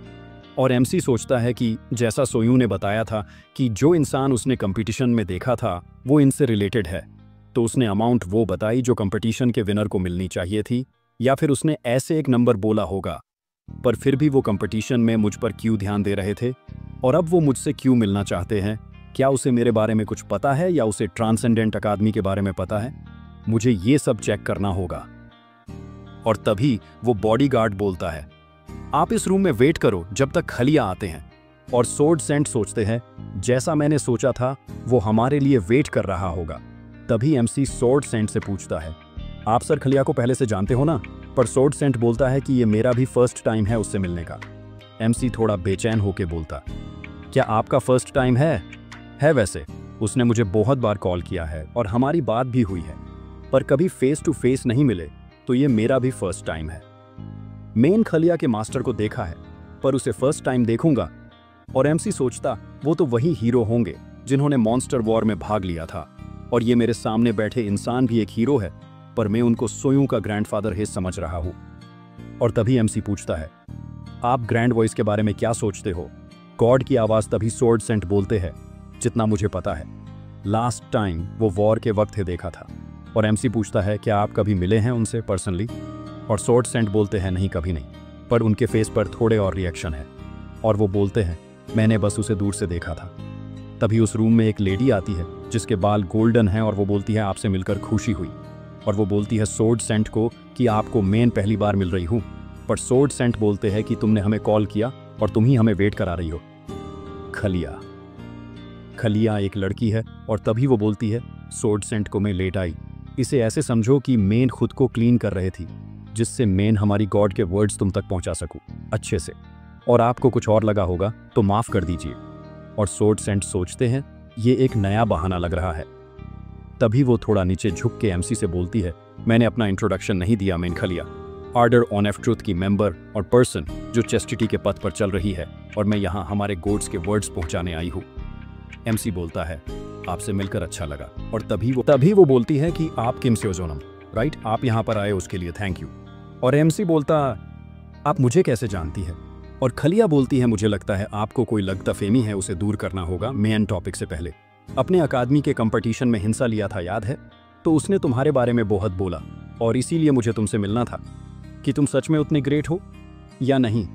Speaker 1: और एमसी सोचता है कि जैसा सोयूं ने बताया था कि जो इंसान उसने कंपटीशन में देखा था वो इनसे रिलेटेड है, तो उसने अमाउंट वो बताई जो कंपटीशन के विनर को मिलनी चाहिए थी। या फिर उसने ऐसे एक नंबर बोला होगा। पर फिर भी वो कंपटीशन में मुझ पर क्यों ध्यान दे रहे थे, और अब वो मुझसे क्यों मिलना चाहते हैं? क्या उसे मेरे बारे में कुछ पता है या उसे ट्रांसेंडेंट अकादमी के बारे में पता है? मुझे ये सब चेक करना होगा। और तभी वो बॉडीगार्ड बोलता है, आप इस रूम में वेट करो जब तक खलिया आते हैं। और सोर्ड सेंट सोचते हैं, जैसा मैंने सोचा था वो हमारे लिए वेट कर रहा होगा। तभी एमसी सोर्ड सेंट से पूछता है, आप सर खलिया को पहले से जानते हो ना? पर सोर्ड सेंट बोलता है कि ये मेरा भी फर्स्ट टाइम है उससे मिलने का। एमसी थोड़ा बेचैन होकर बोलता, क्या आपका फर्स्ट टाइम है? वैसे उसने मुझे बहुत बार कॉल किया है और हमारी बात भी हुई है, पर कभी फेस टू फेस नहीं मिले, तो ये मेरा भी फर्स्ट टाइम है। मेन खलिया के मास्टर को देखा है, पर उसे फर्स्ट टाइम देखूंगा। और एमसी सोचता, वो तो वही हीरो होंगे जिन्होंने मॉन्स्टर वॉर में भाग लिया था, और ये मेरे सामने बैठे इंसान भी एक हीरो है, पर मैं उनको सोयूं का ग्रैंडफादर ही समझ रहा हूं। और तभी एमसी पूछता है, आप ग्रैंड वॉइस के बारे में क्या सोचते हो? गॉड की आवाज तभी सोर्ड सेंट बोलते हैं, जितना मुझे पता है लास्ट टाइम वो वॉर के वक्त ही देखा था। और एमसी पूछता है, क्या आप कभी मिले हैं उनसे पर्सनली? और सोर्ड सेंट बोलते हैं, नहीं कभी नहीं, पर उनके फेस पर थोड़े और रिएक्शन है। और वो बोलते हैं, मैंने बस उसे दूर से देखा था। तभी उस रूम में एक लेडी आती है जिसके बाल गोल्डन हैं, और वो बोलती है, आपसे मिलकर खुशी हुई। और वो बोलती है सोर्ड सेंट को कि आपको मेन पहली बार मिल रही हूँ। पर सोर्ड सेंट बोलते हैं कि तुमने हमें कॉल किया और तुम ही हमें वेट करा रही हो। खलिया एक लड़की है। और तभी वो बोलती है, सोर्ड सेंट को मैं लेट आई। इसे ऐसे समझो कि मेन खुद को क्लीन कर रहे थी, जिससे मेन हमारी गॉड के वर्ड्स तुम तक पहुंचा सकूं अच्छे से। और आपको कुछ और लगा होगा तो माफ कर दीजिए। और सोर्ड सेंट सोचते हैं, ये एक नया बहाना लग रहा है। तभी वो थोड़ा नीचे झुक के एमसी से बोलती है, मैंने अपना इंट्रोडक्शन नहीं दिया main Khaliya. Order on F truth की मेंबर और पर्सन जो चेस्टिटी के पथ पर चल रही है, और मैं यहाँ हमारे गोड्स के वर्ड्स पहुंचाने आई हूँ। एमसी बोलता है, आपसे मिलकर अच्छा लगा। और तभी वो बोलती है कि आप किम सेओजोनम, राइट? आप यहाँ पर आए उसके लिए थैंक यू। और एमसी बोलता, आप मुझे कैसे जानती है? और खलिया बोलती है, मुझे लगता है आपको कोई लगतफहमी है, उसे दूर करना होगा मेन टॉपिक से पहले। अपने अकादमी के कंपटीशन में हिस्सा लिया था, याद है? तो उसने तुम्हारे बारे में बहुत बोला, और इसीलिए मुझे तुमसे मिलना था कि तुम सच में उतने ग्रेट हो या नहीं,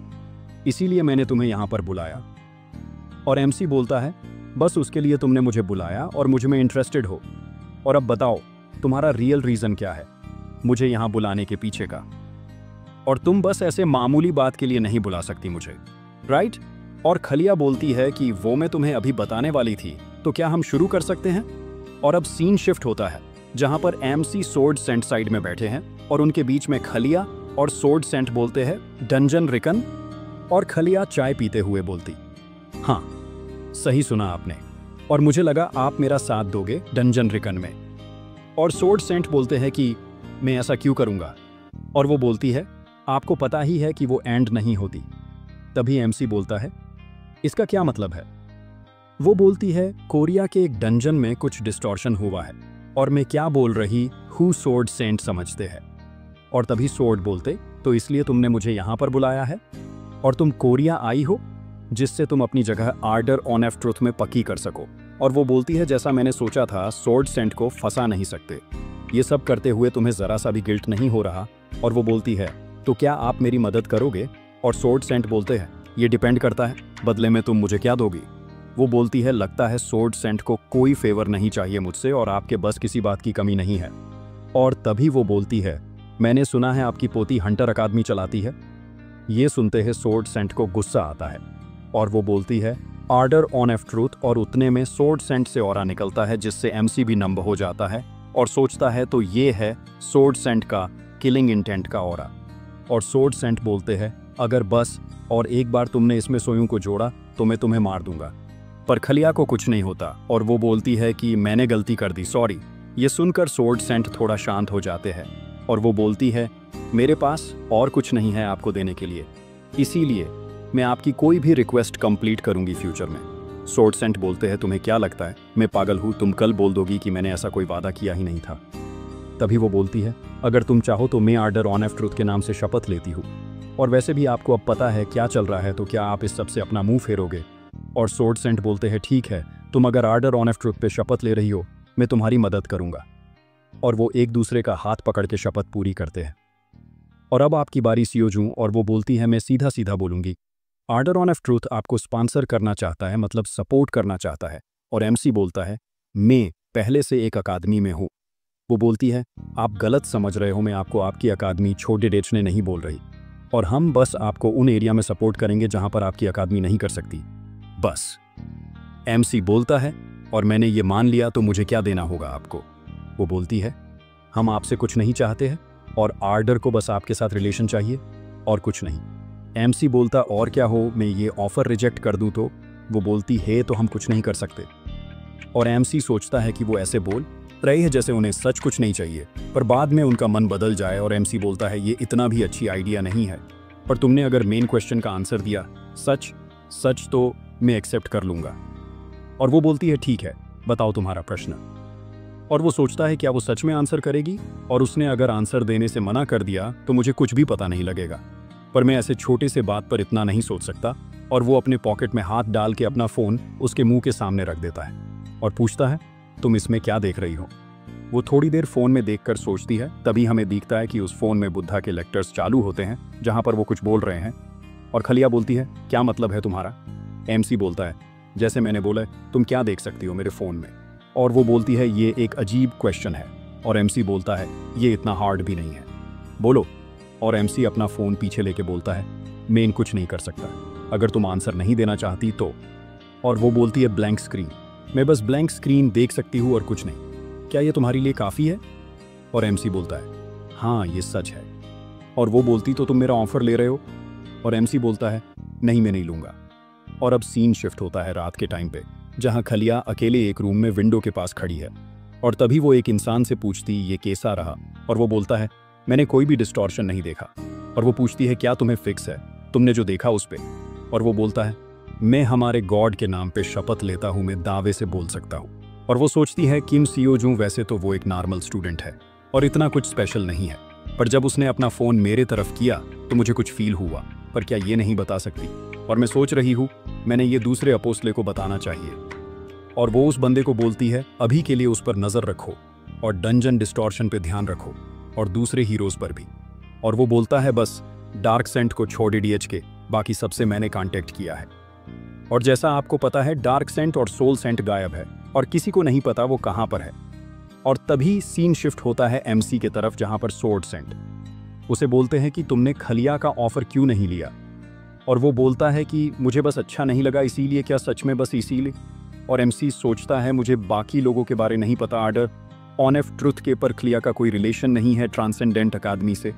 Speaker 1: इसीलिए मैंने तुम्हें यहाँ पर बुलाया। और एमसी बोलता है, बस उसके लिए तुमने मुझे बुलाया और मुझ में इंटरेस्टेड हो। और अब बताओ तुम्हारा रियल रीज़न क्या है मुझे यहाँ बुलाने के पीछे का? और तुम बस ऐसे मामूली बात के लिए नहीं बुला सकती मुझे, राइट? और खलिया बोलती है कि वो मैं तुम्हें अभी बताने वाली थी, तो क्या हम शुरू कर सकते हैं? और अब सीन शिफ्ट होता है, जहां पर एमसी सोर्ड सेंट साइड में बैठे हैं, और उनके बीच में खलिया और सोर्ड सेंट बोलते हैं, डंजन रिकन। और खलिया चाय पीते हुए बोलती, हाँ सही सुना आपने, और मुझे लगा आप मेरा साथ दोगे डंजन रिकन में। और सोर्ड सेंट बोलते हैं कि मैं ऐसा क्यों करूंगा? और वो बोलती है, आपको पता ही है कि वो एंड नहीं होती। तभी एमसी बोलता है, इसका क्या मतलब है? वो बोलती है, कोरिया के एक डंजन में कुछ डिस्टॉर्शन हुआ है, और मैं क्या बोल रही हूँ सोर्ड सेंट समझते हैं। और तभी सोर्ड बोलते, तो इसलिए तुमने मुझे यहाँ पर बुलाया है, और तुम कोरिया आई हो जिससे तुम अपनी जगह आर्डर ऑन एफ ट्रूथ में पक्की कर सको। और वो बोलती है, जैसा मैंने सोचा था, सोर्ड सेंट को फंसा नहीं सकते। ये सब करते हुए तुम्हें जरा सा भी गिल्ट नहीं हो रहा? और वो बोलती है, तो क्या आप मेरी मदद करोगे? और सोर्ड सेंट बोलते हैं, ये डिपेंड करता है, बदले में तुम मुझे क्या दोगी? वो बोलती है, लगता है सोर्ड सेंट को कोई फेवर नहीं चाहिए मुझसे, और आपके बस किसी बात की कमी नहीं है। और तभी वो बोलती है, मैंने सुना है आपकी पोती हंटर अकादमी चलाती है। ये सुनते हैं सोर्ड सेंट को गुस्सा आता है, और वो बोलती है, ऑर्डर ऑन एफ ट्रूथ। और उतने में सोर्ड सेंट से ऑरा निकलता है, जिससे एमसी भी नंब हो जाता है और सोचता है, तो ये है सोर्ड सेंट का किलिंग इंटेंट का ऑरा। और सोर्ड सेंट बोलते हैं, अगर बस और एक बार तुमने इसमें सोयूं को जोड़ा तो मैं तुम्हें मार दूंगा। पर खलिया को कुछ नहीं होता, और वो बोलती है कि मैंने गलती कर दी, सॉरी। ये सुनकर सोर्ड सेंट थोड़ा शांत हो जाते हैं, और वो बोलती है, मेरे पास और कुछ नहीं है आपको देने के लिए, इसीलिए मैं आपकी कोई भी रिक्वेस्ट कंप्लीट करूंगी फ्यूचर में। सोर्ड सेंट बोलते हैं, तुम्हें क्या लगता है मैं पागल हूँ? तुम कल बोल दोगी कि मैंने ऐसा कोई वादा किया ही नहीं था। तभी वो बोलती है, अगर तुम चाहो तो मैं ऑर्डर ऑन एफ ट्रूथ के नाम से शपथ लेती हूँ, और वैसे भी आपको अब पता है क्या चल रहा है, तो क्या आप इस सब से अपना मुंह फेरोगे? और सोर्ड सेंट बोलते हैं, ठीक है, तुम अगर ऑर्डर ऑन एफ ट्रूथ पे शपथ ले रही हो, मैं तुम्हारी मदद करूंगा। और वो एक दूसरे का हाथ पकड़ के शपथ पूरी करते हैं। और अब आपकी बारी सियोजू, और वो बोलती है मैं सीधा सीधा बोलूंगी। आर्डर ऑन ऑफ ट्रूथ आपको स्पॉन्सर करना चाहता है, मतलब सपोर्ट करना चाहता है। और एमसी बोलता है मैं पहले से एक अकादमी में हूँ। वो बोलती है आप गलत समझ रहे हो, मैं आपको आपकी अकादमी छोटे बेचने नहीं बोल रही, और हम बस आपको उन एरिया में सपोर्ट करेंगे जहां पर आपकी अकादमी नहीं कर सकती, बस। एमसी बोलता है और मैंने ये मान लिया तो मुझे क्या देना होगा आपको। वो बोलती है हम आपसे कुछ नहीं चाहते हैं और आर्डर को बस आपके साथ रिलेशन चाहिए और कुछ नहीं। एमसी बोलता और क्या हो, मैं ये ऑफर रिजेक्ट कर दूं तो। वो बोलती है तो हम कुछ नहीं कर सकते। और एमसी सोचता है कि वो ऐसे बोल रही है जैसे उन्हें सच कुछ नहीं चाहिए, पर बाद में उनका मन बदल जाए और एमसी बोलता है ये इतना भी अच्छी आइडिया नहीं है, पर तुमने अगर मेन क्वेश्चन का आंसर दिया सच सच तो मैं एक्सेप्ट कर लूंगा। और वो बोलती है ठीक है, बताओ तुम्हारा प्रश्न। और वो सोचता है क्या वो सच में आंसर करेगी, और उसने अगर आंसर देने से मना कर दिया तो मुझे कुछ भी पता नहीं लगेगा, पर मैं ऐसे छोटे से बात पर इतना नहीं सोच सकता। और वो अपने पॉकेट में हाथ डाल के अपना फ़ोन उसके मुंह के सामने रख देता है और पूछता है तुम इसमें क्या देख रही हो। वो थोड़ी देर फ़ोन में देखकर सोचती है, तभी हमें दिखता है कि उस फ़ोन में बुद्धा के लेक्चर्स चालू होते हैं जहाँ पर वो कुछ बोल रहे हैं। और खलिया बोलती है क्या मतलब है तुम्हारा। एमसी बोलता है जैसे मैंने बोला तुम क्या देख सकती हो मेरे फ़ोन में। और वो बोलती है ये एक अजीब क्वेश्चन है। और एमसी बोलता है ये इतना हार्ड भी नहीं है, बोलो। और एमसी अपना फ़ोन पीछे लेके बोलता है मैं कुछ नहीं कर सकता, अगर तुम आंसर नहीं देना चाहती तो। और वो बोलती है ब्लैंक स्क्रीन, मैं बस ब्लैंक स्क्रीन देख सकती हूँ और कुछ नहीं, क्या ये तुम्हारे लिए काफ़ी है। और एमसी बोलता है हाँ ये सच है। और वो बोलती तो तुम मेरा ऑफर ले रहे हो। और एमसी बोलता है नहीं मैं नहीं लूँगा। और अब सीन शिफ्ट होता है रात के टाइम पे, जहाँ खलिया अकेले एक रूम में विंडो के पास खड़ी है। और तभी वो एक इंसान से पूछती ये कैसा रहा। और वो बोलता है मैंने कोई भी डिस्टॉर्शन नहीं देखा। और वो पूछती है क्या तुम्हें फिक्स है तुमने जो देखा उस पर। और वो बोलता है मैं हमारे गॉड के नाम पे शपथ लेता हूँ, मैं दावे से बोल सकता हूँ। और वो सोचती है किम सियोजू वैसे तो वो एक नॉर्मल स्टूडेंट है और इतना कुछ स्पेशल नहीं है, पर जब उसने अपना फ़ोन मेरे तरफ किया तो मुझे कुछ फील हुआ, पर क्या ये नहीं बता सकती। और मैं सोच रही हूँ मैंने ये दूसरे अपोस्ले को बताना चाहिए। और वो उस बंदे को बोलती है अभी के लिए उस पर नज़र रखो और डंजन डिस्टॉर्शन पे ध्यान रखो और दूसरे हीरोज़ पर भी। और वो बोलता है बस डार्क सेंट को छोड़ डीएच के बाकी सबसे मैंने कांटेक्ट किया है। और जैसा आपको पता है डार्क सेंट और सोल सेंट गायब है और किसी को नहीं पता वो कहाँ पर है। और तभी सीन शिफ्ट होता है एमसी के तरफ, जहाँ पर सोर्ड सेंट उसे बोलते हैं कि तुमने खलिया का ऑफर क्यों नहीं लिया। और वो बोलता है कि मुझे बस अच्छा नहीं लगा इसीलिए। क्या सच में बस इसीलिए। और एमसी सोचता है मुझे बाकी लोगों के बारे नहीं पता, आर्डर ऑन ऑफ ट्रुथ के पर खलिया का कोई रिलेशन नहीं है ट्रांसेंडेंट अकादमी से,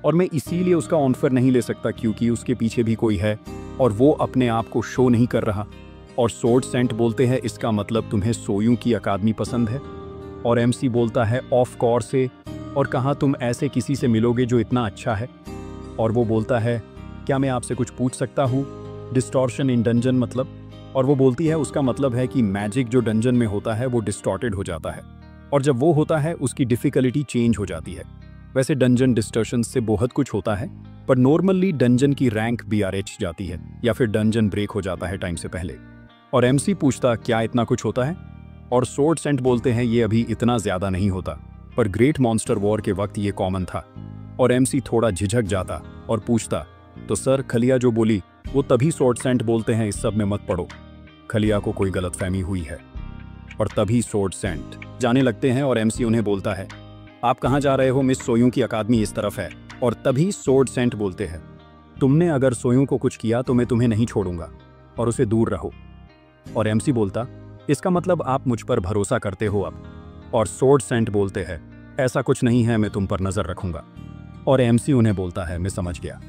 Speaker 1: और मैं इसीलिए उसका ऑफर नहीं ले सकता क्योंकि उसके पीछे भी कोई है और वो अपने आप को शो नहीं कर रहा। और सोर्ड सेंट बोलते हैं इसका मतलब तुम्हें सोयू की अकादमी पसंद है। और एमसी बोलता है ऑफ कोर्स से, और कहाँ तुम ऐसे किसी से मिलोगे जो इतना अच्छा है। और वो बोलता है क्या मैं आपसे कुछ पूछ सकता हूँ, डिस्टॉर्शन इन डंजन मतलब। और वो बोलती है उसका मतलब है कि मैजिक जो डंजन में होता है वो डिस्टॉर्टेड हो जाता है, और जब वो होता है उसकी डिफ़िकल्टी चेंज हो जाती है। वैसे डंजन डिस्टॉर्शन से बहुत कुछ होता है, पर नॉर्मली डंजन की रैंक BRH जाती है या फिर डंजन ब्रेक हो जाता है टाइम से पहले। और एमसी पूछता क्या इतना कुछ होता है। और सोर्ड सेंट बोलते हैं ये अभी इतना ज़्यादा नहीं होता, पर ग्रेट मॉन्स्टर वॉर के वक्त ये कॉमन था। और एमसी थोड़ा झिझक जाता और पूछता तो सर खलिया जो बोली वो। तभी सोर्ड सेंट बोलते हैं इस सब में मत पड़ो, खलिया को कोई गलतफहमी हुई है। और तभी सोर्ड सेंट जाने लगते हैं और एमसी उन्हें बोलता है आप कहाँ जा रहे हो, मिस सोयू की अकादमी इस तरफ है। और तभी सोर्ड सेंट बोलते हैं तुमने अगर सोयू को कुछ किया तो मैं तुम्हें नहीं छोड़ूंगा और उसे दूर रहो। और एमसी बोलता इसका मतलब आप मुझ पर भरोसा करते हो अब। और सोर्ड सेंट बोलते हैं ऐसा कुछ नहीं है, मैं तुम पर नज़र रखूंगा। और एमसी उन्हें बोलता है मैं समझ गया,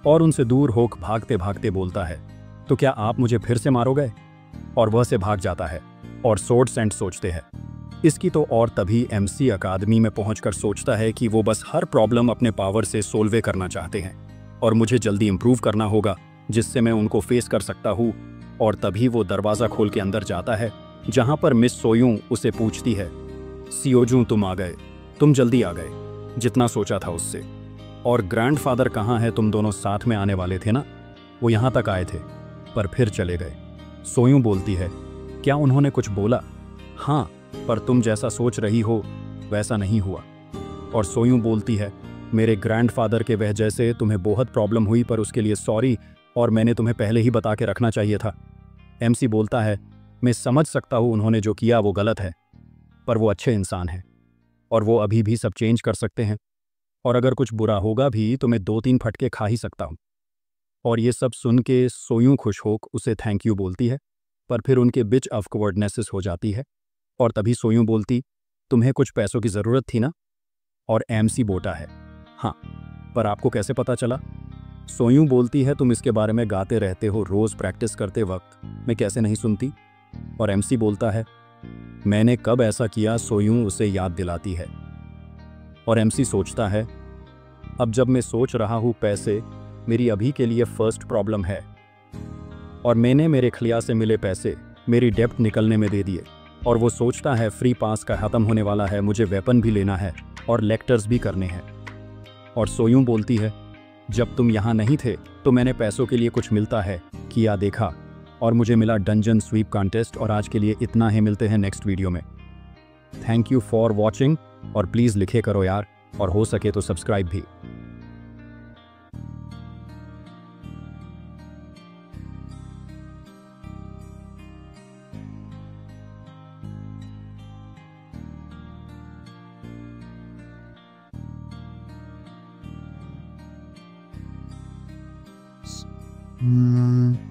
Speaker 1: और उनसे दूर होक भागते भागते बोलता है तो क्या आप मुझे फिर से मारोगे। और वह से भाग जाता है। और सोर्ड सेंट सोचते हैं इसकी तो। और तभी एमसी अकादमी में पहुंचकर सोचता है कि वो बस हर प्रॉब्लम अपने पावर से सोल्वे करना चाहते हैं और मुझे जल्दी इंप्रूव करना होगा जिससे मैं उनको फेस कर सकता हूँ। और तभी वो दरवाज़ा खोल के अंदर जाता है जहाँ पर मिस सोयू उसे पूछती है सियोजू तुम आ गए, तुम जल्दी आ गए, जितना सोचा था उससे। और ग्रैंडफादर कहाँ है, तुम दोनों साथ में आने वाले थे ना, वो यहाँ तक आए थे पर फिर चले गए। सोयू बोलती है क्या उन्होंने कुछ बोला। हाँ, पर तुम जैसा सोच रही हो वैसा नहीं हुआ। और सोयू बोलती है मेरे ग्रैंडफादर के वजह से तुम्हें बहुत प्रॉब्लम हुई, पर उसके लिए सॉरी, और मैंने तुम्हें पहले ही बता के रखना चाहिए था। एमसी बोलता है, मैं समझ सकता हूँ उन्होंने जो किया वो गलत है, पर वो अच्छे इंसान हैं और वो अभी भी सब चेंज कर सकते हैं, और अगर कुछ बुरा होगा भी तो मैं 2-3 फटके खा ही सकता हूँ। और ये सब सुन के सोयूं खुश होक उसे थैंक यू बोलती है, पर फिर उनके बीच ऑकवर्डनेसेस हो जाती है, और तभी सोयूं बोलती, तुम्हें कुछ पैसों की ज़रूरत थी ना? और एमसी बोलता है, हाँ, पर आपको कैसे पता चला? सोयूं बोलती है, तुम इसके बारे में गाते रहते हो रोज़ प्रैक्टिस करते वक्त, मैं कैसे नहीं सुनती? और एमसी बोलता है, मैंने कब ऐसा किया? सोयूं उसे याद दिलाती है, और एमसी सोचता है, अब जब मैं सोच रहा हूँ पैसे मेरी अभी के लिए फर्स्ट प्रॉब्लम है, और मैंने मेरे खलिया से मिले पैसे मेरी डेप्ट निकलने में दे दिए, और वो सोचता है फ्री पास का ख़त्म होने वाला है, मुझे वेपन भी लेना है और लेक्चर्स भी करने हैं। और सोयूं बोलती है, जब तुम यहाँ नहीं थे तो मैंने पैसों के लिए कुछ मिलता है किया देखा, और मुझे मिला डंजन स्वीप कॉन्टेस्ट, और आज के लिए इतना ही। मिलते हैं नेक्स्ट वीडियो में। थैंक यू फॉर वॉचिंग, और प्लीज़ लिखे करो यार, और हो सके तो सब्सक्राइब भी।
Speaker 2: Hmm.